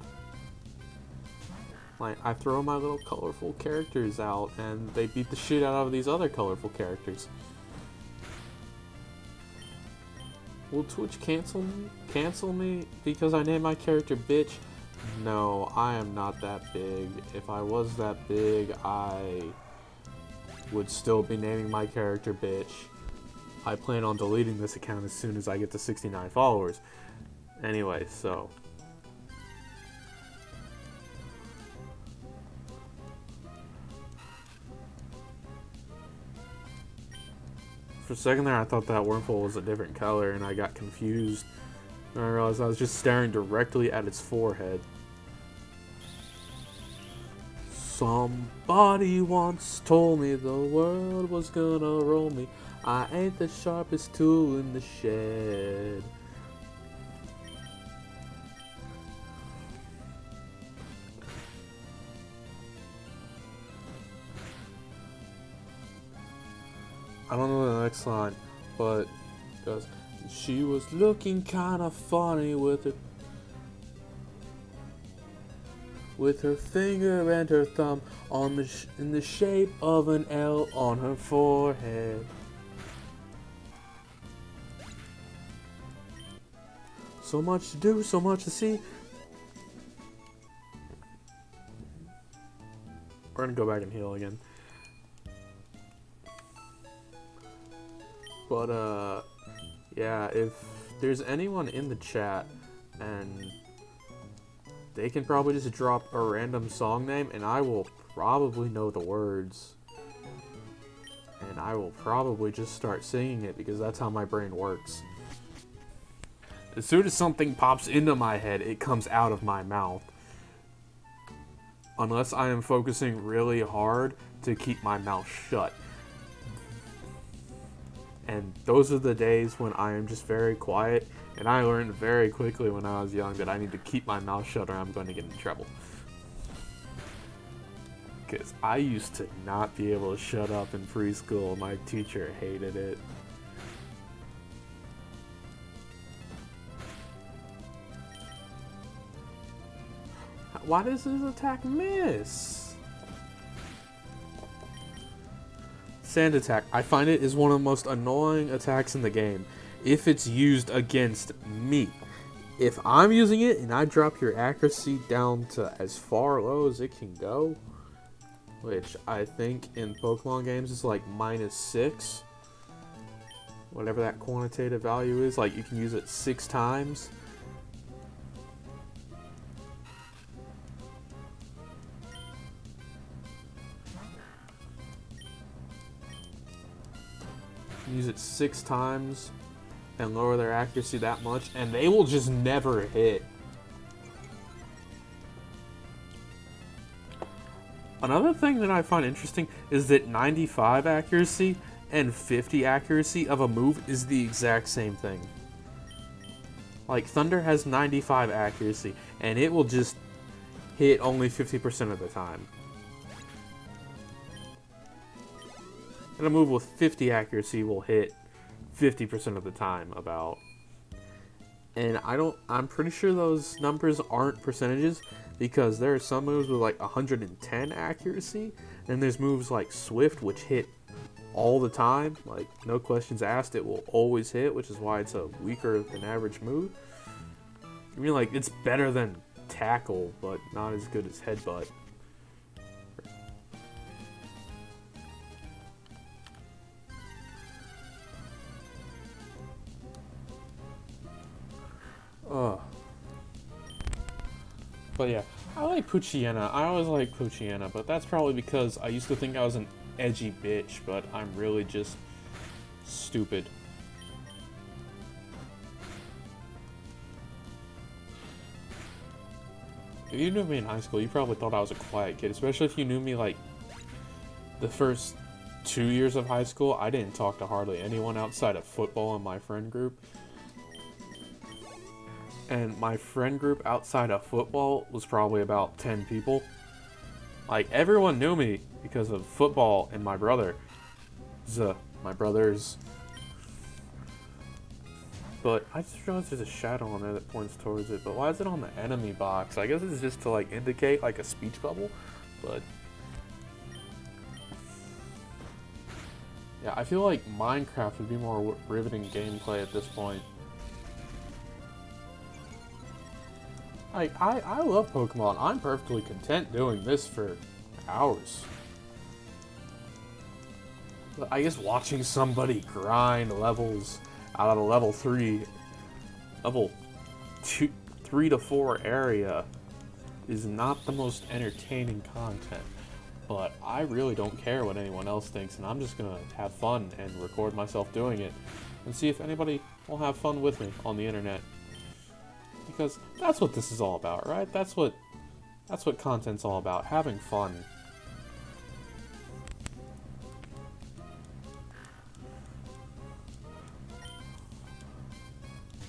Like, I throw my little colorful characters out, and they beat the shit out of these other colorful characters. Will Twitch cancel me because I named my character bitch? No, I am not that big. If I was that big, I would still be naming my character bitch. I plan on deleting this account as soon as I get to 69 followers. Anyway, so. For a second there, I thought that Wurmple was a different color, and I got confused. And I realized I was just staring directly at its forehead. Somebody once told me the world was gonna roll me. I ain't the sharpest tool in the shed. I don't know the next line, but it goes, she was looking kinda funny with her finger and her thumb on in the shape of an L on her forehead. So much to do, so much to see. We're gonna go back and heal again. But, yeah, if there's anyone in the chat and they can probably just drop a random song name and I will probably know the words. And I will probably just start singing it because that's how my brain works. As soon as something pops into my head, it comes out of my mouth. Unless I am focusing really hard to keep my mouth shut. And those are the days when I am just very quiet, and I learned very quickly when I was young that I need to keep my mouth shut or I'm going to get in trouble. Because I used to not be able to shut up in preschool. My teacher hated it. Why does this attack miss? Sand attack. I find it is one of the most annoying attacks in the game if it's used against me. If I'm using it and I drop your accuracy down to as far low as it can go, which I think in Pokemon games is like -6, whatever that quantitative value is, like you can use it 6 times. Use it 6 times and lower their accuracy that much, and they will just never hit. Another thing that I find interesting is that 95 accuracy and 50 accuracy of a move is the exact same thing. Like, Thunder has 95 accuracy, and it will just hit only 50% of the time. And a move with 50 accuracy will hit 50% of the time, about. And I'm pretty sure those numbers aren't percentages, because there are some moves with like 110 accuracy, and there's moves like Swift which hit all the time, like no questions asked, it will always hit, which is why it's a weaker than average move. I mean, like, it's better than Tackle, but not as good as Headbutt. But yeah, I like Poochyena. I always like Poochyena, but that's probably because I used to think I was an edgy bitch, but I'm really just stupid. If you knew me in high school, you probably thought I was a quiet kid, especially if you knew me like the first 2 years of high school. I didn't talk to hardly anyone outside of football in my friend group. And my friend group outside of football was probably about 10 people. Like, everyone knew me because of football and my brother. My brothers. But I just realized there's a shadow on there that points towards it. But why is it on the enemy box? I guess it's just to, like, indicate, like, a speech bubble. But yeah, I feel like Minecraft would be more riveting gameplay at this point. I love Pokemon. I'm perfectly content doing this for hours. But I guess watching somebody grind levels out of a level 3 to 4 area is not the most entertaining content. But I really don't care what anyone else thinks, and I'm just gonna have fun and record myself doing it and see if anybody will have fun with me on the internet. Because that's what this is all about, right? That's what content's all about, having fun.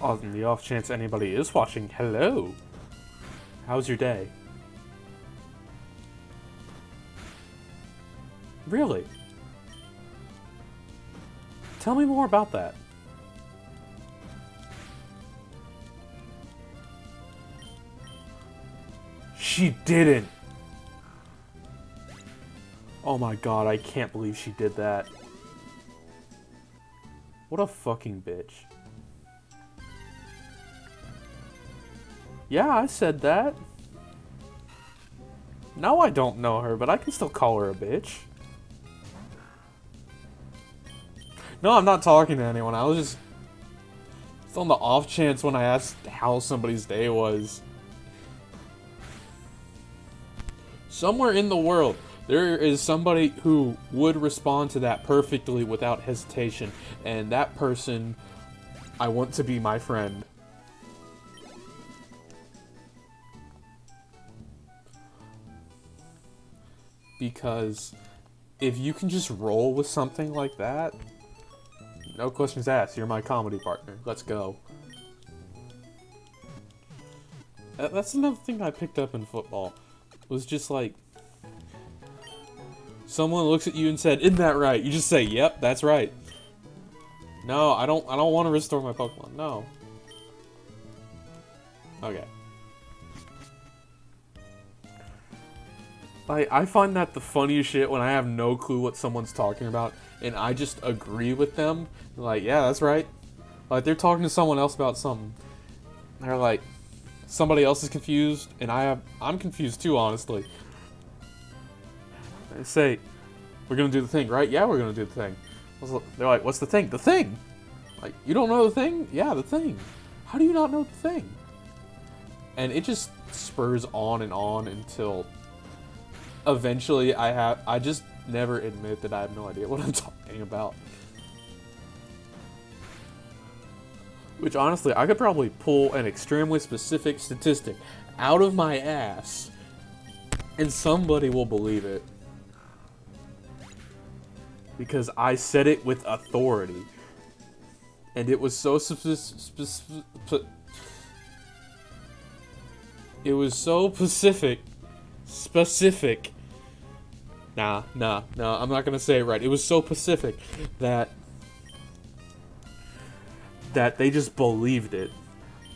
On the off chance anybody is watching, hello! How's your day? Really? Tell me more about that. She didn't! Oh my god, I can't believe she did that. What a fucking bitch. Yeah, I said that. No, I don't know her, but I can still call her a bitch. No, I'm not talking to anyone. I was just... It's on the off chance when I asked how somebody's day was. Somewhere in the world, there is somebody who would respond to that perfectly without hesitation. And that person, I want to be my friend. Because if you can just roll with something like that, no questions asked, you're my comedy partner. Let's go. That's another thing I picked up in football. Was just like, someone looks at you and said, "Isn't that right?" You just say, "Yep, that's right." No, I don't want to restore my Pokemon. No. Okay. I find that the funniest shit when I have no clue what someone's talking about and I just agree with them. Like, yeah, that's right. Like, they're talking to someone else about something. They're like, somebody else is confused, and I'm confused too, honestly. They say, "We're gonna do the thing, right?" "Yeah, we're gonna do the thing." They're like, "What's the thing?" "The thing." Like, "You don't know the thing?" "Yeah, the thing." "How do you not know the thing?" And it just spurs on and on until eventually I just never admit that I have no idea what I'm talking about. Which, honestly, I could probably pull an extremely specific statistic out of my ass, and somebody will believe it. Because I said it with authority. And it was so specific. Nah, I'm not gonna say it right. It was so specific that they just believed it.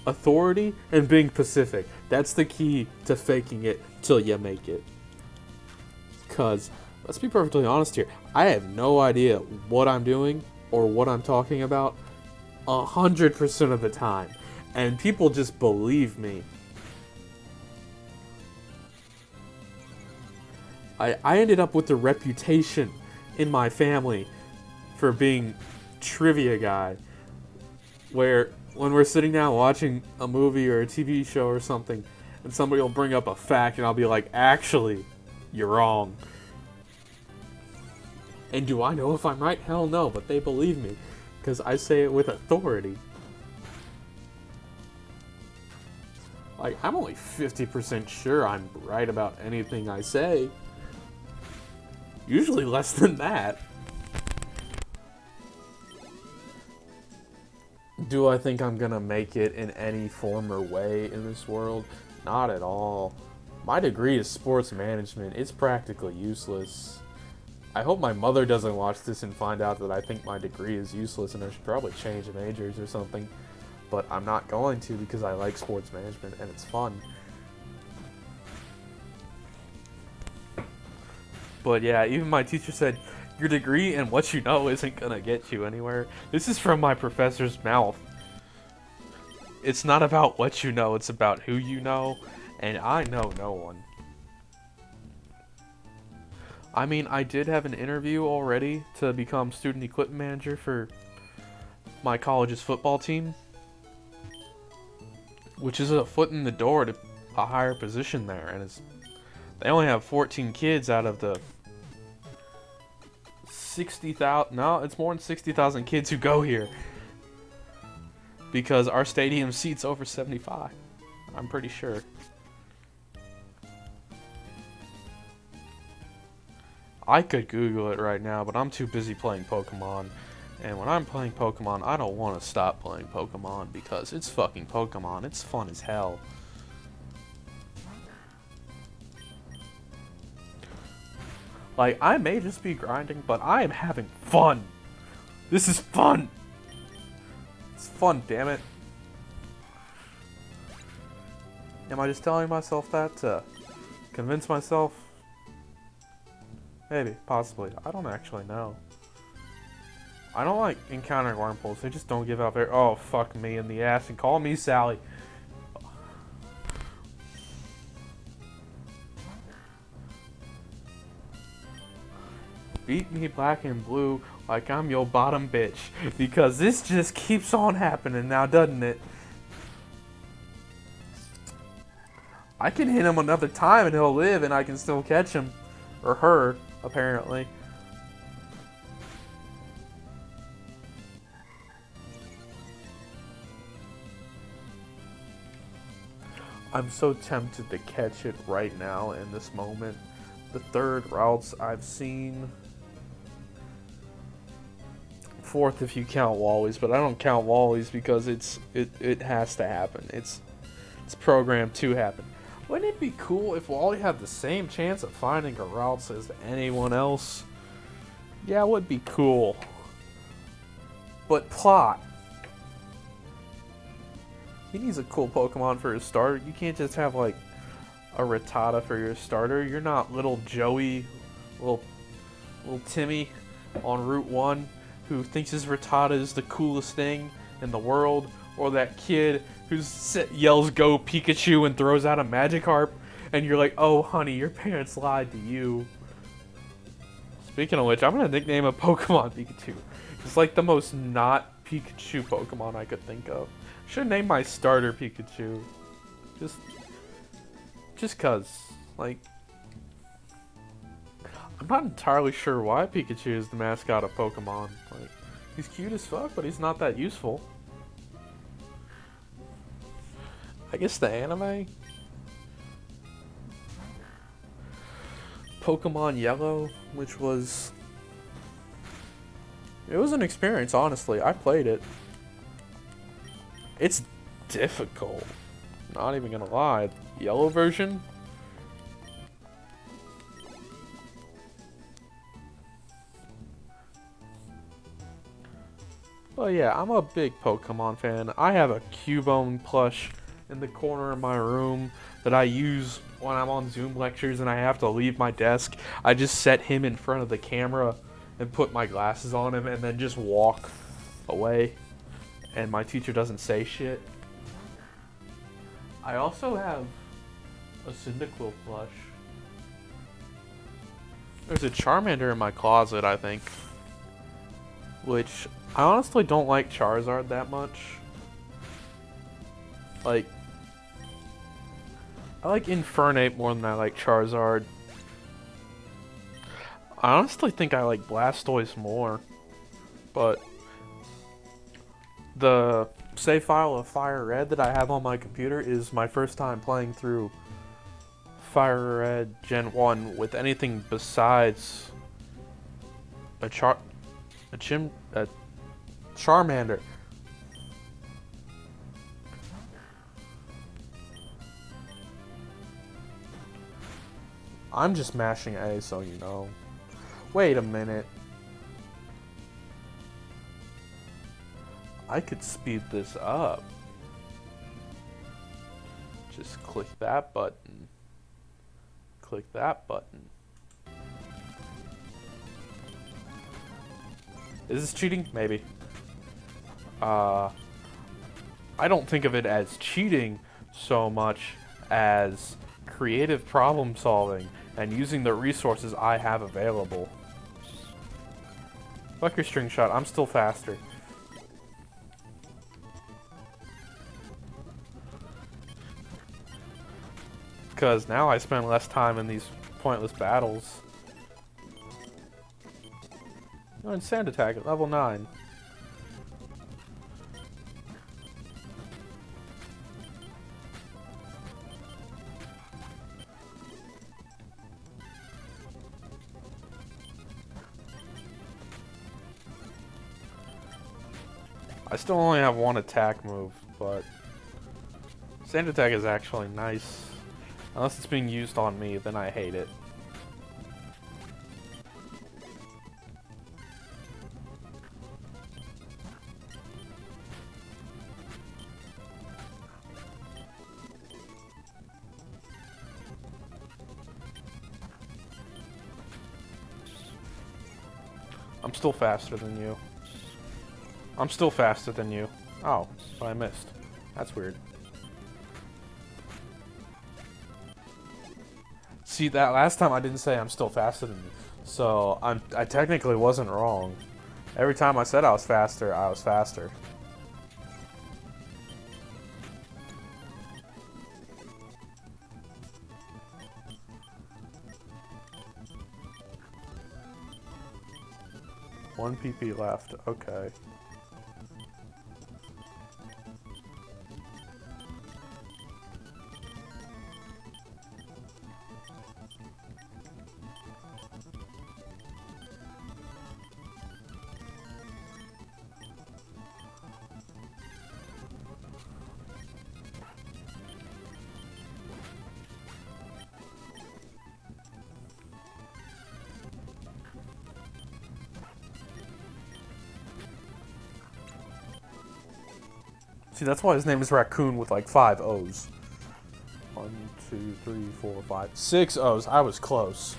Authority and being Pacific. That's the key to faking it till you make it. Cause, let's be perfectly honest here, I have no idea what I'm doing or what I'm talking about 100% of the time. And people just believe me. I ended up with a reputation in my family for being trivia guy. Where when we're sitting down watching a movie or a TV show or something, and somebody will bring up a fact and I'll be like, "Actually, you're wrong." And do I know if I'm right? Hell no, but they believe me. Because I say it with authority. Like, I'm only 50% sure I'm right about anything I say. Usually less than that. Do I think I'm gonna make it in any form or way in this world? Not at all. My degree is sports management. It's practically useless. I hope my mother doesn't watch this and find out that I think my degree is useless and I should probably change majors or something. But I'm not going to because I like sports management and it's fun. But yeah, even my teacher said, "Your degree and what you know isn't gonna get you anywhere." This is from my professor's mouth. It's not about what you know, it's about who you know, and I know no one. I mean, I did have an interview already to become student equipment manager for my college's football team, which is a foot in the door to a higher position there, and they only have 14 kids out of the 60,000, no, it's more than 60,000 kids who go here. Because our stadium seats over 75. I'm pretty sure. I could Google it right now, but I'm too busy playing Pokemon. And when I'm playing Pokemon, I don't want to stop playing Pokemon because it's fucking Pokemon. It's fun as hell. Like, I may just be grinding, but I am having fun. This is fun. It's fun, damn it. Am I just telling myself that to convince myself? Maybe, possibly. I don't actually know. I don't like encountering wormholes. They just don't give out very. Oh, fuck me in the ass and call me Sally. Beat me black and blue Like I'm your bottom bitch. Because this just keeps on happening now, doesn't it? I can hit him another time and he'll live and I can still catch him. Or her, apparently. I'm so tempted to catch it right now in this moment. The third routes I've seen. Fourth if you count Wally's, but I don't count Wally's because it has to happen. It's programmed to happen. Wouldn't it be cool if Wally had the same chance of finding a routes as anyone else? Yeah, it would be cool. But plot. He needs a cool Pokemon for his starter. You can't just have like a Rattata for your starter. You're not little Joey, little Timmy on Route 1 who thinks his Rattata is the coolest thing in the world, or that kid who yells "Go Pikachu" and throws out a Magikarp, and you're like, "Oh, honey, your parents lied to you." Speaking of which, I'm gonna nickname a Pokemon Pikachu. It's like the most not Pikachu Pokemon I could think of. Should name my starter Pikachu. Just cause, like, I'm not entirely sure why Pikachu is the mascot of Pokemon. Like, he's cute as fuck, but he's not that useful. I guess the anime? Pokemon Yellow, which was... It was an experience, honestly. I played it. It's difficult. Not even gonna lie. Yellow version? But yeah, I'm a big Pokemon fan. I have a Cubone plush in the corner of my room that I use when I'm on Zoom lectures and I have to leave my desk. I just set him in front of the camera and put my glasses on him and then just walk away. And my teacher doesn't say shit. I also have a Cyndaquil plush. There's a Charmander in my closet, I think. Which, I honestly don't like Charizard that much. Like, I like Infernape more than I like Charizard. I honestly think I like Blastoise more. But the save file of Fire Red that I have on my computer is my first time playing through Fire Red Gen 1 with anything besides a Charmander. I'm just mashing A, so you know. Wait a minute. I could speed this up. Just click that button. Click that button. Is this cheating? Maybe. I don't think of it as cheating so much as creative problem solving and using the resources I have available. Fuck your string shot, I'm still faster. Because now I spend less time in these pointless battles. Oh, and Sand Attack at level 9. I still only have one attack move, but Sand Attack is actually nice. Unless it's being used on me, then I hate it. I'm still faster than you. I'm still faster than you. Oh, but I missed. That's weird. See, that last time I didn't say I'm still faster than you. So, I technically wasn't wrong. Every time I said I was faster, I was faster. One PP left. Okay. See, that's why his name is Raccoon with like 5 O's. 1, 2, 3, 4, 5, 6 O's. I was close.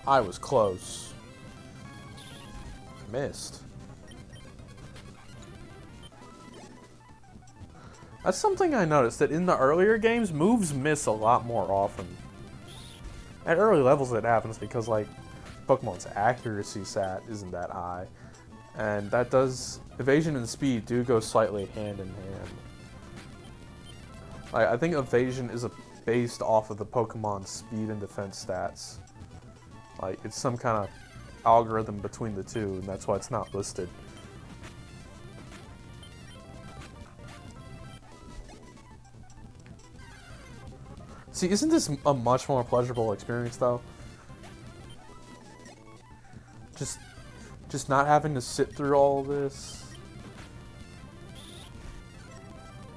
I was close. Missed. That's something I noticed, that in the earlier games, moves miss a lot more often. At early levels it happens because, like, Pokemon's accuracy stat isn't that high. And that does... Evasion and speed do go slightly hand in hand. Like, I think evasion is based off of the Pokemon's speed and defense stats. Like, it's some kind of algorithm between the two, and that's why it's not listed. See, isn't this a much more pleasurable experience, though? Just not having to sit through all of this.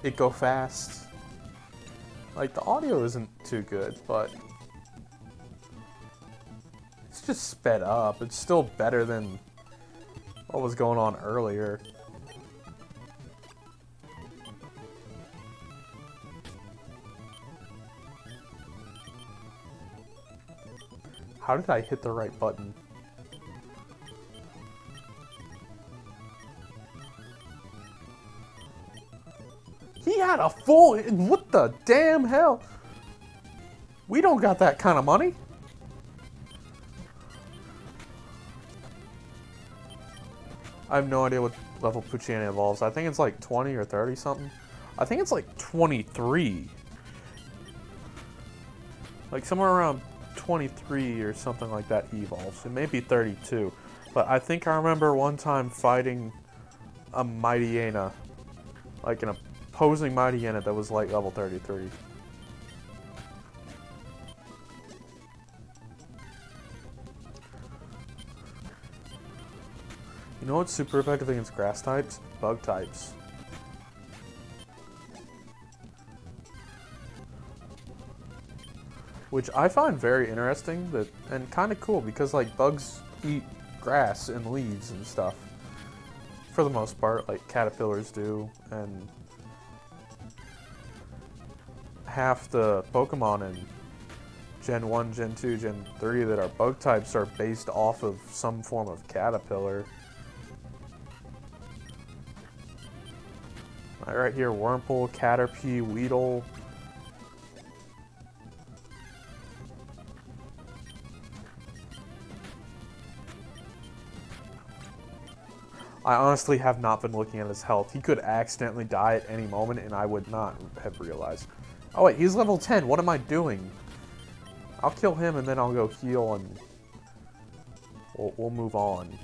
It go fast. Like, the audio isn't too good, but it's just sped up. It's still better than what was going on earlier. How did I hit the right button? He had a full... What the damn hell? We don't got that kind of money. I have no idea what level Poochyena evolves. I think it's like 20 or 30 something. I think it's like 23. Like somewhere around 23 or something like that he evolves. It may be 32. But I think I remember one time fighting a Mightyena. Like an opposing Mightyena that was like level 33. You know what's super effective against grass types? Bug types. Which I find very interesting and kind of cool because like bugs eat grass and leaves and stuff. For the most part, like caterpillars do, and half the Pokemon in Gen 1, Gen 2, Gen 3 that are bug types are based off of some form of caterpillar. Right here, Wurmple, Caterpie, Weedle. I honestly have not been looking at his health. He could accidentally die at any moment and I would not have realized. Oh wait, he's level 10. What am I doing? I'll kill him and then I'll go heal and we'll move on.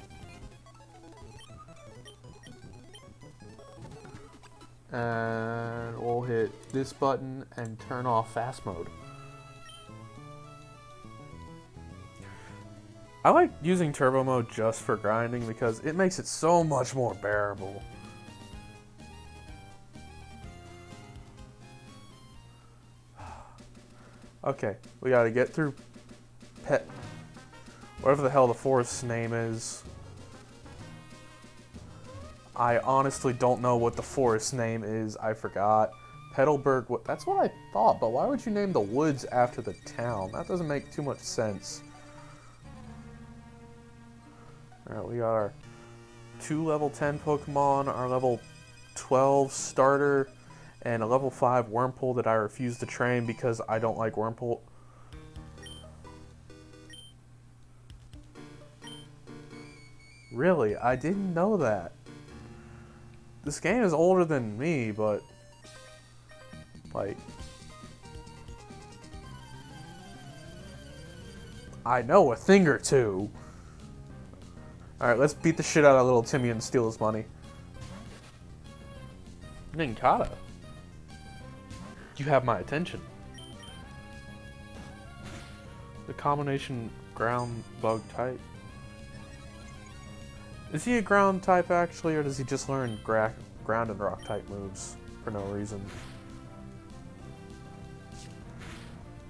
And we'll hit this button and turn off fast mode. I like using turbo mode just for grinding because it makes it so much more bearable. Okay, we gotta get through whatever the hell the forest's name is. I honestly don't know what the forest's name is. I forgot. Petalburg, that's what I thought, but why would you name the woods after the town? That doesn't make too much sense. Alright, we got our 2 level 10 Pokemon, our level 12 starter, and a level 5 Wurmple that I refuse to train because I don't like Wurmple. Really? I didn't know that. This game is older than me, but... like... I know a thing or two. Alright, let's beat the shit out of little Timmy and steal his money. Ninkata. You have my attention. The combination ground bug type. Is he a ground type actually, or does he just learn ground and rock type moves for no reason?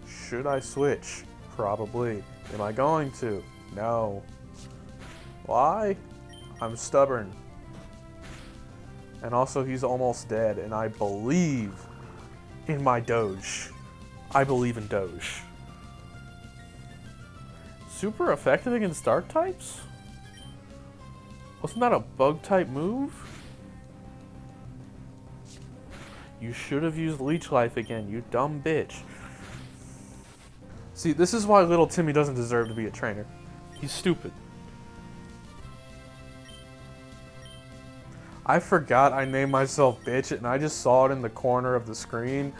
Should I switch? Probably. Am I going to? No. Why? I'm stubborn. And also he's almost dead, and I believe in my Doge. I believe in Doge. Super effective against dark types? Wasn't that a bug type move? You should have used Leech Life again, you dumb bitch. See, this is why little Timmy doesn't deserve to be a trainer. He's stupid. I forgot I named myself bitch, and I just saw it in the corner of the screen,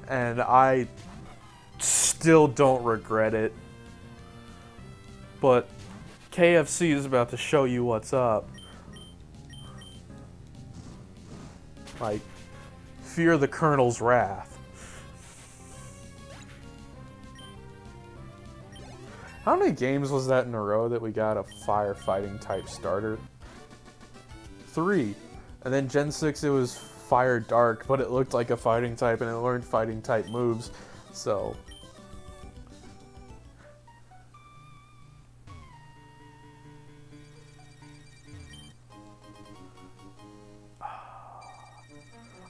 and I still don't regret it. But KFC is about to show you what's up. Like, fear the Colonel's wrath. How many games was that in a row that we got a firefighting type starter? 3. And then Gen 6 it was Fire Dark, but it looked like a fighting type and it learned fighting type moves. So...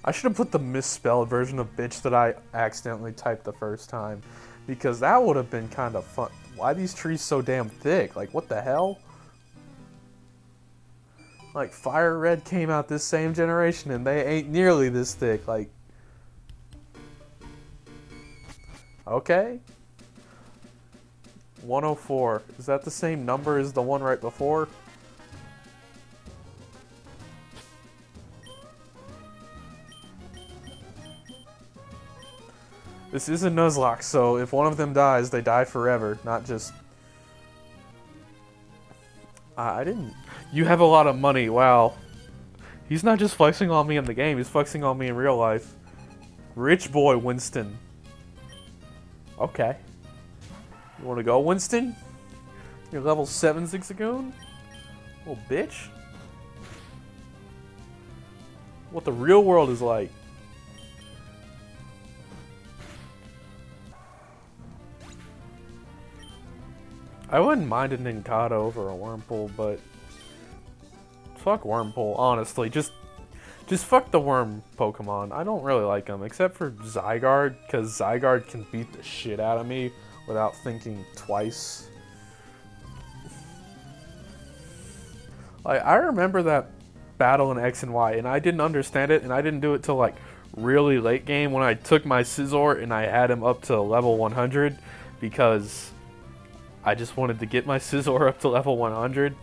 I should have put the misspelled version of bitch that I accidentally typed the first time, because that would have been kind of fun. Why are these trees so damn thick? Like, what the hell? Like, Fire Red came out this same generation and they ain't nearly this thick. Like, okay. 104. Is that the same number as the one right before? This is a Nuzlock, so if one of them dies, they die forever, not just... I didn't... You have a lot of money, wow. He's not just flexing on me in the game, he's flexing on me in real life. Rich boy, Winston. Okay. You wanna go, Winston? You're level 7 Zigzagoon? Little bitch. What the real world is like. I wouldn't mind a Ninkata over a Wurmple, but fuck Wurmple, honestly. Just fuck the worm Pokemon. I don't really like them, except for Zygarde, because Zygarde can beat the shit out of me without thinking twice. Like, I remember that battle in X and Y, and I didn't understand it, and I didn't do it till like really late game when I took my Scizor and I had him up to level 100 because I just wanted to get my Scizor up to level 100.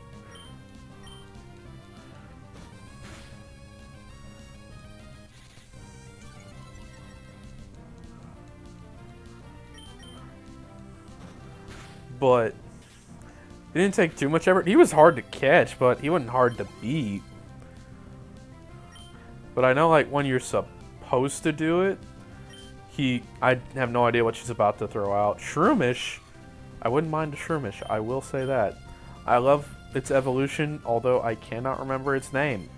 But it didn't take too much effort. He was hard to catch, but he wasn't hard to beat. But I know, like, when you're supposed to do it, I have no idea what she's about to throw out. Shroomish. I wouldn't mind a Shroomish, I will say that. I love its evolution, although I cannot remember its name.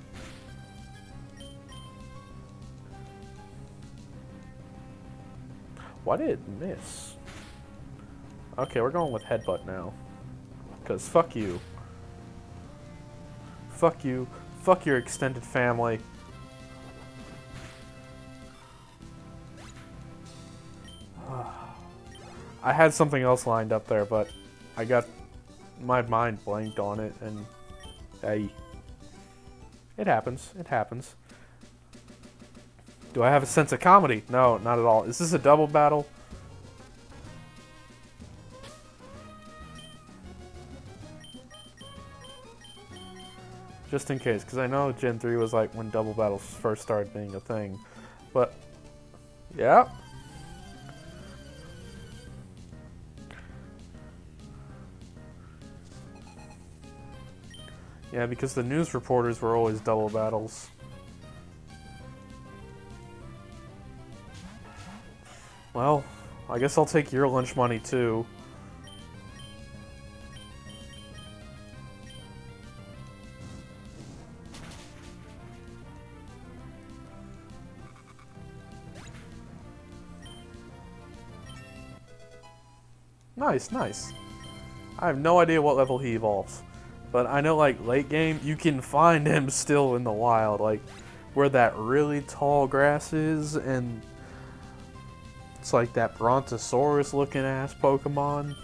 Why did it miss? Okay, we're going with Headbutt now. Because fuck you. Fuck you. Fuck your extended family. I had something else lined up there, but I got my mind blanked on it, and hey, it happens. It happens. Do I have a sense of comedy? No, not at all. Is this a double battle? Just in case, because I know Gen 3 was like when double battles first started being a thing. But, yeah. Yeah, because the news reporters were always double battles. Well, I guess I'll take your lunch money too. Nice, nice. I have no idea what level he evolves. But I know, like, late game, you can find him still in the wild. Like, where that really tall grass is, and it's like that Brontosaurus-looking ass Pokemon.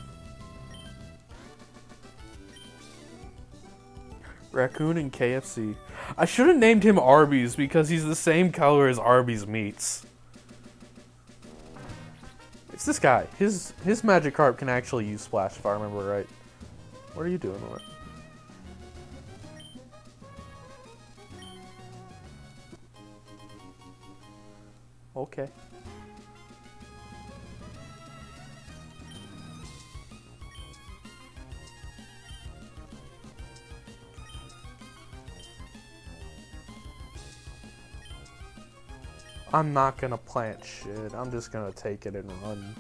Raccoon and KFC. I should have named him Arby's because he's the same color as Arby's meats. It's this guy. His Magikarp can actually use Splash if I remember right. What are you doing with it? Okay. I'm not gonna plant shit. I'm just gonna take it and run.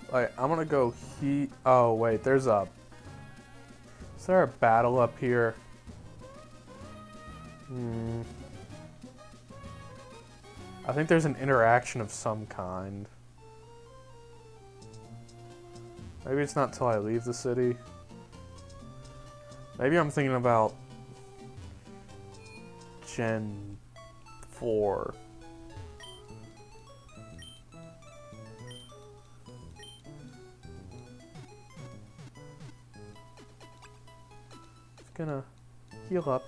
Alright, I'm gonna go oh wait, there's a... Is there a battle up here? I think there's an interaction of some kind. Maybe it's not till I leave the city. Maybe I'm thinking about Gen 4. Just gonna heal up.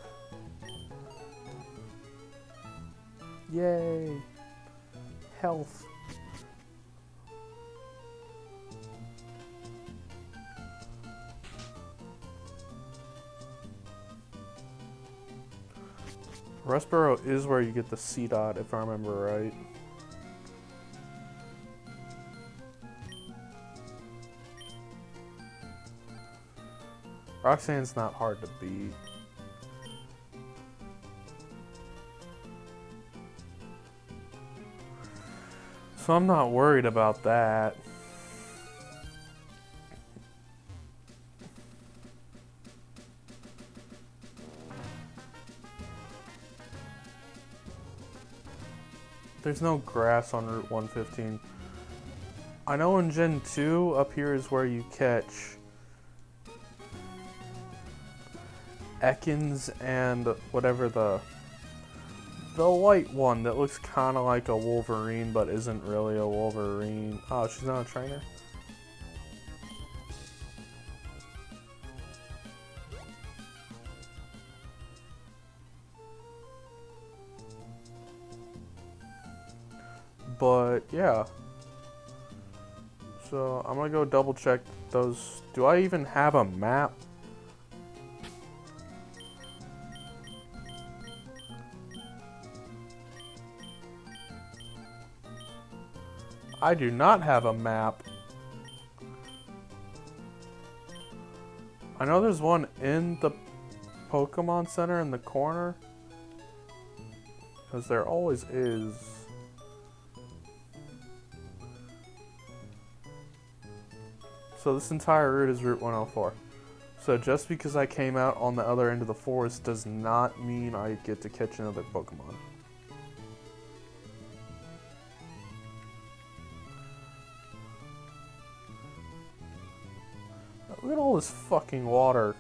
Yay! Health. Rustboro is where you get the C-Dot, if I remember right. Roxanne's not hard to beat. So I'm not worried about that. There's no grass on Route 115. I know in Gen 2, up here is where you catch Ekans and whatever the white one that looks kind of like a Wolverine but isn't really a Wolverine. Oh, she's not a trainer? But yeah. So I'm gonna go double check those. Do I even have a map? I do not have a map. I know there's one in the Pokemon Center in the corner. Because there always is. So this entire route is Route 104. So just because I came out on the other end of the forest does not mean I get to catch another Pokemon. Look at all this fucking water.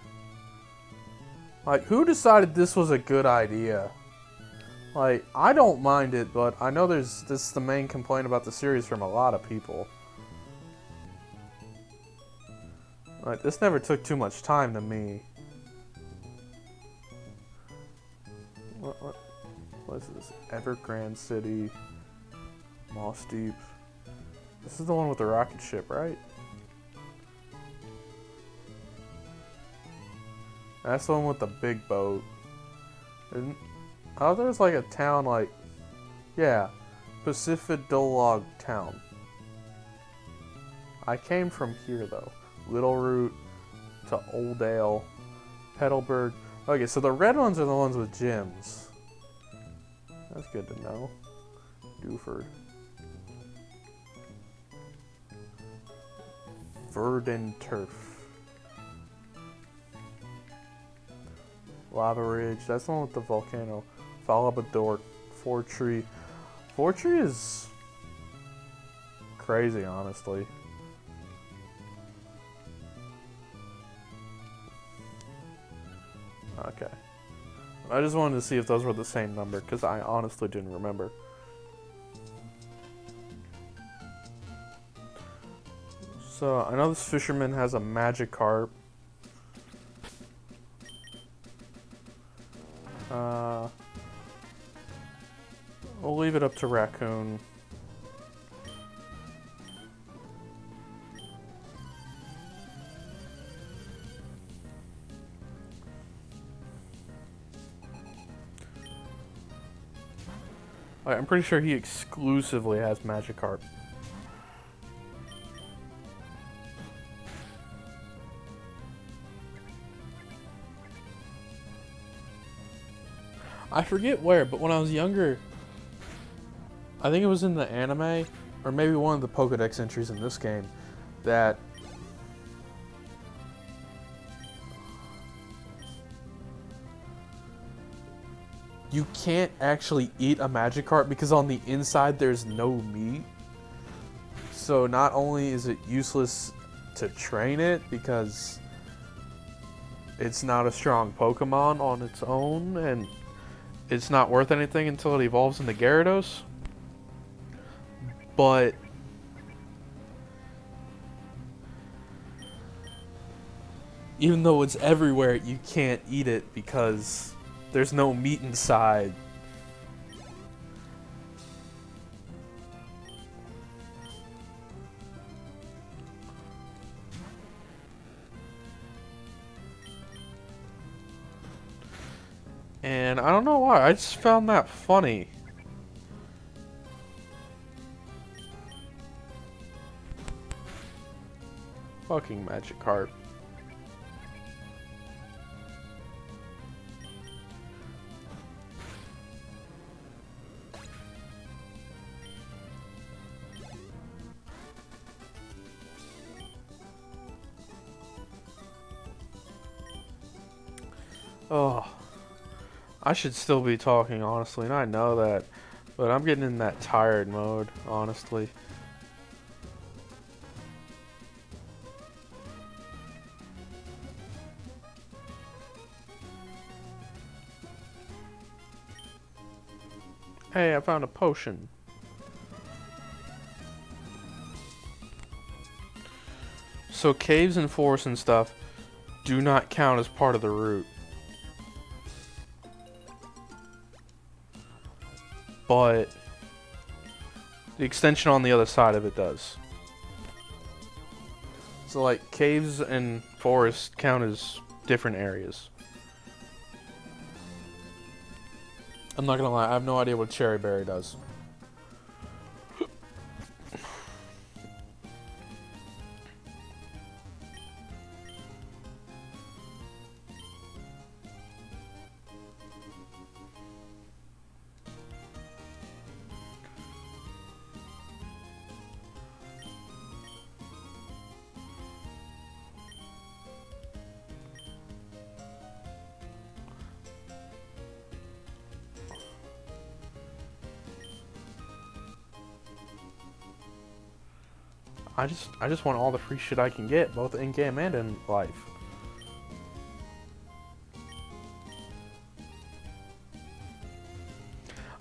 Like, who decided this was a good idea? Like, I don't mind it, but I know this is the main complaint about the series from a lot of people. Like, this never took too much time to me. What is this? Evergrande City. Moss Deep. This is the one with the rocket ship, right? That's the one with the big boat. Oh, there's like a town like... Yeah. Pacific Dolog Town. I came from here though. Little Root to Oldale. Petalburg. Okay, so the red ones are the ones with gyms. That's good to know. Duford. Verdant Turf. Lava Ridge. That's the one with the volcano. Falabador. Fortree. Fortree is crazy, honestly. Okay. I just wanted to see if those were the same number, because I honestly didn't remember. So, I know this fisherman has a magic carp. We'll leave it up to Raccoon. I'm pretty sure he exclusively has Magikarp. I forget where, but when I was younger, I think it was in the anime, or maybe one of the Pokédex entries in this game, that you can't actually eat a Magikarp because on the inside there's no meat. So not only is it useless to train it because it's not a strong Pokemon on its own, and it's not worth anything until it evolves into Gyarados, but even though it's everywhere, you can't eat it because there's no meat inside. And I don't know why, I just found that funny. Fucking Magikarp. Oh, I should still be talking, honestly, and I know that, but I'm getting in that tired mode, honestly. Hey, I found a potion. So caves and forests and stuff do not count as part of the route. But the extension on the other side of it does. So like caves and forests count as different areas. I'm not gonna lie, I have no idea what Cherry Berry does. I just want all the free shit I can get, both in game and in life.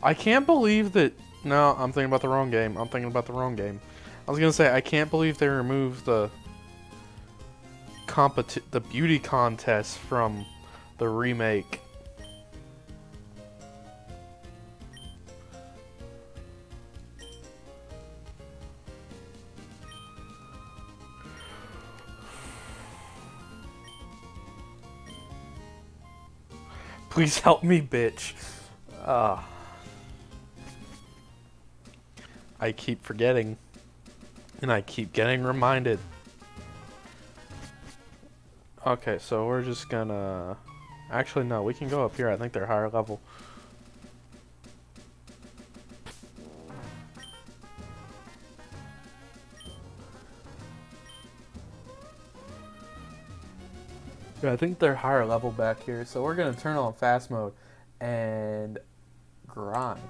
I can't believe that. No, I'm thinking about the wrong game. I'm thinking about the wrong game. I was gonna say I can't believe they removed the beauty contest from the remake. Please help me, bitch. I keep forgetting. And I keep getting reminded. Okay, so we're just gonna... Actually, no, we can go up here. I think they're higher level. Yeah, I think they're higher level back here. So we're gonna turn on fast mode and grind.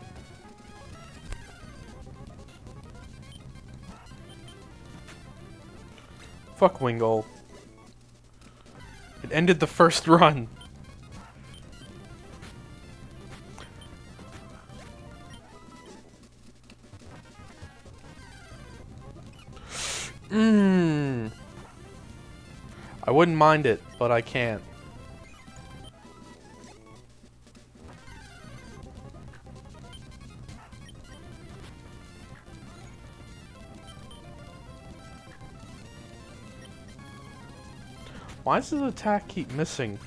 Fuck Wingle. It ended the first run. I wouldn't mind it, but I can't. Why does his attack keep missing?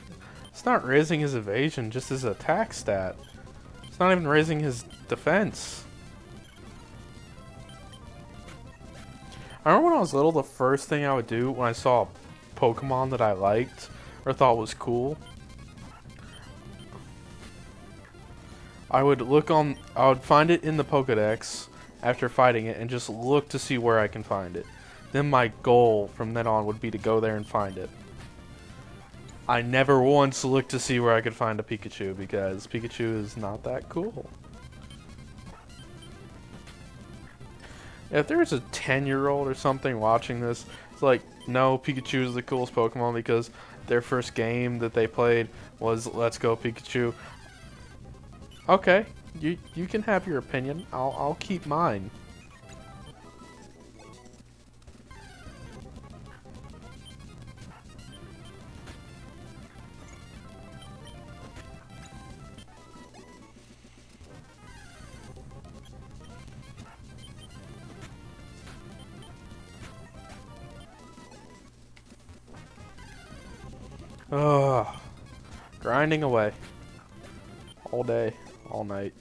It's not raising his evasion, just his attack stat. It's not even raising his defense. I remember when I was little, the first thing I would do when I saw a Pokemon that I liked or thought was cool, I would find it in the Pokedex after fighting it and just look to see where I can find it. Then my goal from then on would be to go there and find it. I never once looked to see where I could find a Pikachu because Pikachu is not that cool. If there's a 10-year-old or something watching this, it's like, no, Pikachu is the coolest Pokemon because their first game that they played was Let's Go Pikachu. Okay, you can have your opinion. I'll keep mine. Ugh. Grinding away. All day, all night.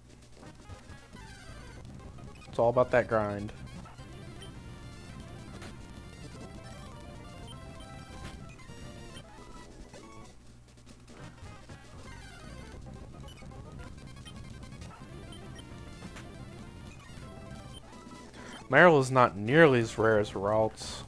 It's all about that grind. Marill is not nearly as rare as Ralts.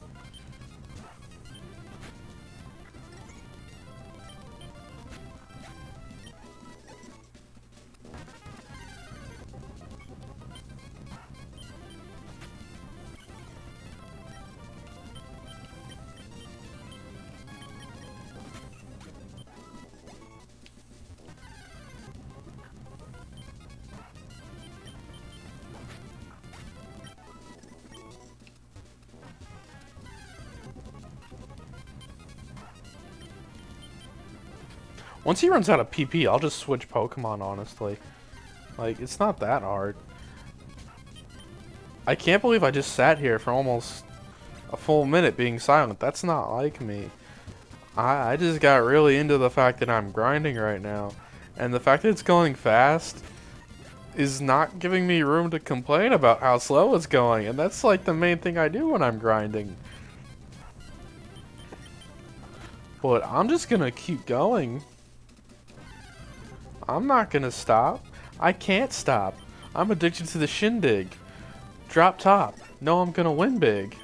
Once he runs out of PP, I'll just switch Pokemon, honestly. Like, it's not that hard. I can't believe I just sat here for almost a full minute being silent. That's not like me. I just got really into the fact that I'm grinding right now. And the fact that it's going fast is not giving me room to complain about how slow it's going. And that's like the main thing I do when I'm grinding. But I'm just gonna keep going. I'm not gonna stop. I can't stop. I'm addicted to the shindig. Drop top. No, I'm gonna win big.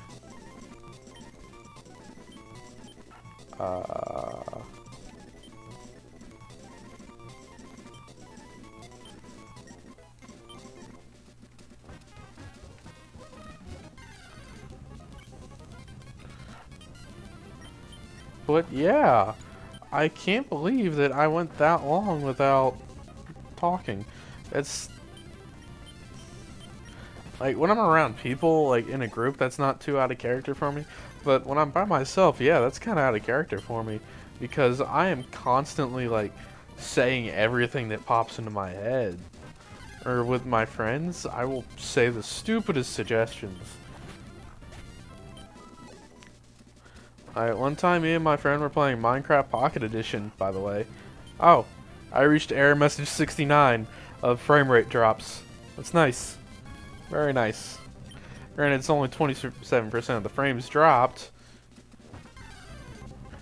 But yeah, I can't believe that I went that long without talking. It's like when I'm around people, like in a group, that's not too out of character for me. But when I'm by myself, yeah, that's kind of out of character for me because I am constantly like saying everything that pops into my head. Or with my friends, I will say the stupidest suggestions. Alright, one time me and my friend were playing Minecraft Pocket Edition, by the way. Oh, I reached error message 69 of frame rate drops. That's nice. Very nice. Granted, it's only 27% of the frames dropped.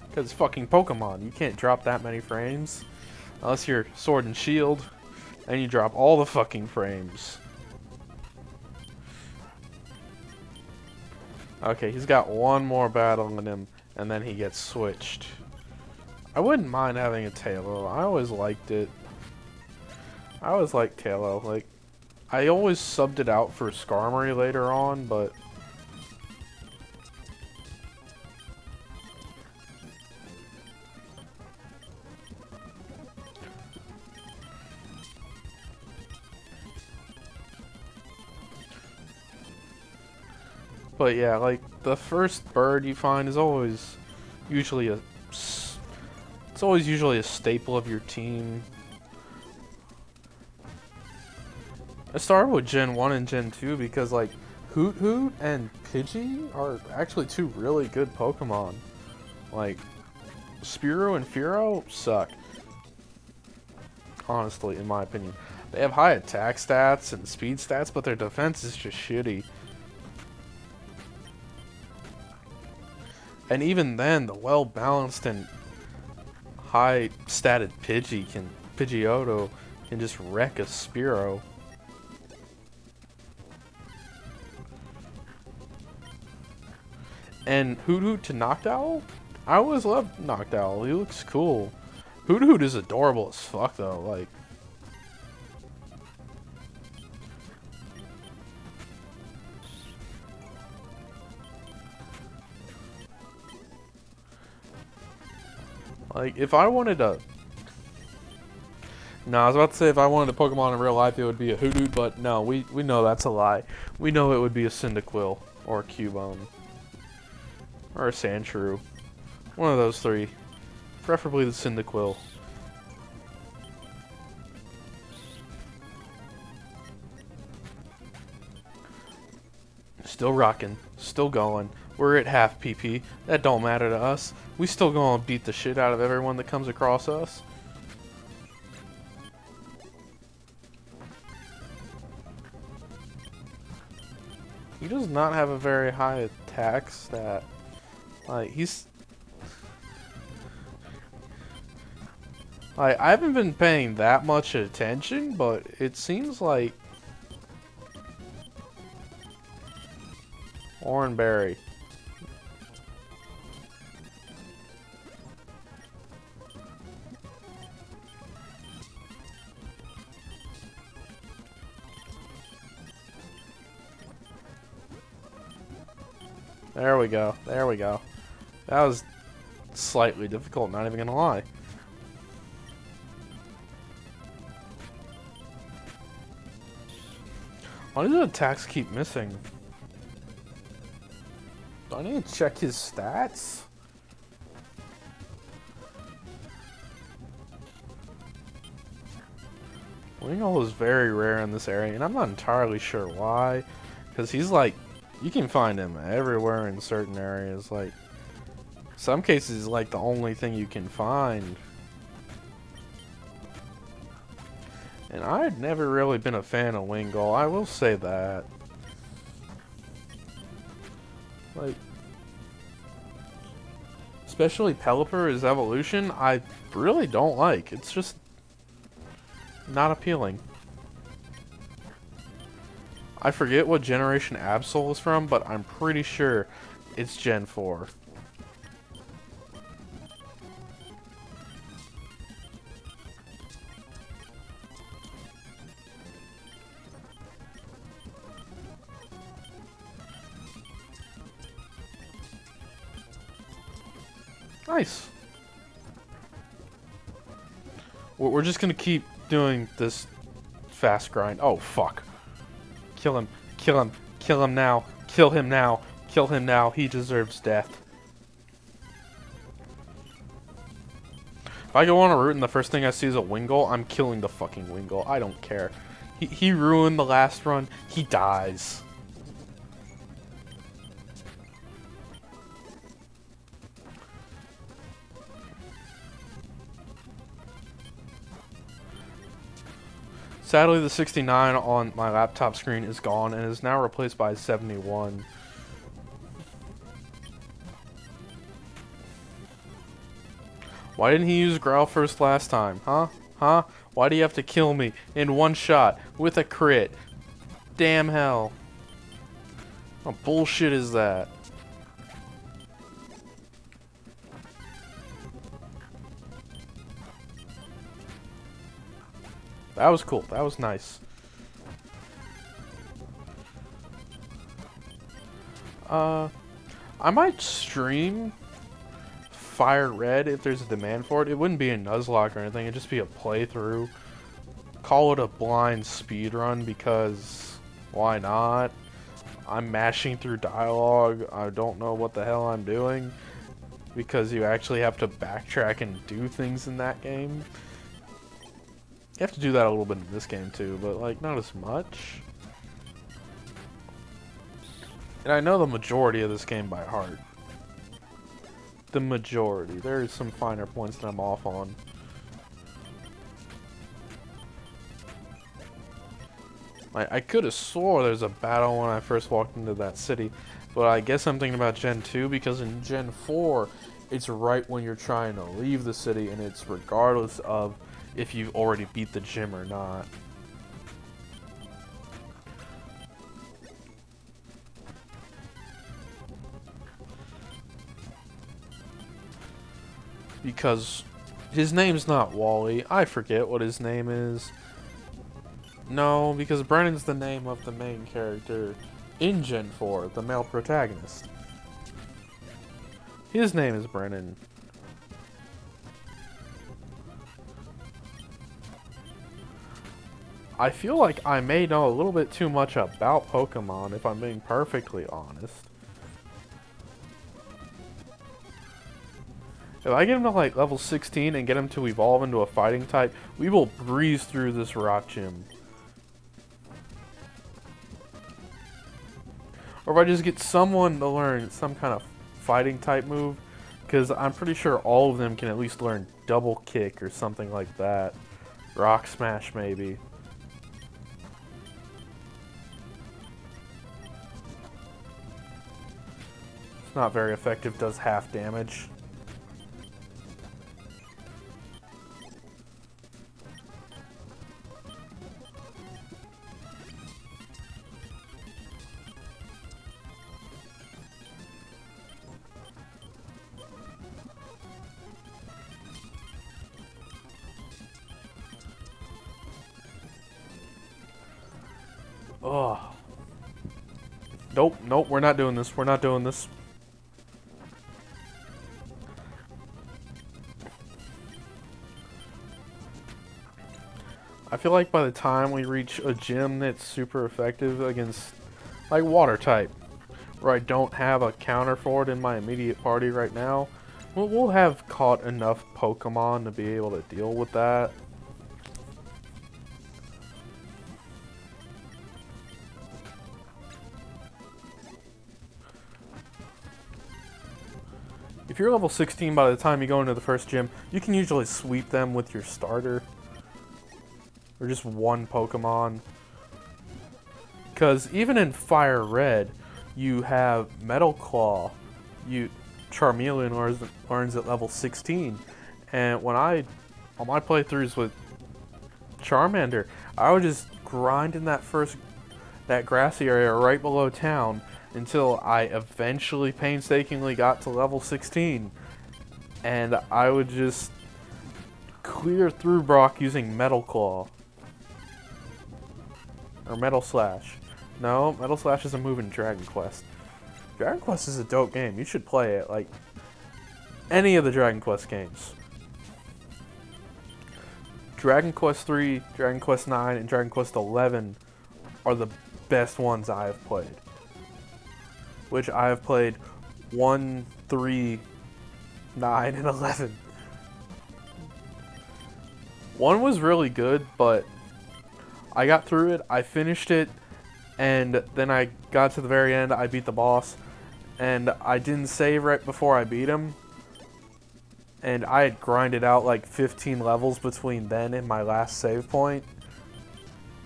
Because it's fucking Pokemon. You can't drop that many frames. Unless you're Sword and Shield. And you drop all the fucking frames. Okay, he's got one more battle in him. And then he gets switched. I wouldn't mind having a Tailo. I always liked it. I always liked Tailo. Like, I always subbed it out for Skarmory later on, but... But yeah, like, the first bird you find is always usually a... It's always usually a staple of your team. I started with Gen 1 and Gen 2 because, like, Hoot Hoot and Pidgey are actually two really good Pokemon. Like, Spearow and Fearow suck. Honestly, in my opinion. They have high attack stats and speed stats, but their defense is just shitty. And even then, the well-balanced and high-statted Pidgeotto can just wreck a Spearow. And Hoot Hoot to Noctowl? I always loved Noctowl. He looks cool. Hoot Hoot is adorable as fuck, though. Like, if I wanted a... No, I was about to say if I wanted a Pokemon in real life, it would be a Hoot Hoot, but no, we know that's a lie. We know it would be a Cyndaquil or a Cubone. Or a Sandshrew. One of those three. Preferably the Cyndaquil. Still rocking. Still going. We're at half PP. That don't matter to us. We still gonna beat the shit out of everyone that comes across us. He does not have a very high attack stat. Like, he's... Like, I haven't been paying that much attention, but it seems like... Oranberry. There we go. There we go. That was slightly difficult, not even gonna lie. Why do the attacks keep missing? Do I need to check his stats? Wingull is very rare in this area, and I'm not entirely sure why. Because he's like, you can find him everywhere in certain areas. Like, some cases he's like the only thing you can find. And I've never really been a fan of Wingull, I will say that. Like, especially Pelipper, his evolution, I really don't like. It's just not appealing. I forget what generation Absol is from, but I'm pretty sure it's Gen 4. Nice. We're just gonna keep doing this fast grind. Oh, fuck. Kill him. Kill him. Kill him now. Kill him now. Kill him now. He deserves death. If I go on a route and the first thing I see is a Wingull, I'm killing the fucking Wingull. I don't care. He ruined the last run. He dies. Sadly, the 69 on my laptop screen is gone and is now replaced by 71. Why didn't he use Growl first last time? Huh? Huh? Why do you have to kill me in one shot with a crit? Damn hell. What bullshit is that? That was cool. That was nice. I might stream Fire Red if there's a demand for it. It wouldn't be a Nuzlock or anything. It'd just be a playthrough. Call it a blind speedrun because why not? I'm mashing through dialogue. I don't know what the hell I'm doing because you actually have to backtrack and do things in that game. You have to do that a little bit in this game too, but like not as much. And I know the majority of this game by heart. The majority. There are some finer points that I'm off on. I could have swore there's a battle when I first walked into that city, but I guess I'm thinking about Gen 2 because in Gen 4, it's right when you're trying to leave the city, and it's regardless of if you've already beat the gym or not. Because his name's not Wally. I forget what his name is. No, because Brennan's the name of the main character in Gen 4, the male protagonist. His name is Brennan. I feel like I may know a little bit too much about Pokemon, if I'm being perfectly honest. If I get him to like level 16 and get him to evolve into a fighting type, we will breeze through this rock gym. Or if I just get someone to learn some kind of fighting type move, because I'm pretty sure all of them can at least learn double kick or something like that. Rock smash maybe. It's not very effective, does half damage. Ugh. Nope, nope, we're not doing this. We're not doing this. I feel like by the time we reach a gym that's super effective against, like, water type, where I don't have a counter for it in my immediate party right now, we'll have caught enough Pokemon to be able to deal with that. If you're level 16 by the time you go into the first gym, you can usually sweep them with your starter. Or just one Pokemon. Because even in Fire Red, you have Metal Claw. Charmeleon learns at level 16. And on my playthroughs with Charmander, I would just grind in that grassy area right below town until I eventually painstakingly got to level 16. And I would just clear through Brock using Metal Claw. Or Metal Slash. No, Metal Slash is a move in Dragon Quest. Dragon Quest is a dope game. You should play it. Like, any of the Dragon Quest games. Dragon Quest 3, Dragon Quest 9, and Dragon Quest 11 are the best ones I have played. Which I have played 1, 3, 9, and 11. 1 was really good, but I got through it, I finished it, and then I got to the very end, I beat the boss, and I didn't save right before I beat him. And I had grinded out like 15 levels between then and my last save point.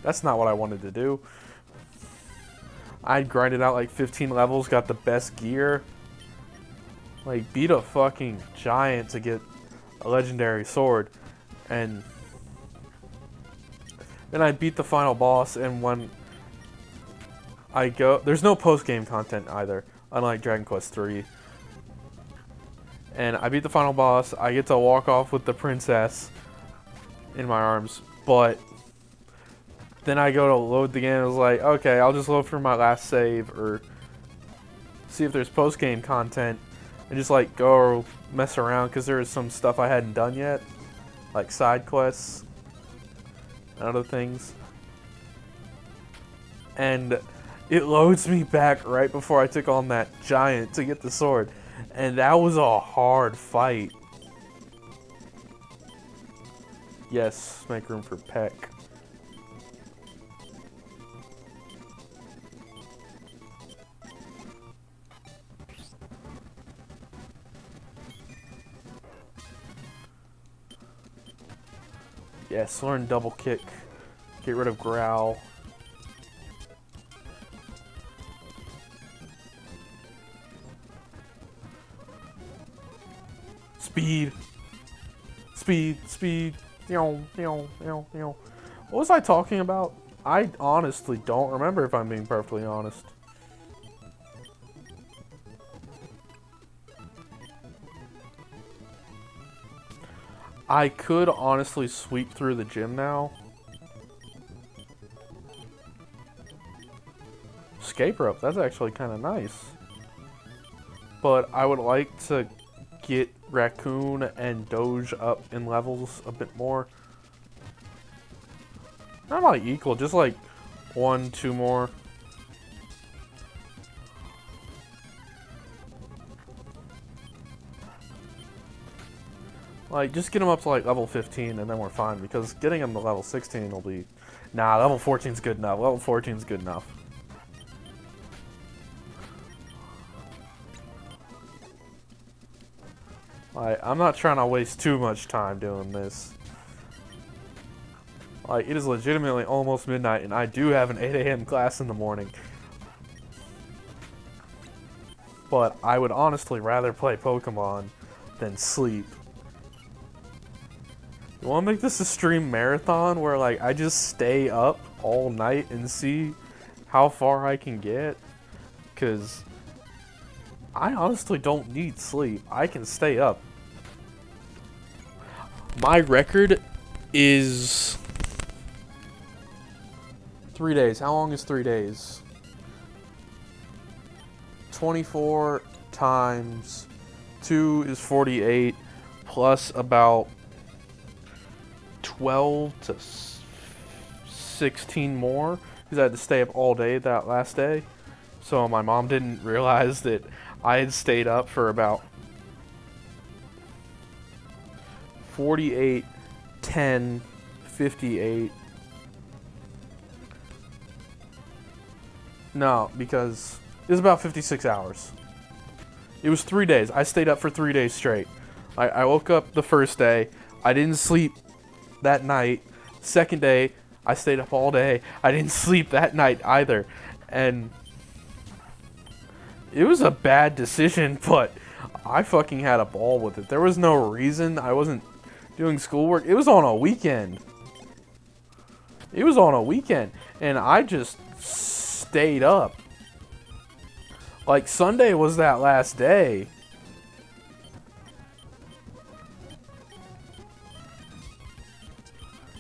That's not what I wanted to do. I grinded out like 15 levels, got the best gear. Like, beat a fucking giant to get a legendary sword. And then I beat the final boss, and when I go... There's no post-game content either, unlike Dragon Quest 3. And I beat the final boss, I get to walk off with the princess in my arms, but then I go to load the game, and I was like, okay, I'll just load for my last save, or see if there's post-game content, and just like go mess around, because there was some stuff I hadn't done yet, like side quests and other things. And it loads me back right before I took on that giant to get the sword, and that was a hard fight. Yes, make room for Peck. Yes, learn double kick. Get rid of growl. Speed. Speed, speed. What was I talking about? I honestly don't remember, if I'm being perfectly honest. I could honestly sweep through the gym now. Escape rope, that's actually kind of nice. But I would like to get Raccoon and Doge up in levels a bit more. Not like equal, just like 1, 2 more. Like, just get them up to like level 15 and then we're fine, because getting them to level 16 will be... Nah, level 14 is good enough. Level 14 is good enough. Like, I'm not trying to waste too much time doing this. Like, it is legitimately almost midnight, and I do have an 8 a.m. class in the morning. But I would honestly rather play Pokemon than sleep. You want to make this a stream marathon where, like, I just stay up all night and see how far I can get? Because I honestly don't need sleep. I can stay up. My record is 3 days. How long is 3 days? 24 times 2 is 48, plus about 12 to 16 more, because I had to stay up all day that last day. So my mom didn't realize that I had stayed up for about 48, 10, 58. No, because it was about 56 hours. It was 3 days. I stayed up for 3 days straight. I woke up the first day. I didn't sleep that night. Second day, I stayed up all day. I didn't sleep that night either. And it was a bad decision, but I fucking had a ball with it. There was no reason I wasn't doing schoolwork. It was on a weekend. It was on a weekend, and I just stayed up. Like, Sunday was that last day.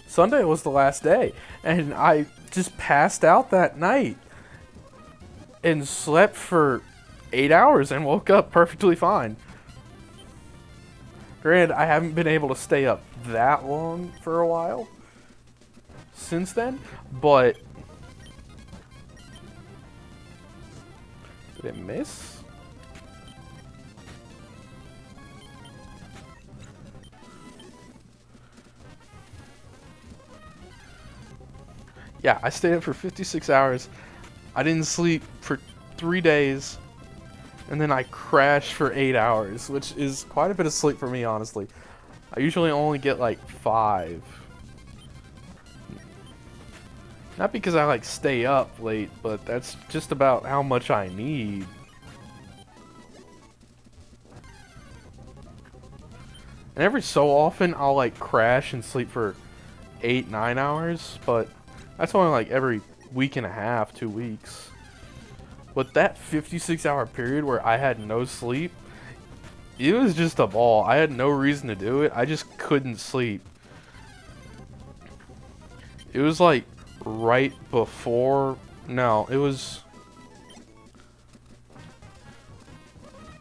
Sunday was the last day, and I just passed out that night and slept for 8 hours and woke up perfectly fine. Granted, I haven't been able to stay up that long for a while since then, but... Did it miss? Yeah, I stayed up for 56 hours. I didn't sleep for 3 days. And then I crashed for 8 hours, which is quite a bit of sleep for me, honestly. I usually only get like 5. Not because I like stay up late, but that's just about how much I need. And every so often I'll like crash and sleep for 8-9 hours, but that's only like every week and a half, 2 weeks. But that 56-hour period where I had no sleep, it was just a ball. I had no reason to do it. I just couldn't sleep. It was like right before... No, it was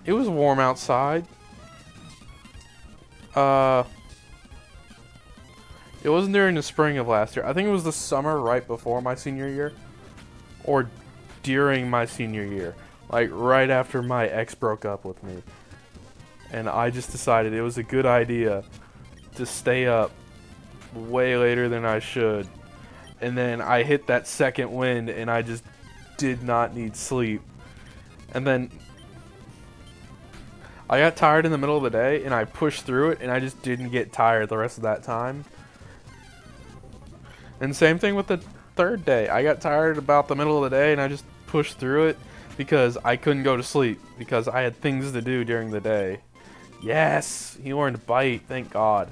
warm outside. It wasn't during the spring of last year. I think it was the summer right before my senior year. Or during my senior year. Like right after my ex broke up with me. And I just decided it was a good idea to stay up way later than I should. And then I hit that second wind and I just did not need sleep. And then I got tired in the middle of the day and I pushed through it and I just didn't get tired the rest of that time. And same thing with the third day. I got tired about the middle of the day and I just pushed through it because I couldn't go to sleep because I had things to do during the day. Yes! He learned Bite, thank God.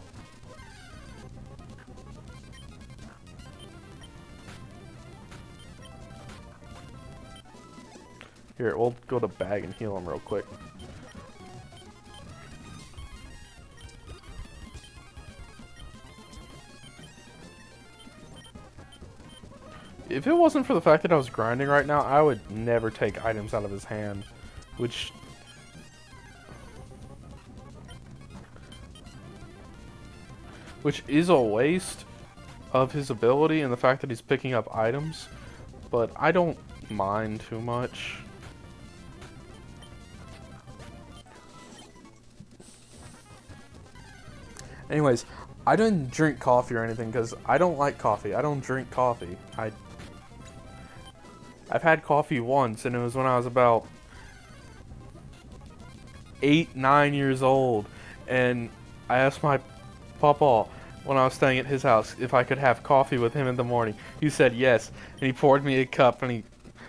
Here, we'll go to bag and heal him real quick. If it wasn't for the fact that I was grinding right now, I would never take items out of his hand. Which is a waste of his ability and the fact that he's picking up items. But I don't mind too much. Anyways, I didn't drink coffee or anything because I don't like coffee. I don't drink coffee. I've had coffee once, and it was when I was about 8-9 years old, and I asked my papa when I was staying at his house if I could have coffee with him in the morning. He said yes, and he poured me a cup, and he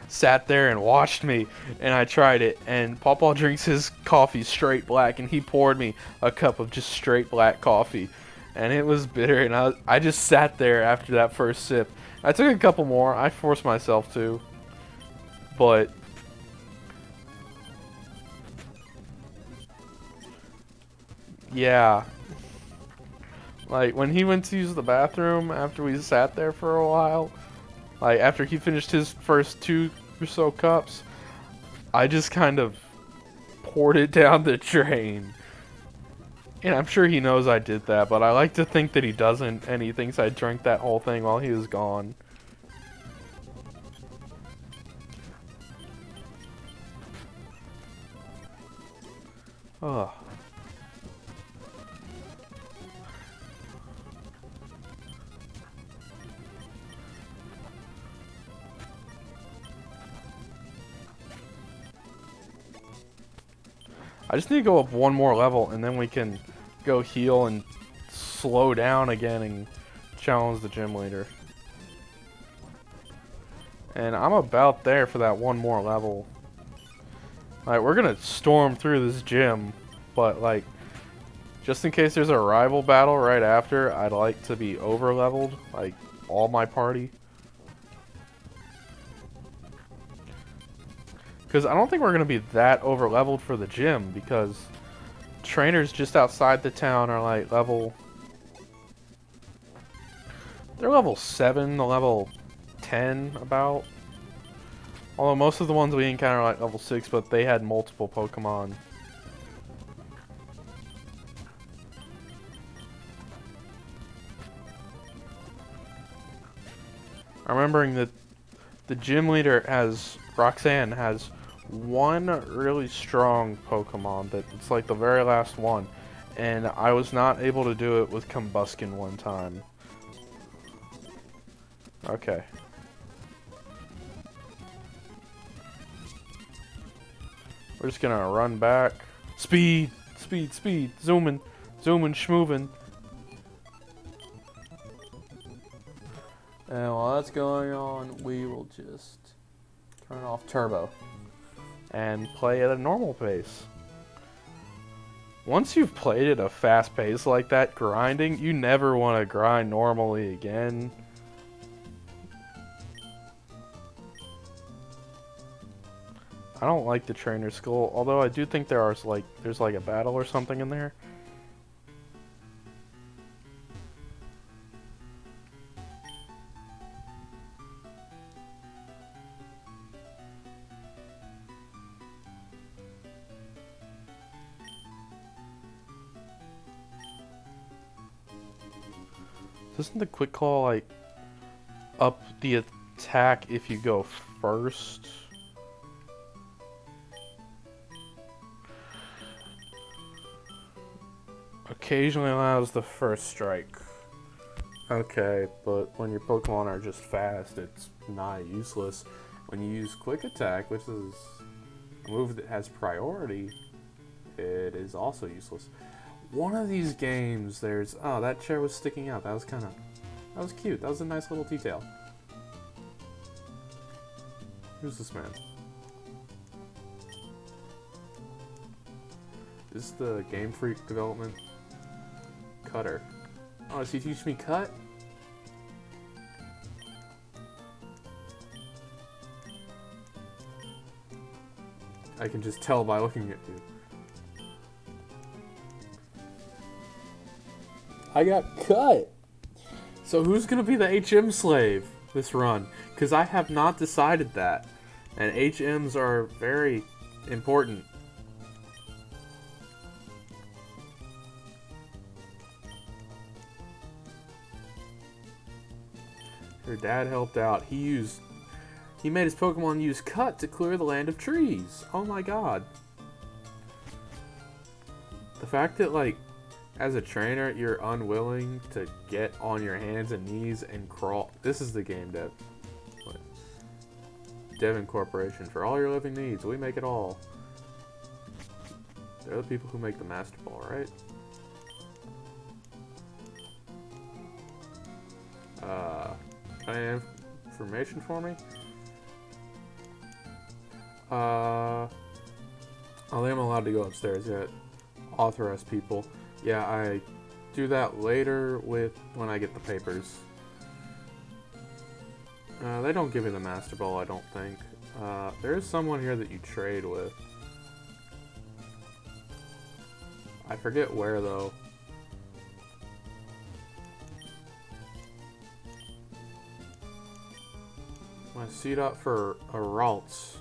sat there and watched me, and I tried it, and papa drinks his coffee straight black, and he poured me a cup of just straight black coffee, and it was bitter, and I just sat there after that first sip. I took a couple more. I forced myself to. But yeah, like when he went to use the bathroom after we sat there for a while, like after he finished his first 2 or so cups, I just kind of poured it down the drain. And I'm sure he knows I did that, but I like to think that he doesn't, and he thinks I drank that whole thing while he was gone. Ugh. I just need to go up one more level and then we can go heal and slow down again and challenge the gym leader. And I'm about there for that one more level. Like, we're gonna storm through this gym, but like, just in case there's a rival battle right after, I'd like to be over leveled, like all my party. Because I don't think we're gonna be that over leveled for the gym, because trainers just outside the town are like level... They're level 7 to level 10 about. Although most of the ones we encounter are like level 6, but they had multiple Pokemon. Remembering that the gym leader Roxanne has one really strong Pokemon that it's like the very last one. And I was not able to do it with Combuskin one time. Okay. We're just gonna run back. Speed! Speed, speed! Zooming! Zooming, schmoovin'. And while while that's going on, we will just turn off turbo and play at a normal pace. Once you've played at a fast pace like that, grinding, you never want to grind normally again. I don't like the trainer skull, although I do think there's like a battle or something in there. Doesn't the quick claw like up the attack if you go first? Occasionally allows the first strike. Okay, but when your Pokemon are just fast, it's not useless. When you use quick attack, which is a move that has priority, it is also useless. One of these games, there's... Oh, that chair was sticking out. That was cute. That was a nice little detail. Who's this man? Is this the Game Freak development? Cutter. Oh, does he teach me cut? I can just tell by looking at you. I got cut. So who's gonna be the HM slave this run? Because I have not decided that. And HMs are very important. Your dad helped out. He made his Pokemon use cut to clear the land of trees. Oh my god. The fact that, like, as a trainer, you're unwilling to get on your hands and knees and crawl. This is the game, Dev. Devon Corporation. For all your living needs, we make it all. They're the people who make the Master Ball, right? Any information for me? I think I'm allowed to go upstairs yet. Authorize people. Yeah, I do that later when I get the papers. They don't give you the Master Ball, I don't think. There is someone here that you trade with. I forget where, though. My seat up for a Ralts.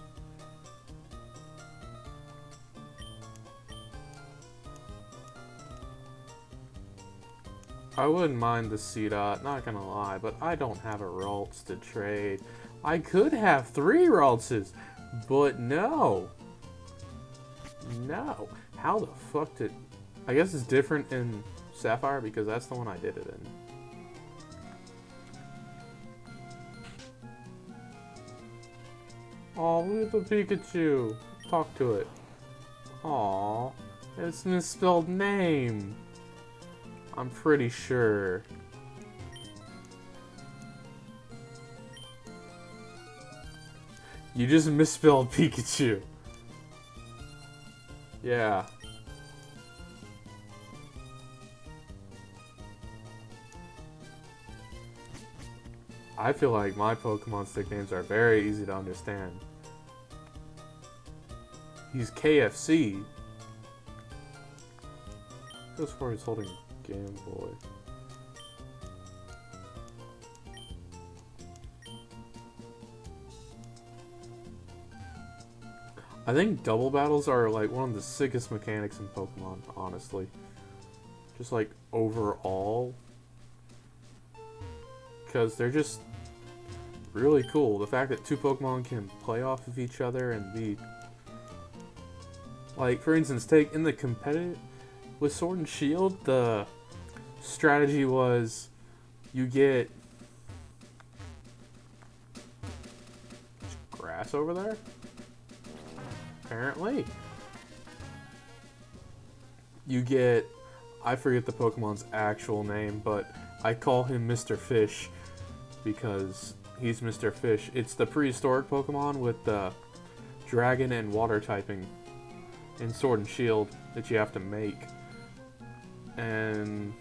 I wouldn't mind the C-Dot, not gonna lie, but I don't have a Ralts to trade. I could have 3 Raltses, but no. No. How the fuck did... I guess it's different in Sapphire because that's the one I did it in. Aw, look at the Pikachu. Talk to it. Aw, it's misspelled name. I'm pretty sure. You just misspelled Pikachu. Yeah. I feel like my Pokemon stick names are very easy to understand. He's KFC. As far as holding Game Boy. I think double battles are like one of the sickest mechanics in Pokemon, honestly. Just like overall. Because they're just really cool. The fact that 2 Pokemon can play off of each other and be... Like, for instance, take in the competitive... With Sword and Shield, the strategy was you get grass over there? Apparently. You get... I forget the Pokemon's actual name, but I call him Mr. Fish because he's Mr. Fish. It's the prehistoric Pokemon with the dragon and water typing in Sword and Shield that you have to make. And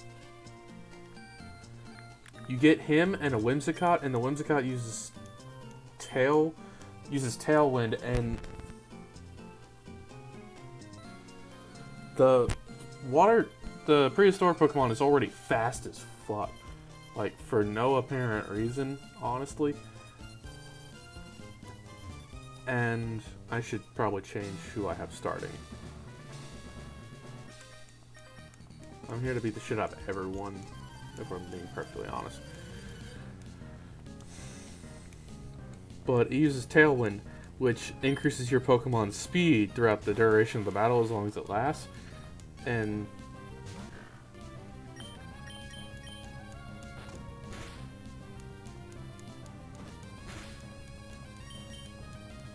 you get him and a Whimsicott, and the Whimsicott uses Tailwind, and the prehistoric Pokemon is already fast as fuck. Like, for no apparent reason, honestly. And I should probably change who I have starting. I'm here to beat the shit out of everyone, if I'm being perfectly honest. But he uses Tailwind, which increases your Pokemon's speed throughout the duration of the battle as long as it lasts. And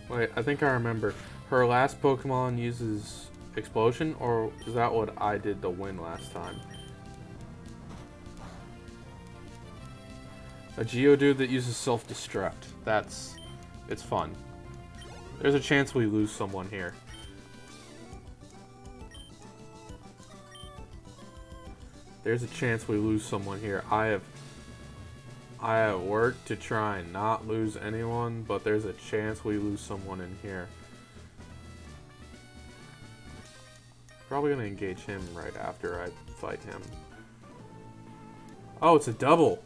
wait, I think I remember. Her last Pokemon uses Explosion, or is that what I did to win last time? A Geodude that uses Self-Destruct. It's fun. There's a chance we lose someone here. There's a chance we lose someone here. I have worked to try and not lose anyone, but there's a chance we lose someone in here. Probably gonna engage him right after I fight him. Oh, it's a double!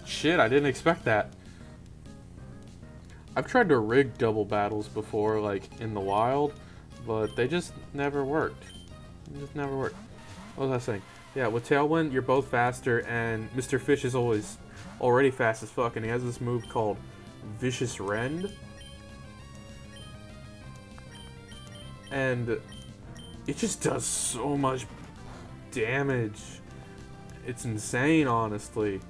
Shit, I didn't expect that. I've tried to rig double battles before, like, in the wild, but they just never worked. It just never worked. What was I saying? Yeah, with Tailwind, you're both faster, and Mr. Fish is already fast as fuck, and he has this move called Vicious Rend. And it just does so much damage. It's insane, honestly.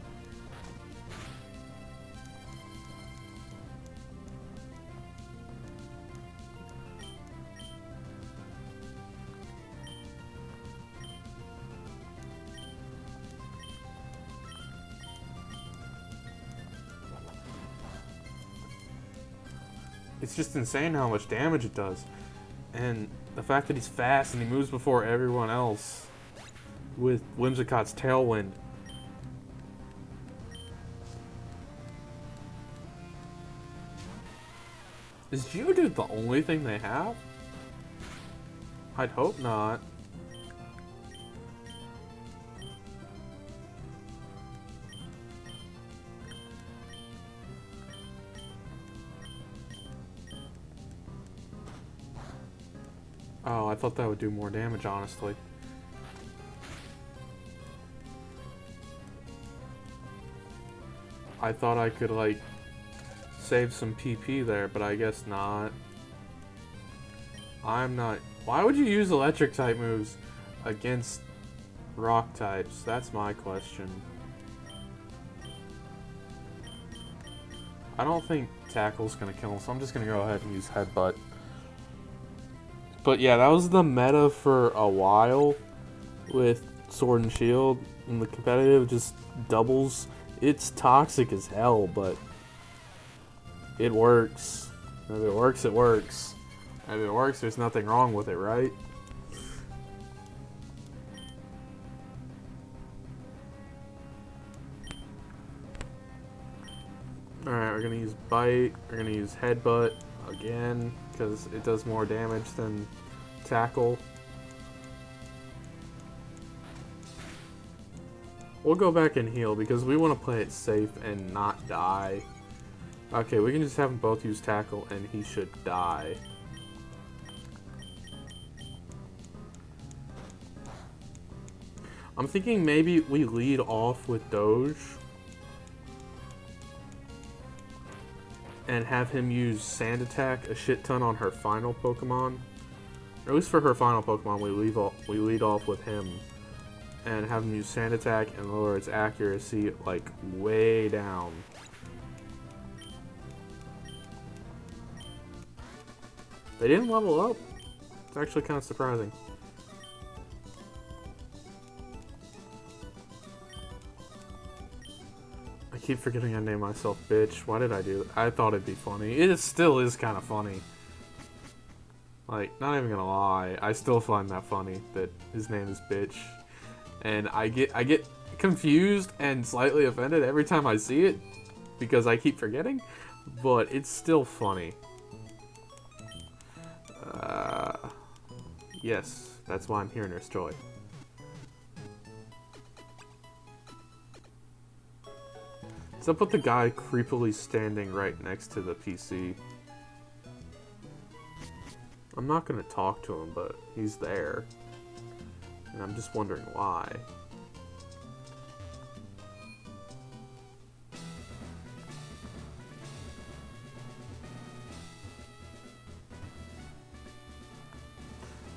It's just insane how much damage it does. And the fact that he's fast and he moves before everyone else with Whimsicott's Tailwind. Is Geodude the only thing they have? I'd hope not. Oh, I thought that would do more damage, honestly. I thought I could, like, save some PP there, but I guess not. I'm not... Why would you use electric type moves against rock types? That's my question. I don't think Tackle's gonna kill him, so I'm just gonna go ahead and use Headbutt. But yeah, that was the meta for a while with Sword and Shield, and the competitive just doubles. It's toxic as hell, but it works. If it works, it works. If it works, there's nothing wrong with it, right? Alright, we're gonna use Bite, we're gonna use Headbutt again, because it does more damage than Tackle. We'll go back and heal, because we want to play it safe and not die. Okay, we can just have them both use Tackle, and he should die. I'm thinking maybe we lead off with Doge and have him use Sand Attack a shit ton on her final Pokemon. Or at least for her final Pokemon, we lead off with him and have him use Sand Attack and lower its accuracy like way down. They didn't level up. It's actually kind of surprising. keep forgetting I named myself Bitch. Why did I do that? I thought it'd be funny. It still is kind of funny. Like, not even gonna lie, I still find that funny that his name is Bitch. And I get confused and slightly offended every time I see it because I keep forgetting, but it's still funny. Yes, that's why I'm here, Nurse Joy. What's up with the guy creepily standing right next to the PC? I'm not gonna talk to him, but he's there. And I'm just wondering why.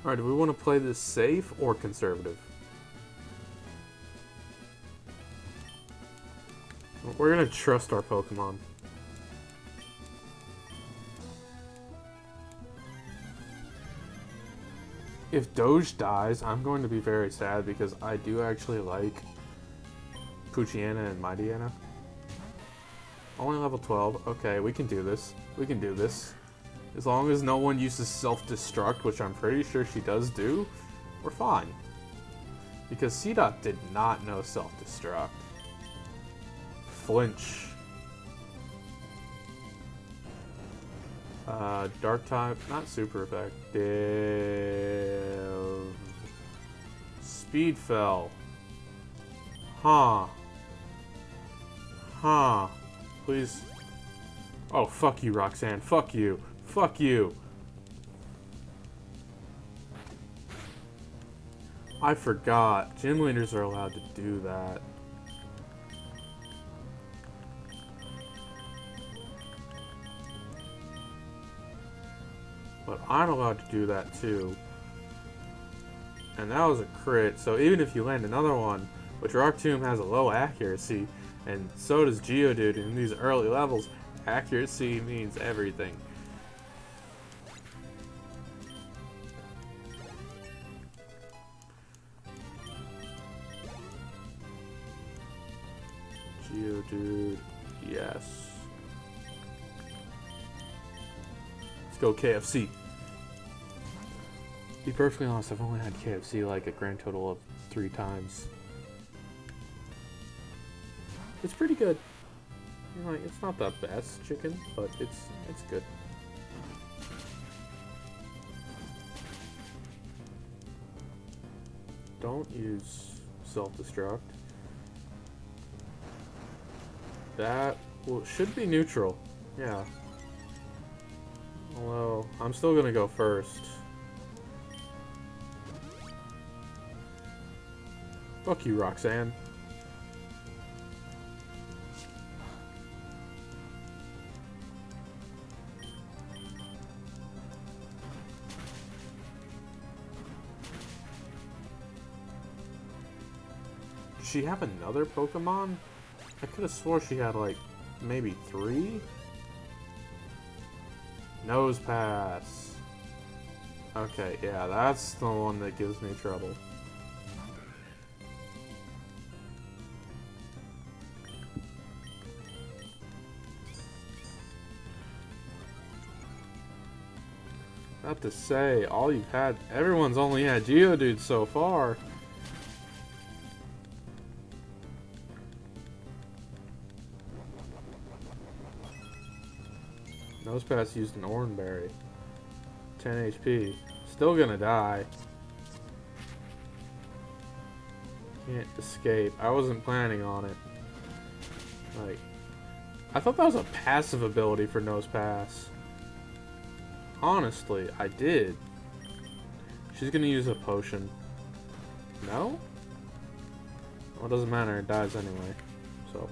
Alright, do we want to play this safe or conservative? We're gonna trust our Pokemon. If Doge dies, I'm going to be very sad because I do actually like Poochyena and Mightyena. Only level 12. Okay, we can do this. We can do this. As long as no one uses self-destruct, which I'm pretty sure she does do, we're fine. Because C-Dot did not know self-destruct. Flinch. Dark type, not super effective. Speed fell. Huh. Huh. Please. Oh, fuck you, Roxanne. Fuck you. Fuck you. I forgot. Gym leaders are allowed to do that. But I'm allowed to do that too. And that was a crit, so even if you land another one, which Rock Tomb has a low accuracy, and so does Geodude in these early levels, accuracy means everything. Geodude, yes. Let's go KFC. To be perfectly honest, I've only had KFC like a grand total of 3 times. It's pretty good. Like, it's not the best chicken, but it's good. Don't use self-destruct. That should be neutral. Yeah. Although, I'm still gonna go first. Fuck you, Roxanne. Does she have another Pokemon? I could have swore she had like maybe 3. Nose Pass. Okay, yeah, that's the one that gives me trouble. I have to say, all you've had, everyone's only had Geodude so far. Nosepass used an Oranberry. 10 HP. Still gonna die. Can't escape. I wasn't planning on it. Like, I thought that was a passive ability for Nosepass. Honestly, I did. She's gonna use a potion. No? Well, it doesn't matter. It dies anyway. So.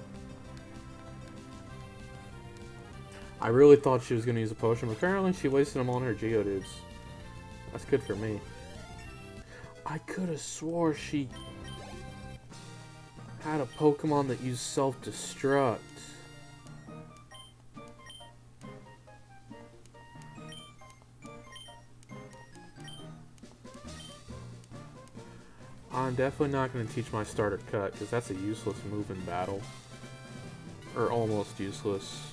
I really thought she was going to use a potion, but apparently she wasted them on her Geodudes. That's good for me. I could have swore she had a Pokemon that used self-destruct. I'm definitely not going to teach my starter cut, because that's a useless move in battle. Or almost useless.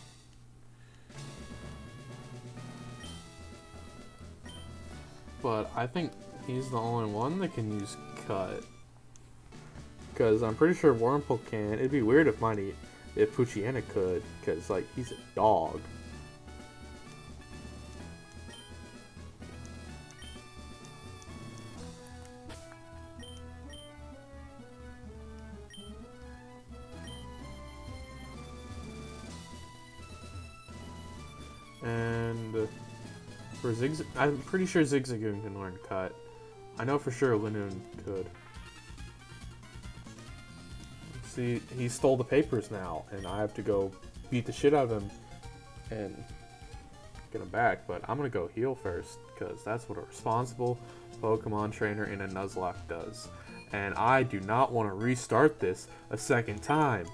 But I think he's the only one that can use cut. Because I'm pretty sure Wurmple can. It'd be weird if if Poochyena could. Because, like, he's a dog. And for I'm pretty sure Zigzagoon can learn cut. I know for sure Linoon could. See, he stole the papers now, and I have to go beat the shit out of him and get him back. But I'm gonna go heal first, because that's what a responsible Pokemon trainer in a Nuzlock does. And I do not want to restart this a second time,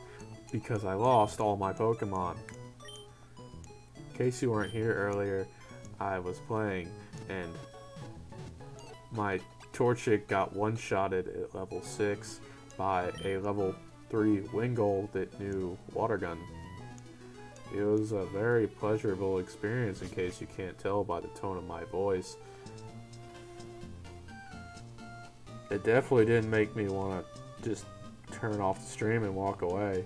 because I lost all my Pokemon. In case you weren't here earlier, I was playing, and my Torchic got one-shotted at level 6 by a level 3 Wingull that knew Water Gun. It was a very pleasurable experience, in case you can't tell by the tone of my voice. It definitely didn't make me want to just turn off the stream and walk away.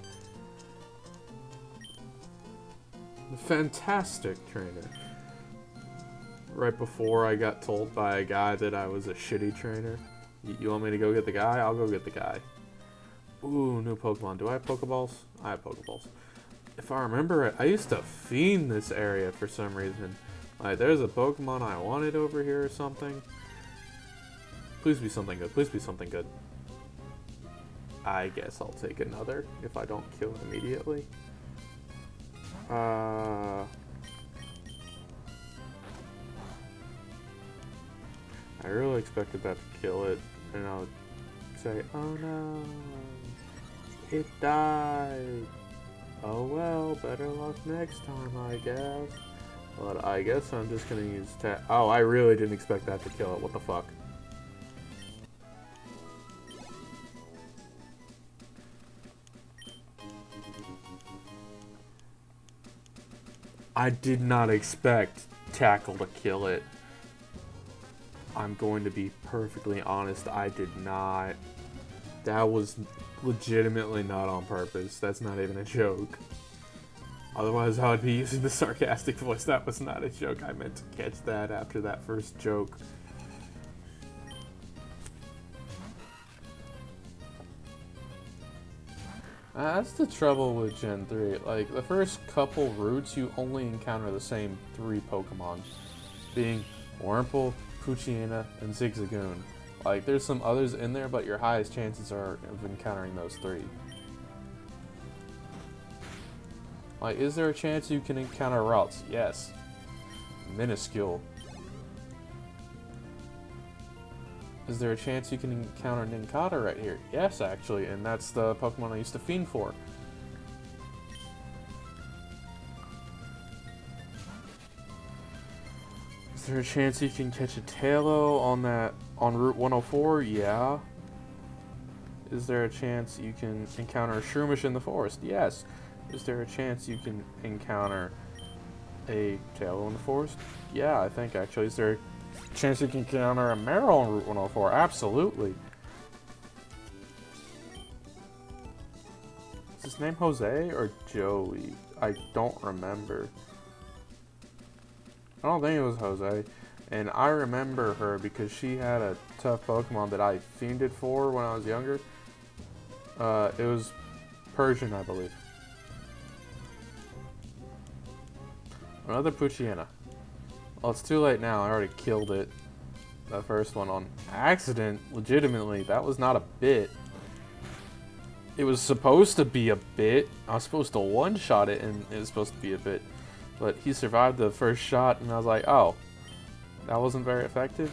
Fantastic trainer. Right before I got told by a guy that I was a shitty trainer. You want me to go get the guy? I'll go get the guy. Ooh, new Pokemon. Do I have Pokeballs? I have Pokeballs. If I remember it, I used to fiend this area for some reason. Like, there's a Pokemon I wanted over here or something. Please be something good. Please be something good. I guess I'll take another if I don't kill it immediately. I really expected that to kill it, and I would say, oh no, it died. Oh well, better luck next time, I guess. But I guess I'm just gonna use oh, I really didn't expect that to kill it, what the fuck. I did not expect Tackle to kill it. I'm going to be perfectly honest, I did not. That was legitimately not on purpose. That's not even a joke. Otherwise, I would be using the sarcastic voice. That was not a joke. I meant to catch that after that first joke. That's the trouble with Gen 3. Like, the first couple routes, you only encounter the same 3 Pokemon. Being Wurmple, Poochyena, and Zigzagoon. Like, there's some others in there, but your highest chances are of encountering those 3. Like, is there a chance you can encounter Ralts? Yes. Minuscule. Is there a chance you can encounter Nincada right here? Yes, actually, and that's the Pokemon I used to fiend for. Is there a chance you can catch a Tailo on Route 104? Yeah. Is there a chance you can encounter a Shroomish in the forest? Yes. Is there a chance you can encounter a Tailo in the forest? Yeah, I think actually. Is there a chance you can encounter a Marill on Route 104? Absolutely. Is his name Jose or Joey? I don't remember. I don't think it was Jose. And I remember her because she had a tough Pokemon that I fiended for when I was younger. It was Persian, I believe. Another Poochyena. Well, it's too late now. I already killed it. The first one on accident. Legitimately, that was not a bit. It was supposed to be a bit. I was supposed to one-shot it, and it was supposed to be a bit. But he survived the first shot, and I was like, oh, that wasn't very effective?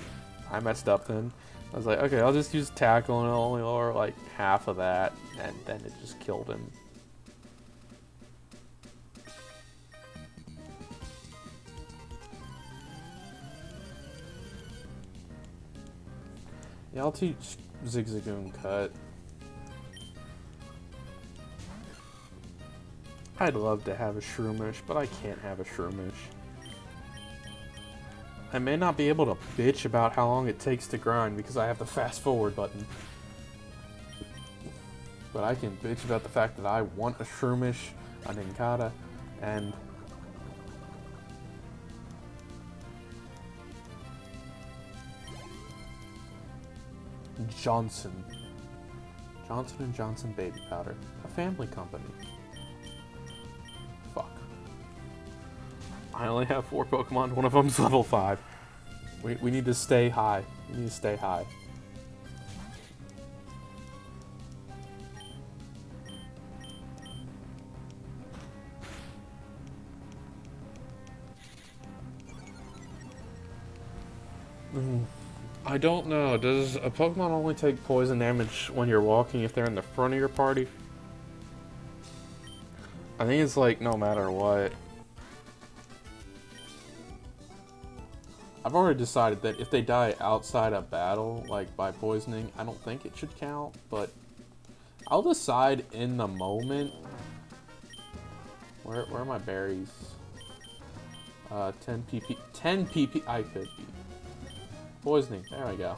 I messed up then. I was like, okay, I'll just use Tackle, and it'll only lower like half of that, and then it just killed him. Yeah, I'll teach Zigzagoon Cut. I'd love to have a Shroomish, but I can't have a Shroomish. I may not be able to bitch about how long it takes to grind because I have the fast forward button. But I can bitch about the fact that I want a Shroomish, a Nincada, and Johnson. Johnson & Johnson Baby Powder. A family company. Fuck. I only have 4 Pokemon. One of them's level 5. We need to stay high. We need to stay high. I don't know. Does a Pokemon only take poison damage when you're walking if they're in the front of your party? I think it's like no matter what. I've already decided that if they die outside a battle, like by poisoning, I don't think it should count, but I'll decide in the moment. Where are my berries? 10 PP. 10 PP. I could be. Poisoning. There we go.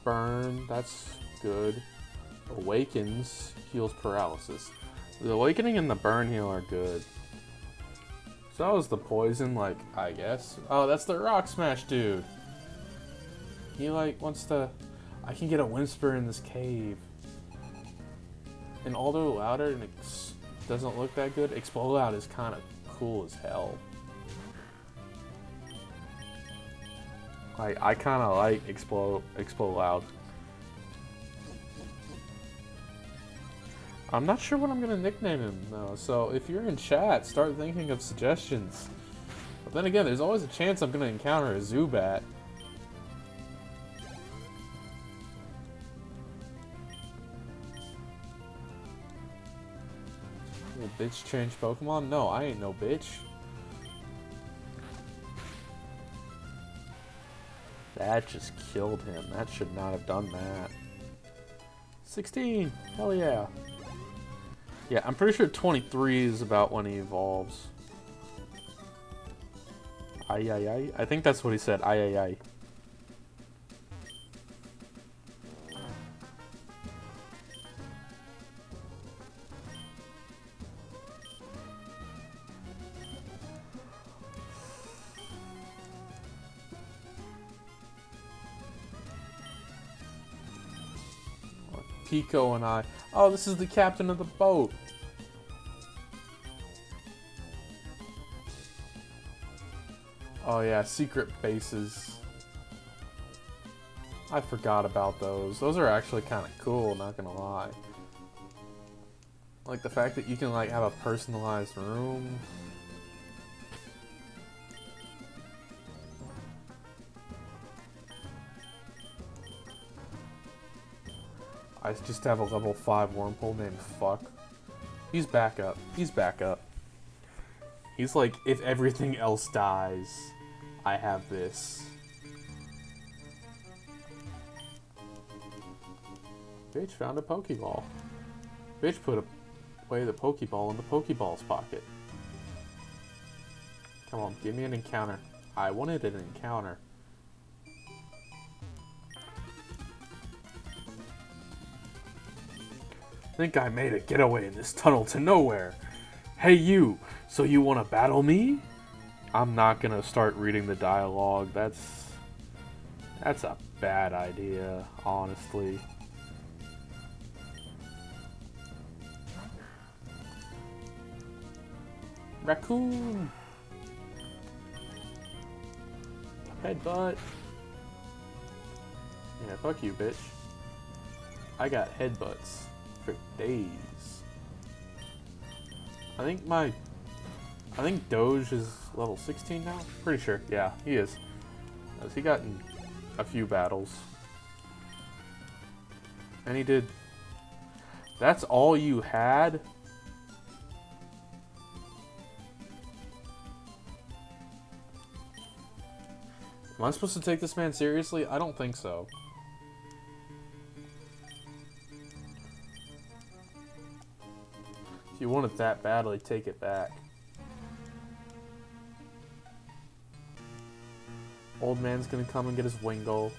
Burn. That's good. Awakens. Heals paralysis. The awakening and the burn heal are good. So that was the poison, like, I guess. Oh, that's the rock smash dude. He, like, wants to... I can get a Whisper in this cave. And although louder and it doesn't look that good, Explode Loud is kind of cool as hell. Like, I kind of like Explode Loud. I'm not sure what I'm going to nickname him, though. So, if you're in chat, start thinking of suggestions. But then again, there's always a chance I'm going to encounter a Zubat. Will bitch change Pokemon? No, I ain't no bitch. That just killed him. That should not have done that. 16! Hell yeah. Yeah, I'm pretty sure 23 is about when he evolves. Ay ay ay. I think that's what he said. Ay ay ay. Pico and I. Oh, this is the captain of the boat. Oh yeah, secret bases. I forgot about those. Those are actually kind of cool, not gonna lie. Like the fact that you can like have a personalized room. I just have a level 5 Wurmple named Fuck. He's back up. He's back up. He's like, if everything else dies, I have this. Bitch found a Pokeball. Bitch put away the Pokeball in the Pokeball's pocket. Come on, give me an encounter. I wanted an encounter. Think I made a getaway in this tunnel to nowhere. Hey you, so you want to battle me? I'm not gonna start reading the dialogue. That's a bad idea, honestly. Raccoon! Headbutt! Yeah, fuck you, bitch. I got headbutts for days. I think Doge is level 16 now? Pretty sure. Yeah, he is. Has he gotten a few battles? And he did... That's all you had? Am I supposed to take this man seriously? I don't think so. If you want it that badly, take it back. Old man's gonna come and get his Wingull.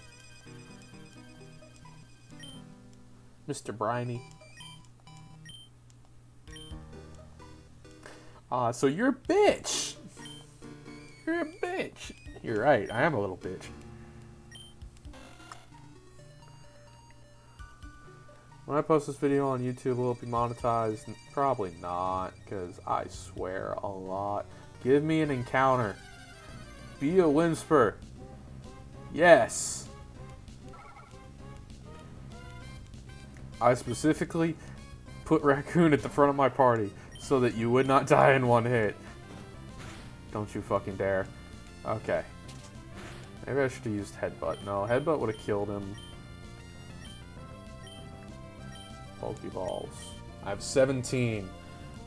Mr. Briny. So you're a bitch! You're a bitch! You're right, I am a little bitch. When I post this video on YouTube, will it be monetized? Probably not, because I swear a lot. Give me an encounter. Be a Whisper. Yes! I specifically put Raccoon at the front of my party so that you would not die in one hit. Don't you fucking dare. Okay. Maybe I should have used Headbutt. No, Headbutt would have killed him. Pokeballs. I have 17.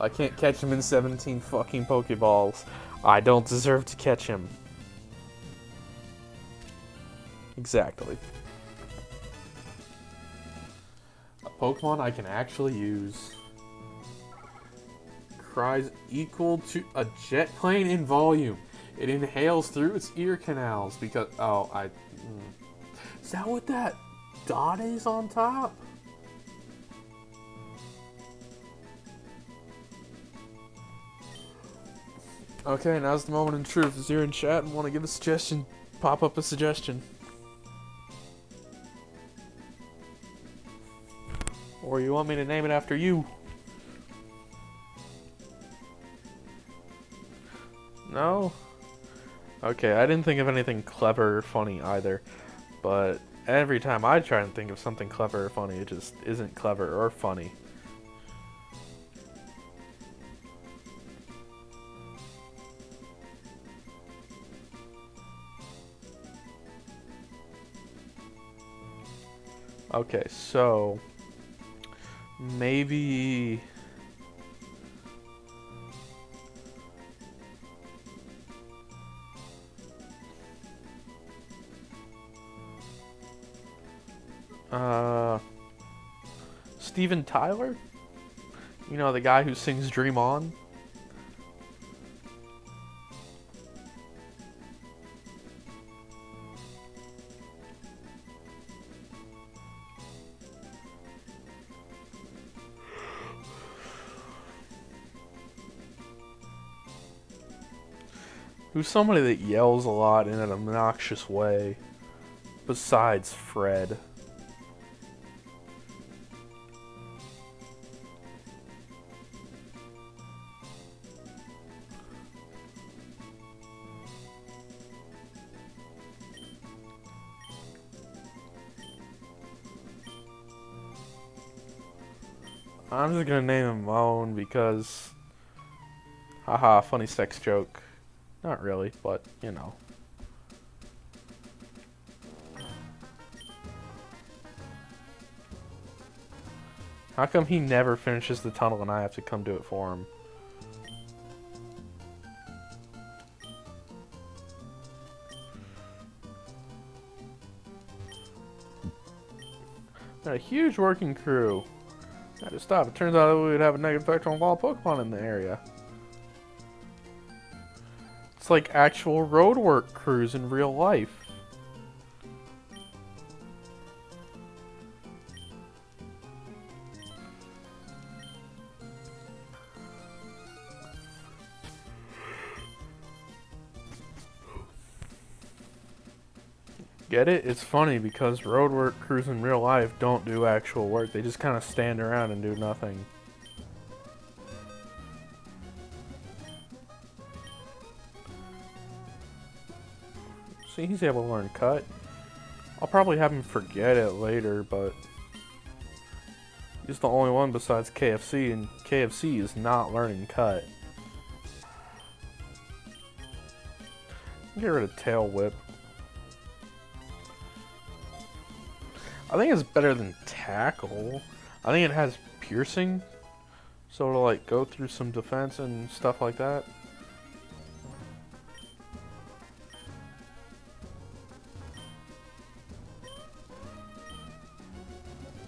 I can't catch him in 17 fucking Pokeballs. I don't deserve to catch him. Exactly. A Pokemon I can actually use. Cries equal to a jet plane in volume. It inhales through its ear canals because... Oh, Is that what that dot is on top? Okay, now's the moment in truth. If you're in chat and want to give a suggestion, pop up a suggestion. Or you want me to name it after you? No? Okay, I didn't think of anything clever or funny either. But every time I try and think of something clever or funny, it just isn't clever or funny. Okay, so maybe Steven Tyler? You know, the guy who sings Dream On? Who's somebody that yells a lot in an obnoxious way, besides Fred? I'm just gonna name him Moan because, haha, funny sex joke. Not really, but, you know. How come he never finishes the tunnel and I have to come do it for him? Got a huge working crew. Had to stop. It turns out we would have a negative effect on all Pokemon in the area. It's like actual roadwork crews in real life. Get it? It's funny because roadwork crews in real life don't do actual work. They just kind of stand around and do nothing. See, he's able to learn Cut. I'll probably have him forget it later, but he's the only one besides KFC, and KFC is not learning Cut. Get rid of Tail Whip. I think it's better than Tackle. I think it has piercing, so it'll like go through some defense and stuff like that.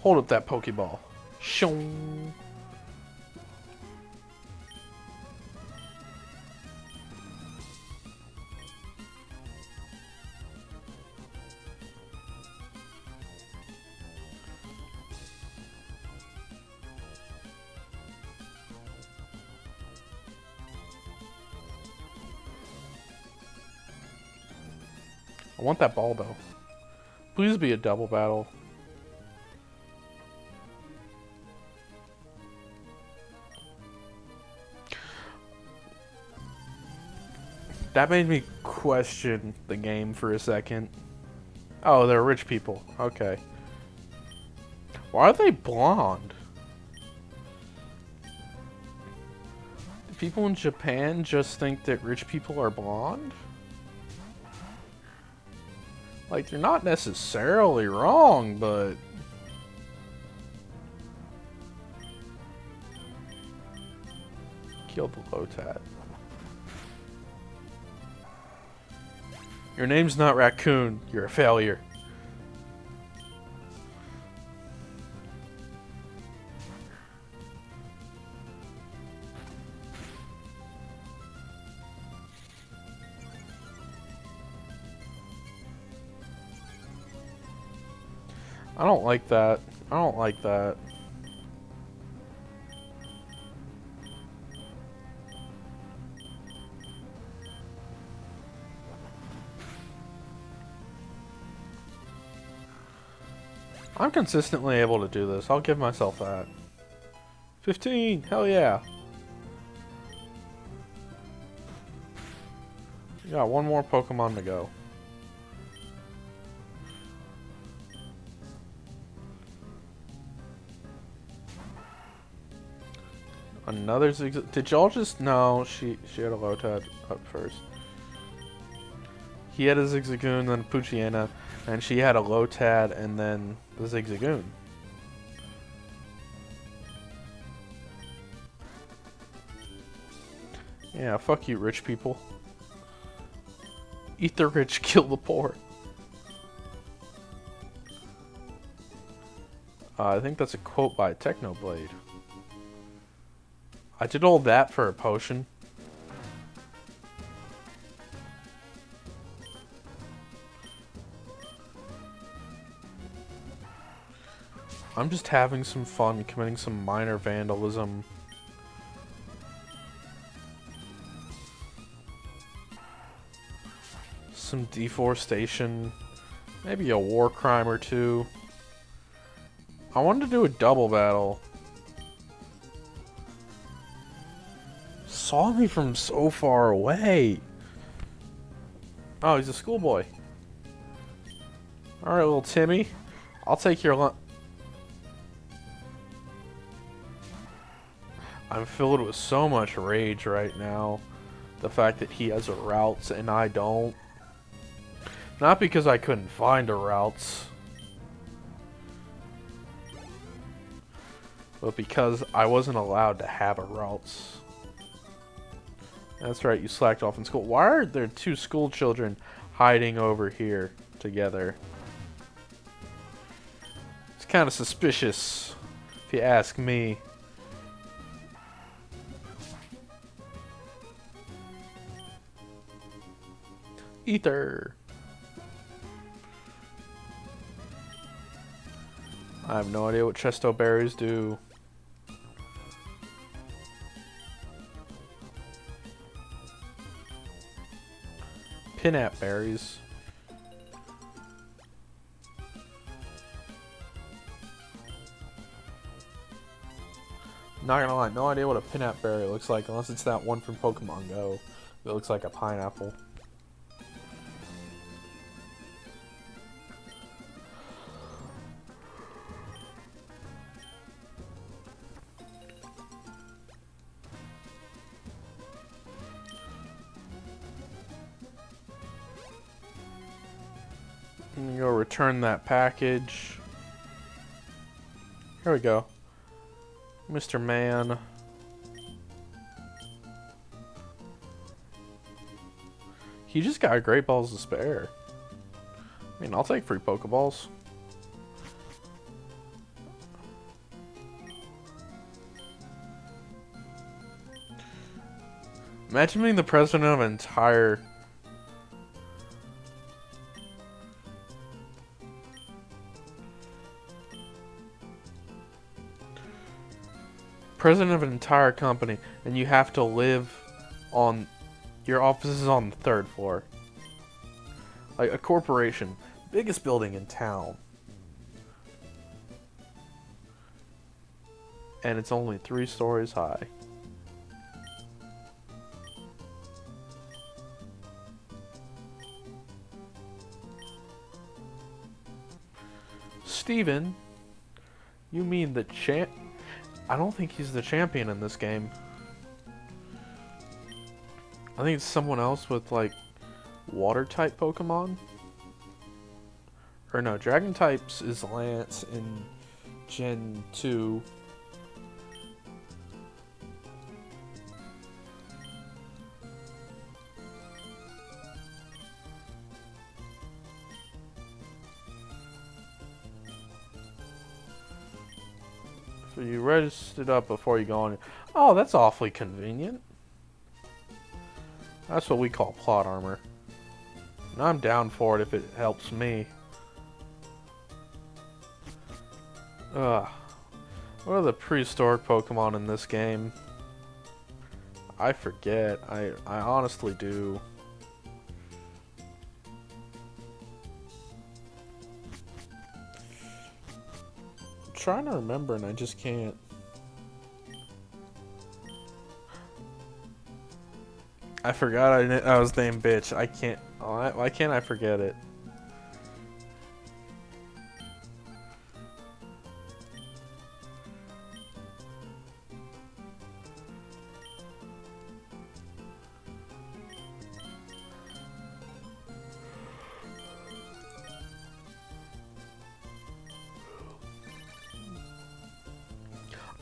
Hold up that Pokeball. Shong. I want that ball, though. Please be a double battle. That made me question the game for a second. Oh, they're rich people. Okay. Why are they blonde? Do people in Japan just think that rich people are blonde? Like, they're not necessarily wrong, but... Killed the Lotad. Your name's not Raccoon. You're a failure. I don't like that. I don't like that. I'm consistently able to do this. I'll give myself that. 15! Hell yeah! We got one more Pokemon to go. Another Zigzag. Did y'all just... No, she had a Lotad up first. He had a Zigzagoon, then a Poochyena, and she had a Lotad, and then the Zigzagoon. Yeah, fuck you, rich people. Eat the rich, kill the poor. I think that's a quote by Technoblade. I did all that for a potion. I'm just having some fun committing some minor vandalism. Some deforestation. Maybe a war crime or two. I wanted to do a double battle. Saw me from so far away. Oh, he's a schoolboy. Alright, little Timmy. I'll take your lunch. I'm filled with so much rage right now. The fact that he has a routes and I don't. Not because I couldn't find a routes. But because I wasn't allowed to have a routes. That's right, you slacked off in school. Why are there two school children hiding over here together? It's kind of suspicious, if you ask me. Ether. I have no idea what chesto berries do. Pinap berries. Not gonna lie, no idea what a pinap berry looks like unless it's that one from Pokemon Go. It looks like a pineapple. I'm gonna go return that package. Here we go. Mr. Man. He just got Great Balls to spare. I mean, I'll take free Pokeballs. Imagine being the president of an entire... President of an entire company, and you have to live on... Your office is on the 3rd floor. Like a corporation. Biggest building in town. And it's only 3 stories high. Steven? You mean the champ? I don't think he's the champion in this game. I think it's someone else with like water type Pokemon. Or no, dragon types is Lance in Gen 2. So you registered up before you go on. Oh, that's awfully convenient. That's what we call plot armor. And I'm down for it if it helps me. Ugh. What are the prehistoric Pokemon in this game? I forget. I honestly do. I'm trying to remember and I just can't. I forgot I was named Bitch. I can't. Why can't I forget it?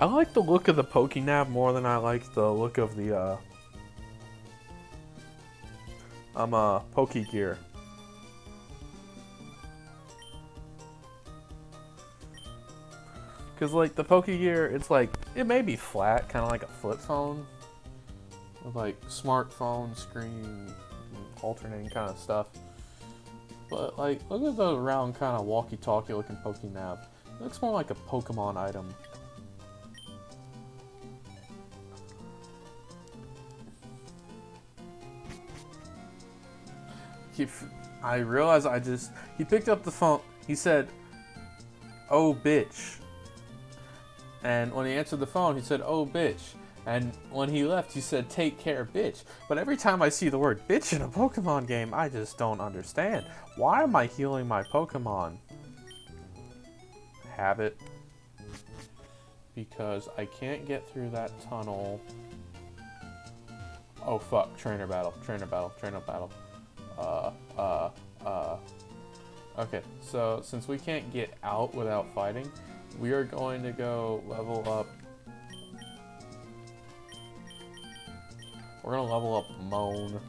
I like the look of the Pokénav more than I like the look of the Pokegear. Cause like the Pokegear, it's like it may be flat, kind of like a flip phone, with like smartphone screen, alternating kind of stuff. But like, look at the round kind of walkie-talkie looking Pokénav. It looks more like a Pokemon item. I realized he picked up the phone, he said, "Oh, bitch." And when he answered the phone, he said, "Oh, bitch." And when he left, he said, "Take care, bitch." But every time I see the word bitch in a Pokemon game, I just don't understand. Why am I healing my Pokemon? Habit. Because I can't get through that tunnel. Oh, fuck. Trainer battle. Trainer battle. Trainer battle. Okay, so since we can't get out without fighting, we are going to go level up. We're gonna level up Moan.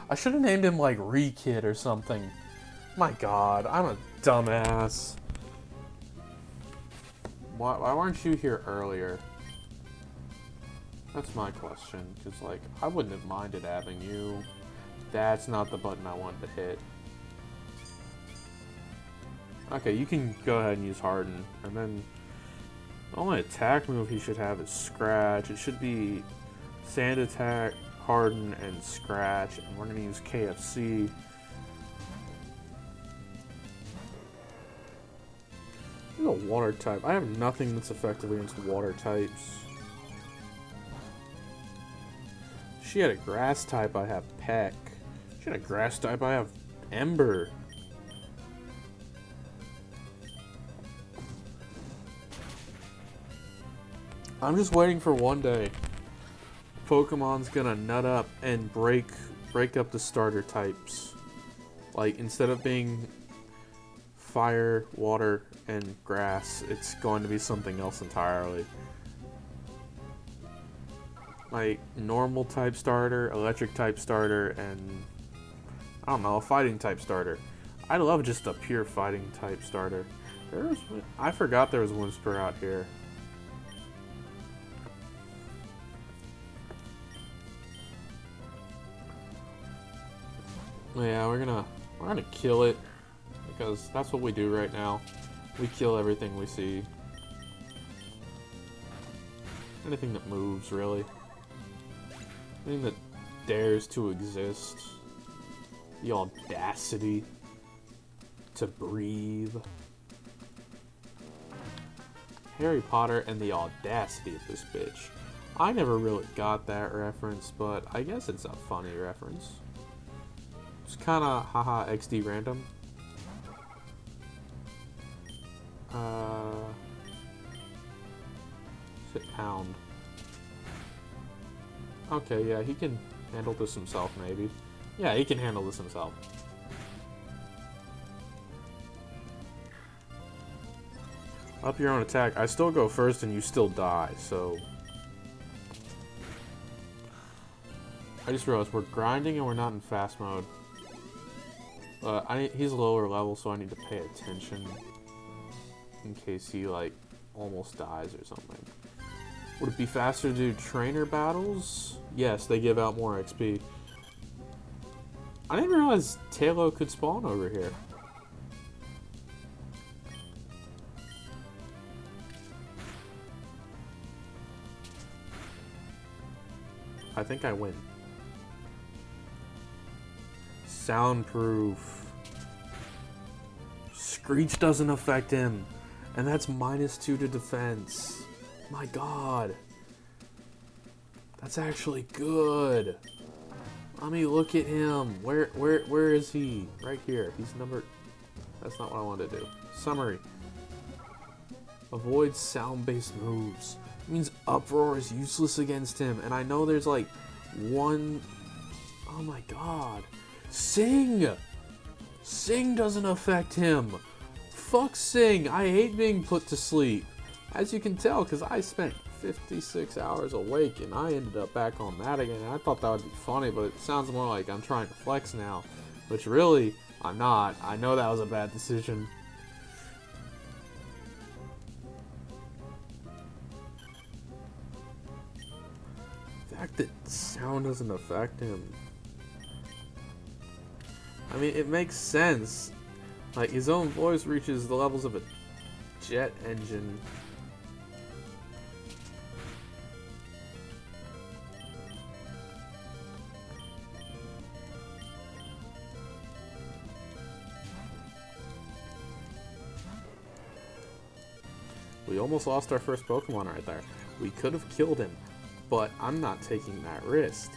I should have named him like Re-Kid or something. My god, I'm a dumbass. Why weren't you here earlier? That's my question, because, like, I wouldn't have minded having you. That's not the button I wanted to hit. Okay, you can go ahead and use Harden, and then the only attack move he should have is Scratch. It should be Sand Attack, Harden, and Scratch, and we're going to use KFC. This is a water type. I have nothing that's effective against water types. She had a grass type, I have Peck. She had a grass type, I have Ember. I'm just waiting for one day Pokemon's gonna nut up and break up the starter types. Like, instead of being fire, water, and grass, it's going to be something else entirely. Like, normal type starter, electric type starter, and I don't know, a fighting type starter. I love just a pure fighting type starter. I forgot there was Whisper out here. Yeah, we're gonna kill it, because that's what we do right now. We kill everything we see. Anything that moves, really. Anything that dares to exist. The audacity to breathe. Harry Potter and the audacity of this bitch. I never really got that reference, but I guess it's a funny reference. It's kinda haha XD random. Sit pound. Okay, yeah, he can handle this himself, maybe. Yeah, he can handle this himself. Up your own attack. I still go first and you still die, so... I just realized we're grinding and we're not in fast mode. He's lower level, so I need to pay attention. In case he, like, almost dies or something. Would it be faster to do trainer battles? Yes, they give out more XP. I didn't realize Talo could spawn over here. I think I win. Soundproof. Screech doesn't affect him. And that's -2 to defense. My god. That's actually good. I mean, look at him. Where is he? Right here. He's number... That's not what I wanted to do. Summary. Avoid sound-based moves. It means Uproar is useless against him. And I know there's like one... Oh my god. Sing! Sing doesn't affect him. Fuck Sing. I hate being put to sleep. As you can tell, because I spent 56 hours awake and I ended up back on that again. I thought that would be funny, but it sounds more like I'm trying to flex now. Which really, I'm not. I know that was a bad decision. The fact that sound doesn't affect him. I mean, it makes sense. Like, his own voice reaches the levels of a jet engine. We almost lost our first Pokemon right there. We could have killed him, but I'm not taking that risk.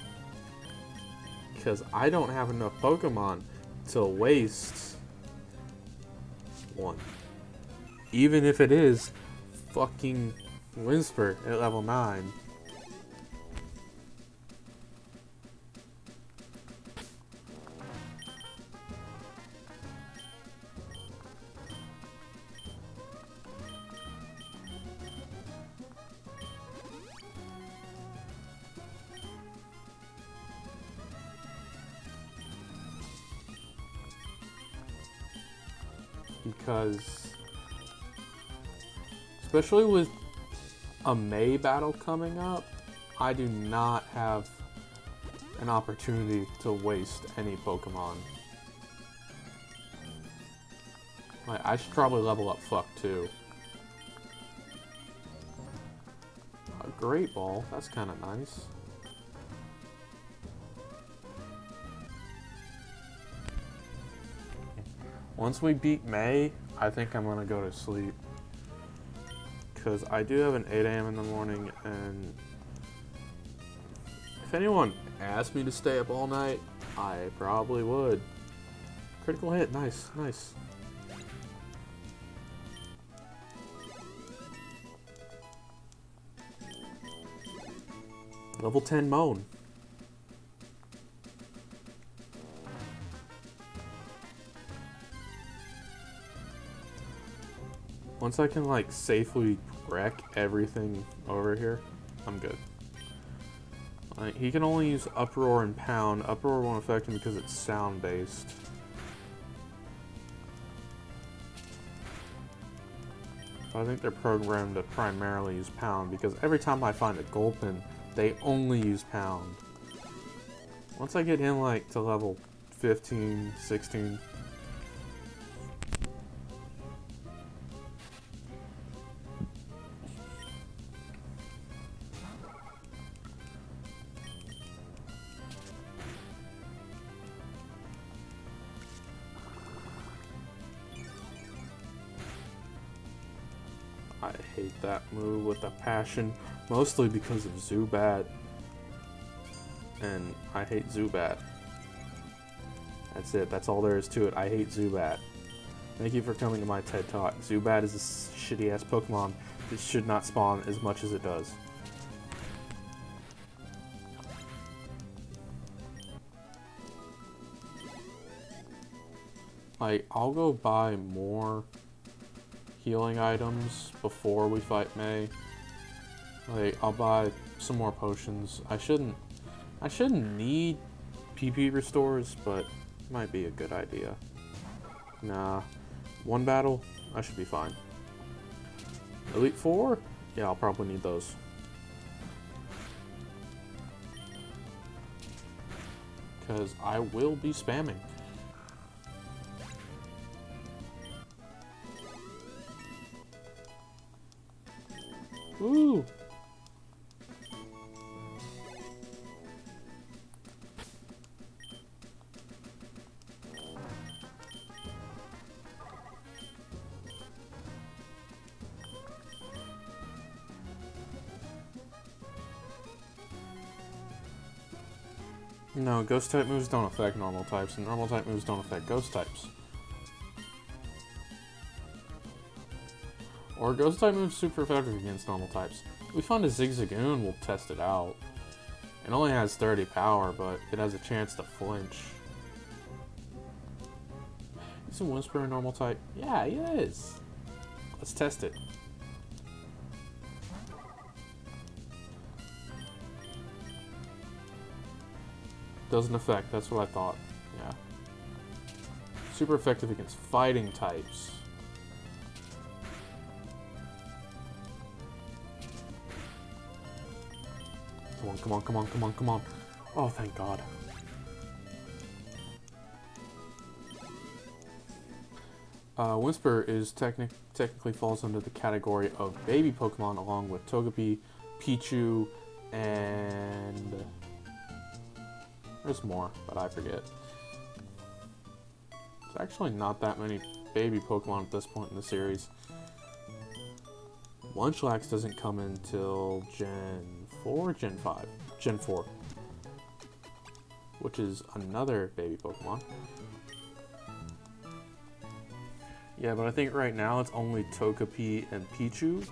Because I don't have enough Pokemon to waste one. Even if it is fucking Whisper at level 9. Because, especially with a May battle coming up, I do not have an opportunity to waste any Pokemon. Like, I should probably level up Fuck too. A Great Ball, that's kind of nice. Once we beat May, I think I'm gonna go to sleep. Because I do have an 8 AM in the morning, and if anyone asked me to stay up all night, I probably would. Critical hit, nice, nice. Level 10 Moan. Once I can, like, safely wreck everything over here, I'm good. Like, he can only use Uproar and Pound. Uproar won't affect him because it's sound-based. But I think they're programmed to primarily use Pound, because every time I find a Gulpin, they only use Pound. Once I get him, like, to level 15, 16... I hate that move with a passion, mostly because of Zubat. And I hate Zubat. That's it, that's all there is to it. I hate Zubat. Thank you for coming to my TED Talk. Zubat is a shitty ass Pokemon that should not spawn as much as it does. Like, I'll go buy more healing items before we fight May. Like, I'll buy some more potions. I shouldn't need PP restores, but it might be a good idea. Nah. One battle, I should be fine. Elite Four? Yeah, I'll probably need those. Because I will be spamming. Ooh! No, ghost type moves don't affect normal types, and normal type moves don't affect ghost types. Or ghost type moves super effective against normal types. We found a Zigzagoon, we'll test it out. It only has 30 power, but it has a chance to flinch. Is a Whisper a normal type? Yeah, he is. Let's test it. Doesn't affect, that's what I thought. Yeah. Super effective against fighting types. Come on, come on, come on, come on, come on. Oh, thank God. Whisper is technically falls under the category of baby Pokemon along with Togepi, Pichu, and there's more, but I forget. There's actually not that many baby Pokemon at this point in the series. Munchlax doesn't come until Gen 4, Gen 5? Gen 4. Which is another baby Pokemon. Yeah, but I think right now it's only Togepi and Pichu.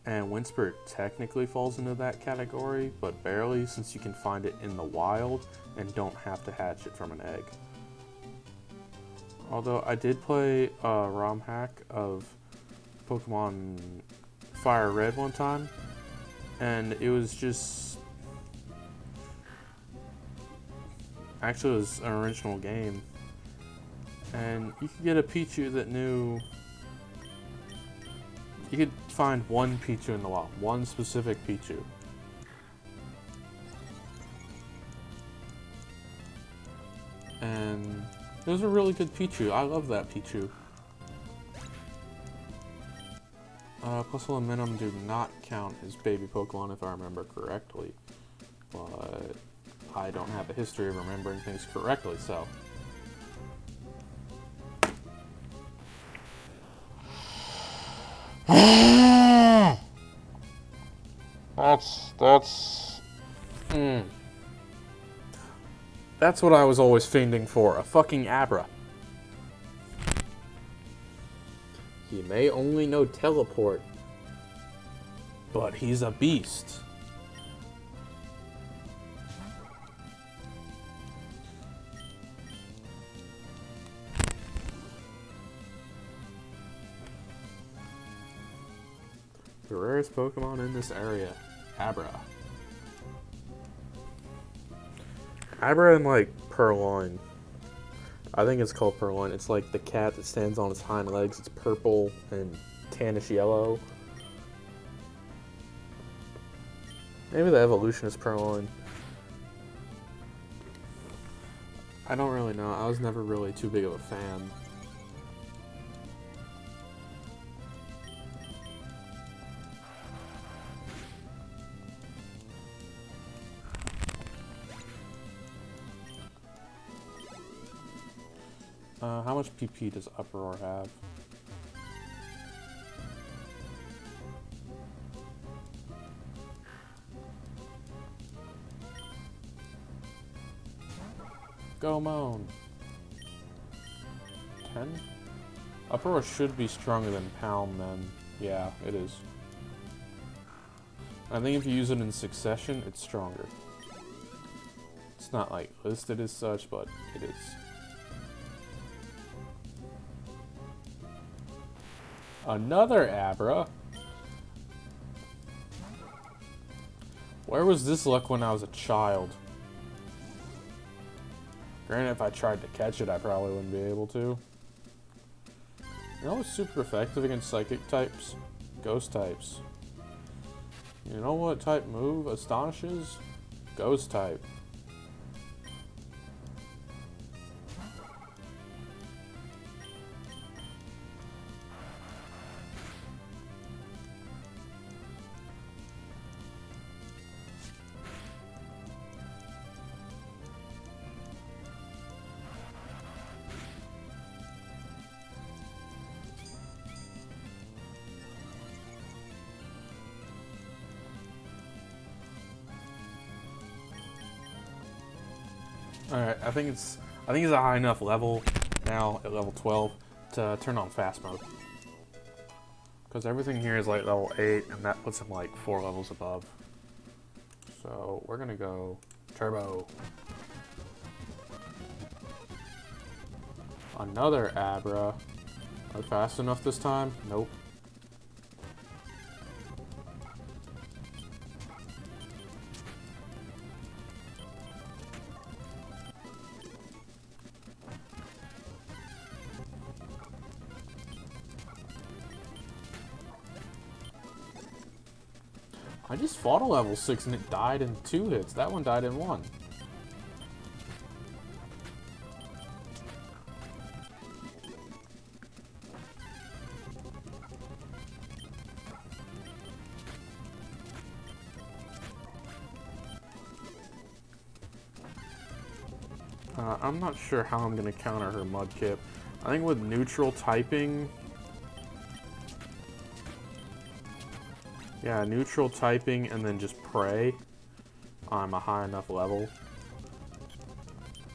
And Whisper technically falls into that category, but barely since you can find it in the wild and don't have to hatch it from an egg. Although I did play a ROM hack of Pokemon Fire Red one time, and it was just... Actually, it was an original game. And you could get a Pichu that knew... You could find one Pichu in the wild. One specific Pichu. And it was a really good Pichu. I love that Pichu. Plus level minimum do not count as baby Pokemon if I remember correctly. But I don't have a history of remembering things correctly, so... That's what I was always fiending for, a fucking Abra. He may only know teleport, but he's a beast. The rarest Pokemon in this area, Abra. Abra and like Purloin. I think it's called Purloin. It's like the cat that stands on its hind legs. It's purple and tannish yellow. Maybe the evolution is Purloin. I don't really know. I was never really too big of a fan. How much PP does Uproar have? Go moan. 10? Uproar should be stronger than Pound then. Yeah, it is. I think if you use it in succession, it's stronger. It's not like listed as such, but it is. Another Abra. Where was this luck when I was a child? Granted, if I tried to catch it, I probably wouldn't be able to. You know what's super effective against psychic types? Ghost types. You know what type move astonishes? Ghost type. Alright, I think it's a high enough level now at level 12 to turn on fast mode. Because everything here is like level 8 and that puts him like 4 levels above. So we're gonna go turbo. Another Abra. Are we fast enough this time? Nope. I just fought a level 6 and it died in 2 hits. That one died in 1. I'm not sure how I'm going to counter her Mudkip. I think with neutral typing... Yeah, neutral typing and then just pray. I'm a high enough level.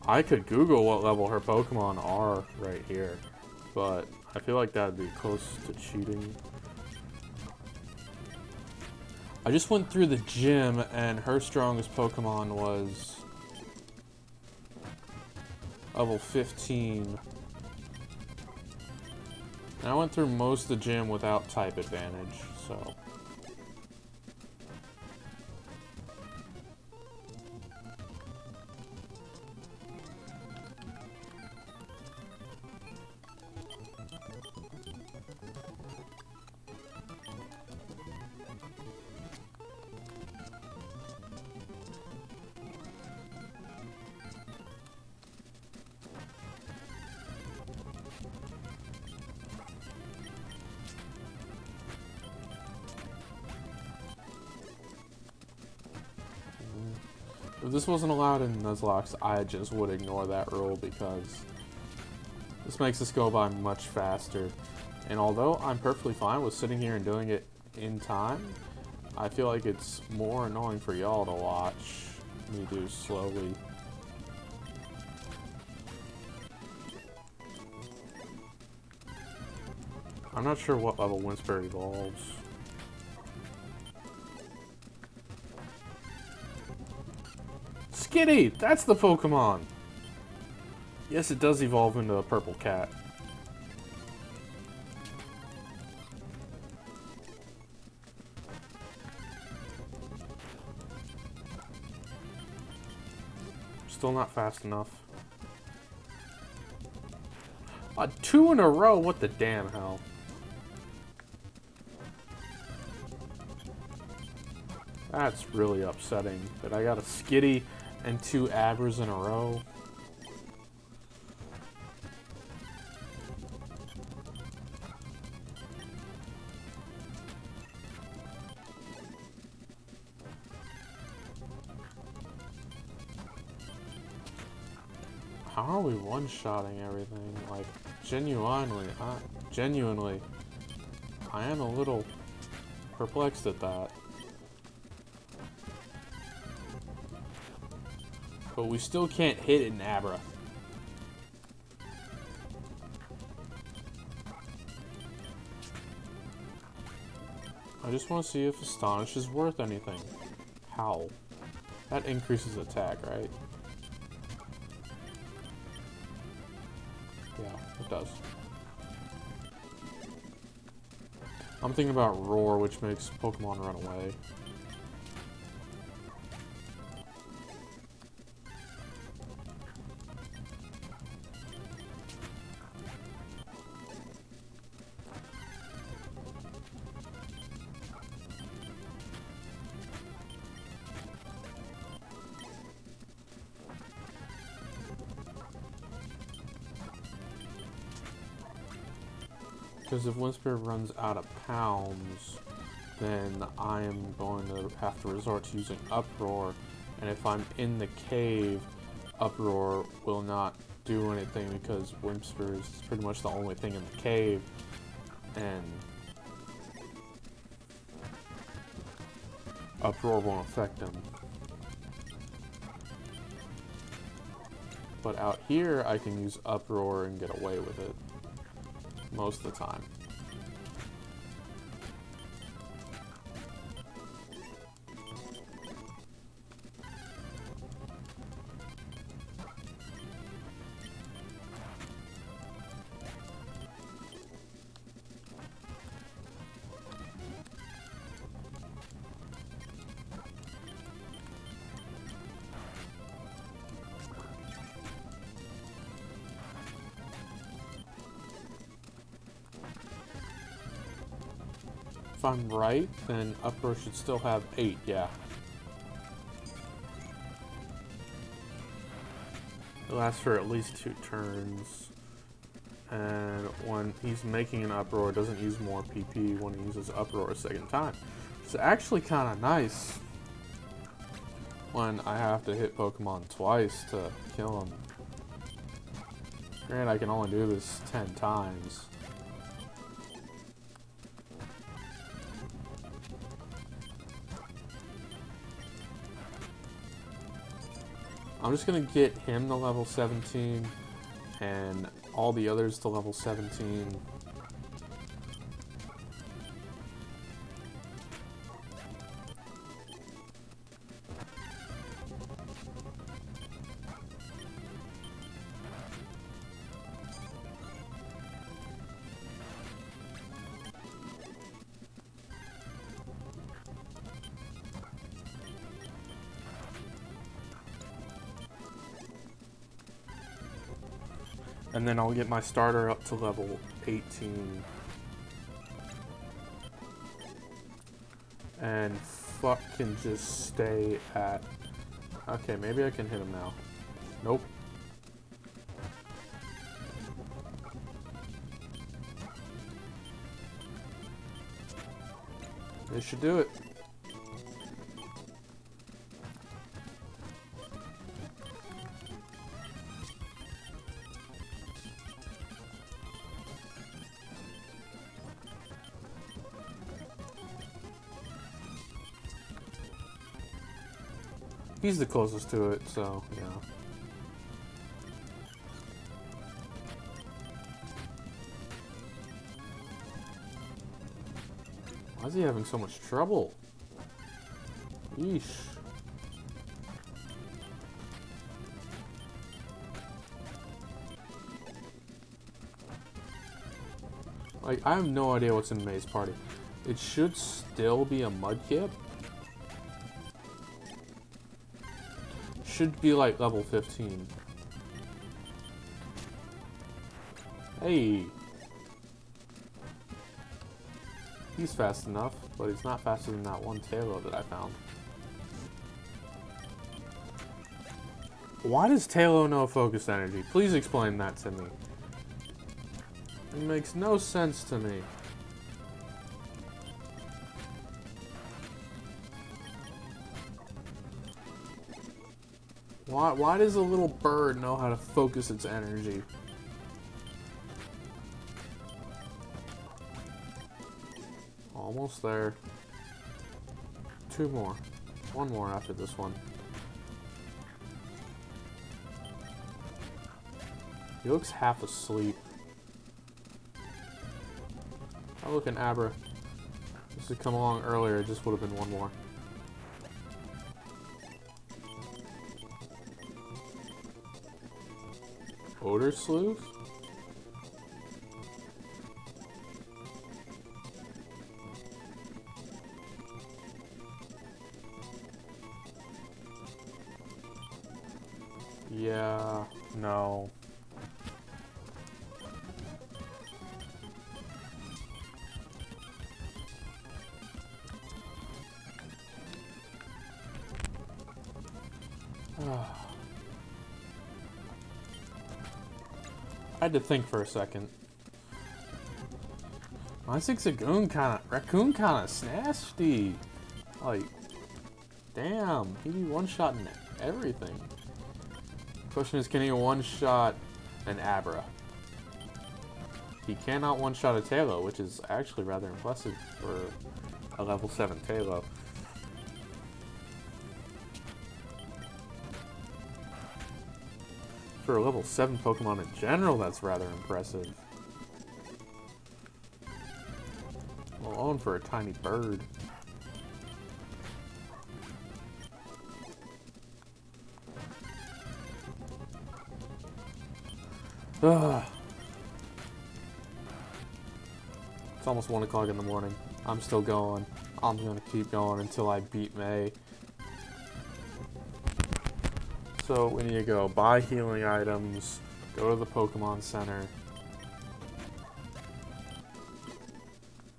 I could Google what level her Pokemon are right here, but I feel like that'd be close to cheating. I just went through the gym and her strongest Pokemon was level 15. And I went through most of the gym without type advantage, so... If this wasn't allowed in Nuzlocks, I just would ignore that rule because this makes us go by much faster. And although I'm perfectly fine with sitting here and doing it in time, I feel like it's more annoying for y'all to watch me do slowly. I'm not sure what level Whisper evolves. Skitty! That's the Pokemon! Yes, it does evolve into a purple cat. Still not fast enough. 2 in a row? What the damn hell? That's really upsetting that I got a Skitty and 2 Abras in a row. How are we one-shotting everything? Like, genuinely, I am a little perplexed at that. But we still can't hit an Abra. I just want to see if Astonish is worth anything. How? That increases attack, right? Yeah, it does. I'm thinking about Roar, which makes Pokemon run away. Because if Whisper runs out of pounds, then I am going to have to resort to using Uproar. And if I'm in the cave, Uproar will not do anything because Whisper is pretty much the only thing in the cave. And Uproar won't affect him. But out here, I can use Uproar and get away with it. Most of the time. If I'm right, then Uproar should still have 8, yeah. It lasts for at least 2 turns. And when he's making an Uproar, it doesn't use more PP when he uses Uproar a second time. It's actually kind of nice when I have to hit Pokemon twice to kill him. Granted, I can only do this 10 times. I'm just gonna get him to level 17 and all the others to level 17. And then I'll get my starter up to level 18. And fucking just stay at... Okay, maybe I can hit him now. Nope. This should do it. He's the closest to it, so, yeah. Why is he having so much trouble? Yeesh. Like, I have no idea what's in May's party. It should still be a Mudkip. Should be like level 15. Hey! He's fast enough, but he's not faster than that one Taillow that I found. Why does Taillow know focused energy? Please explain that to me. It makes no sense to me. Why does a little bird know how to focus its energy? Almost there. 2 more. 1 more after this one. He looks half asleep. Oh, look, an Abra. This had come along earlier, it just would have been one more. Odor Sleuth? Yeah, no. I had to think for a second. I think Raccoon kinda snasty. Like, damn, he one-shotting everything. Question is, can he one-shot an Abra? He cannot one-shot a Talo, which is actually rather impressive for a level 7 Talo. For a level 7 Pokemon in general, that's rather impressive. Alone for a tiny bird. Ugh. It's almost 1 o'clock in the morning. I'm still going. I'm gonna keep going until I beat May. So we need to go buy healing items, go to the Pokemon Center.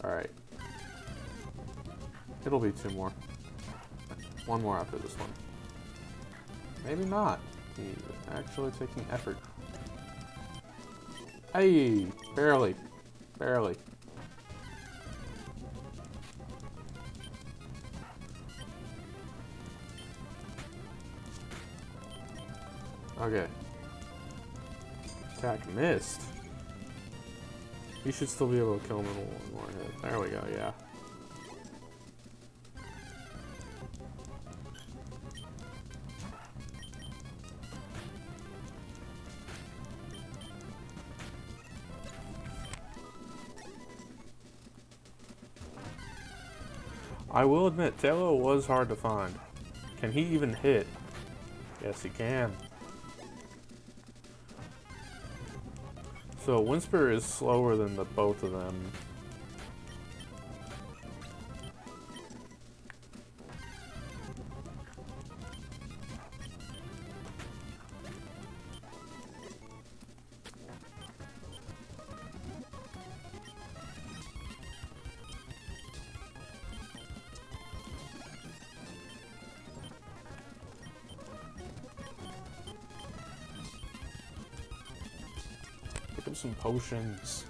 Alright. It'll be 2 more. 1 more after this one. Maybe not. He's actually taking effort. Hey! Barely. Barely. Okay. Attack missed. You should still be able to kill him in 1 more hit. There we go, yeah. I will admit, Talo was hard to find. Can he even hit? Yes, he can. So Whisper is slower than the both of them. Pick up some potions.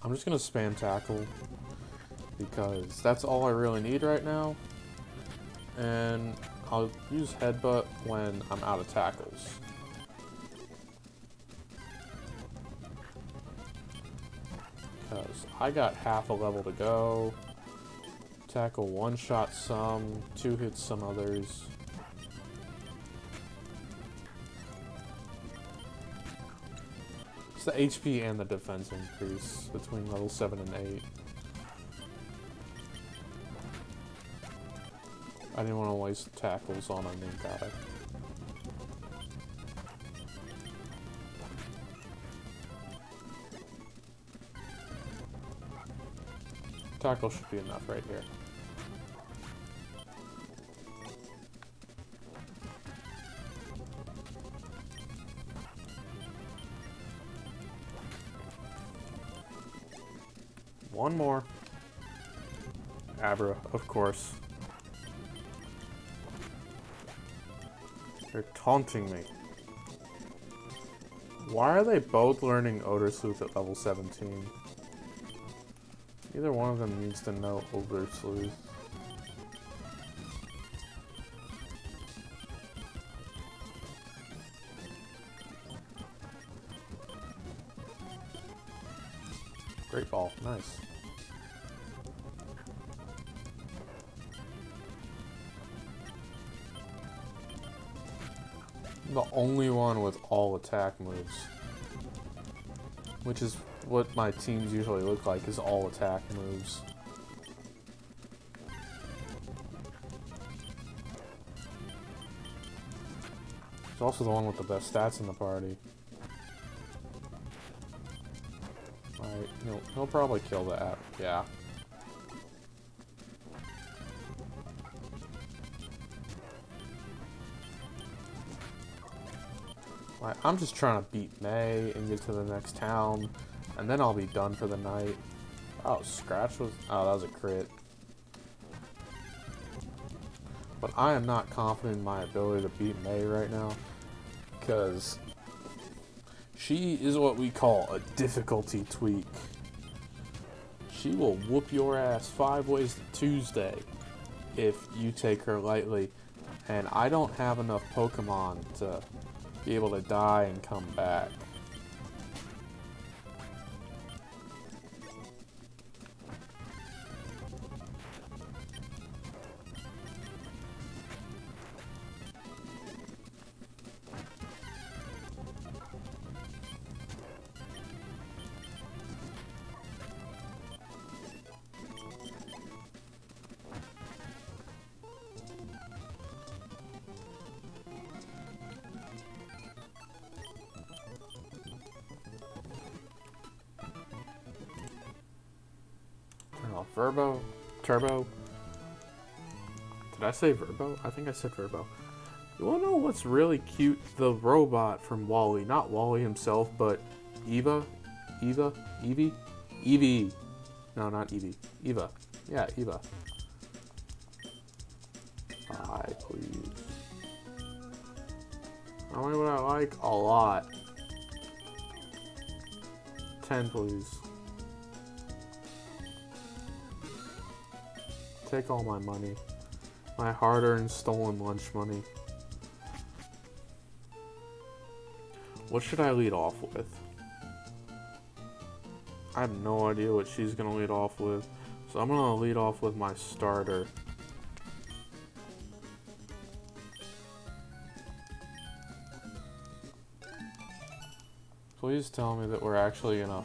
I'm just gonna spam tackle because that's all I really need right now, and I'll use headbutt when I'm out of tackles. Because I got half a level to go. Tackle one-shot some, 2 hits some others. It's the HP and the defense increase between level 7 and 8. I didn't want to waste tackles on a Ninkata. Tackle should be enough right here. One more. Abra, of course. They're taunting me. Why are they both learning Odor Sleuth at level 17? Either one of them needs to know Odor Sleuth. Great ball, nice. the only one with all attack moves. Which is what my teams usually look like, is all attack moves. It's also the one with the best stats in the party. Alright, he'll probably kill the app. Yeah. Right, I'm just trying to beat May and get to the next town, and then I'll be done for the night. Oh, Scratch was... Oh, that was a crit. But I am not confident in my ability to beat May right now, because she is what we call a difficulty tweak. She will whoop your ass 5 ways to Tuesday if you take her lightly, and I don't have enough Pokemon to be able to die and come back. Verbo? Turbo? Did I say Verbo? I think I said Verbo. You wanna know what's really cute? The robot from WALL-E. Not WALL-E himself, but Eva? Eva? Evie? Evie. No, not Evie. Eva. Yeah, Eva. 5, please. How many would I like? A lot. 10, please. Take all my money. My hard-earned stolen lunch money. What should I lead off with? I have no idea what she's gonna lead off with. So I'm gonna lead off with my starter. Please tell me that we're actually gonna...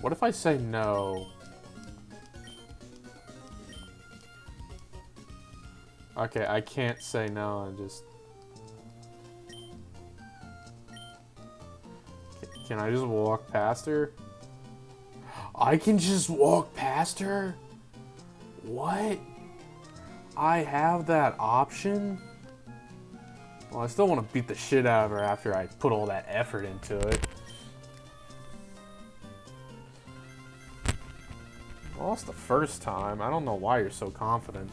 What if I say no? Okay, I can't say no and just... Can I just walk past her? I can just walk past her? What? I have that option? Well, I still want to beat the shit out of her after I put all that effort into it. Well, that's the first time. I don't know why you're so confident.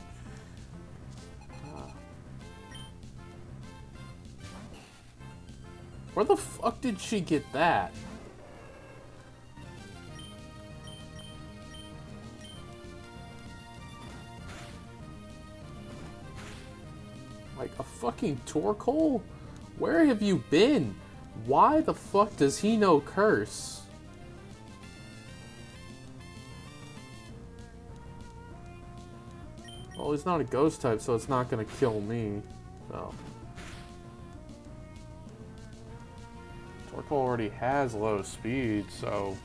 Where the fuck did she get that? Like a fucking Torkoal? Where have you been? Why the fuck does he know Curse? Well, he's not a ghost type, so it's not gonna kill me. So. Torkoal already has low speed, so...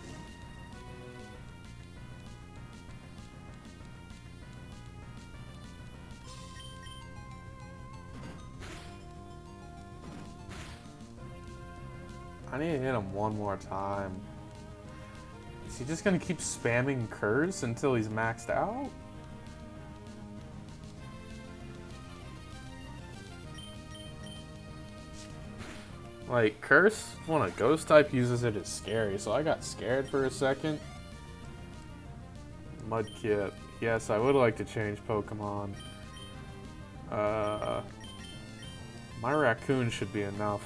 I need to hit him one more time. Is he just gonna keep spamming Curse until he's maxed out? Like, Curse, when a ghost type uses it, is scary, so I got scared for a second. Mudkip. Yes, I would like to change Pokemon. My raccoon should be enough.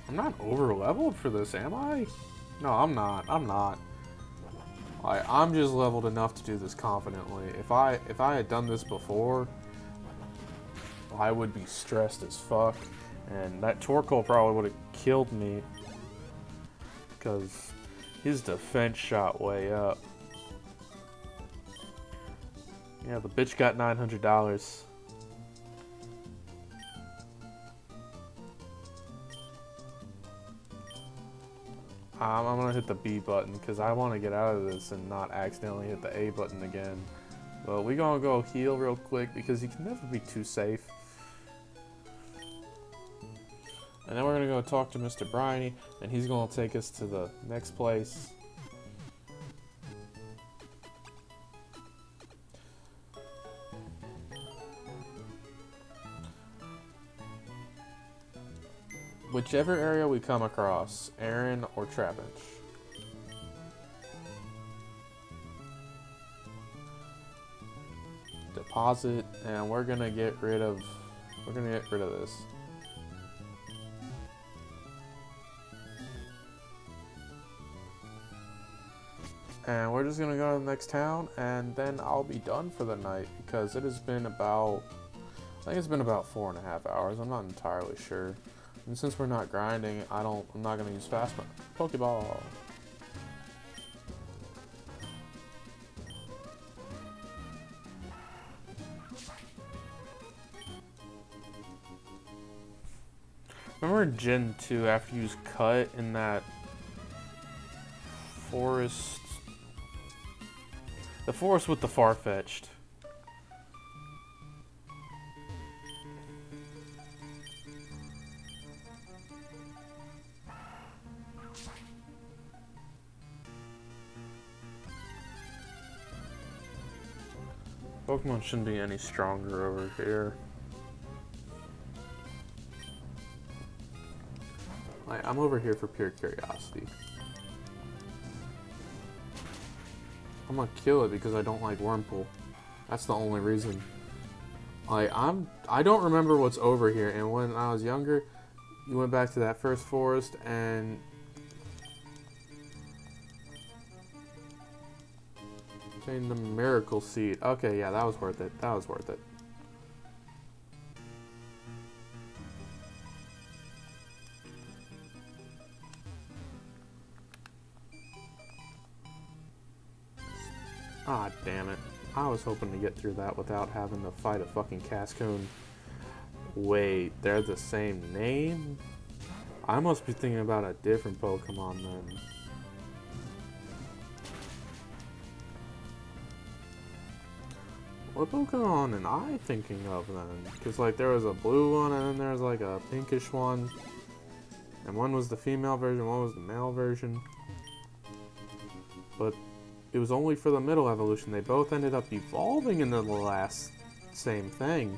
I'm not over leveled for this, am I? No, I'm not. I'm not. I'm just leveled enough to do this confidently. If I had done this before, I would be stressed as fuck, and that Torkoal probably would have killed me because his defense shot way up. Yeah, the bitch got $900. I'm gonna hit the B button because I want to get out of this and not accidentally hit the A button again. But we gonna go heal real quick because you can never be too safe. And then we're gonna go talk to Mr. Bryony, and he's gonna take us to the next place. Whichever area we come across, Aaron or Trapinch. Deposit, and we're gonna get rid of this. And we're just gonna go to the next town, and then I'll be done for the night because it has been about, I think it's been about 4.5 hours. I'm not entirely sure. And since we're not grinding, I'm not gonna use fast Pokeball. Remember in Gen 2 after you use Cut in that forest? The forest with the Farfetch'd. Pokemon shouldn't be any stronger over here. I'm over here for pure curiosity. I'm gonna kill it because I don't like Wurmple. That's the only reason. I don't remember what's over here, and when I was younger, you went back to that first forest and obtained the Miracle Seed. Okay, yeah, that was worth it. That was worth it. Ah, damn it. I was hoping to get through that without having to fight a fucking Cascoon. Wait, they're the same name? I must be thinking about a different Pokemon then. What Pokemon am I thinking of then? Because like there was a blue one and then there was like a pinkish one. And one was the female version, one was the male version. But it was only for the middle evolution. They both ended up evolving into the last same thing.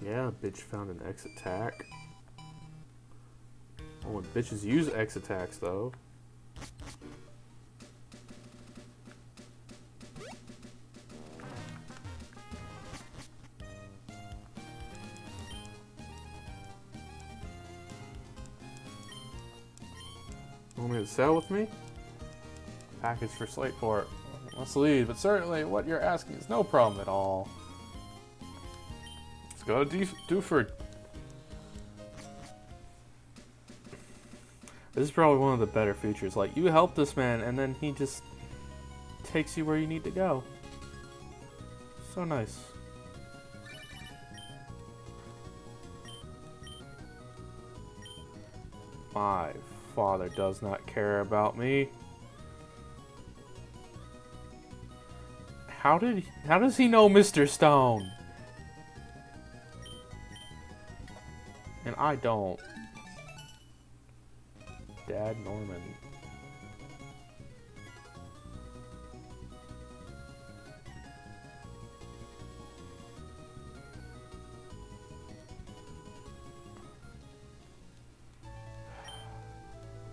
Yeah, bitch found an X attack. Only bitches use X attacks though. Want me to sail with me? Package for Slateport. Let's leave, but certainly what you're asking is no problem at all. Let's go to Dewford. This is probably one of the better features. Like, you help this man, and then he just takes you where you need to go. So nice. My father does not care about me. How does he know Mr. Stone? And I don't. Dad Norman.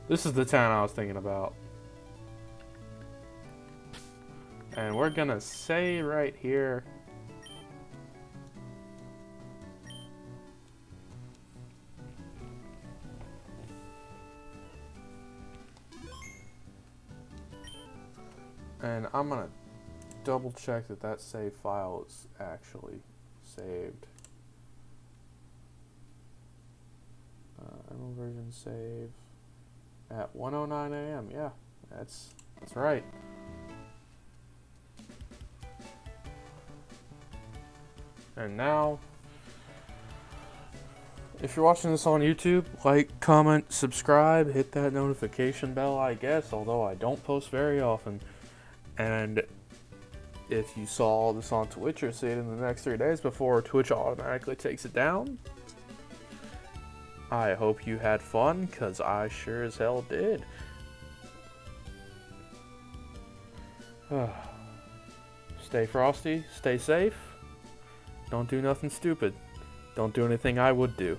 This is the town I was thinking about. And we're gonna say right here, And I'm gonna double check that that save file is actually saved. Animal version save at 1:09 a.m. Yeah, that's right. And now, if you're watching this on YouTube, like, comment, subscribe, hit that notification bell, I guess, although I don't post very often. And if you saw this on Twitch or see it in the next 3 days before Twitch automatically takes it down, I hope you had fun, because I sure as hell did. Stay frosty, stay safe, don't do nothing stupid, don't do anything I would do.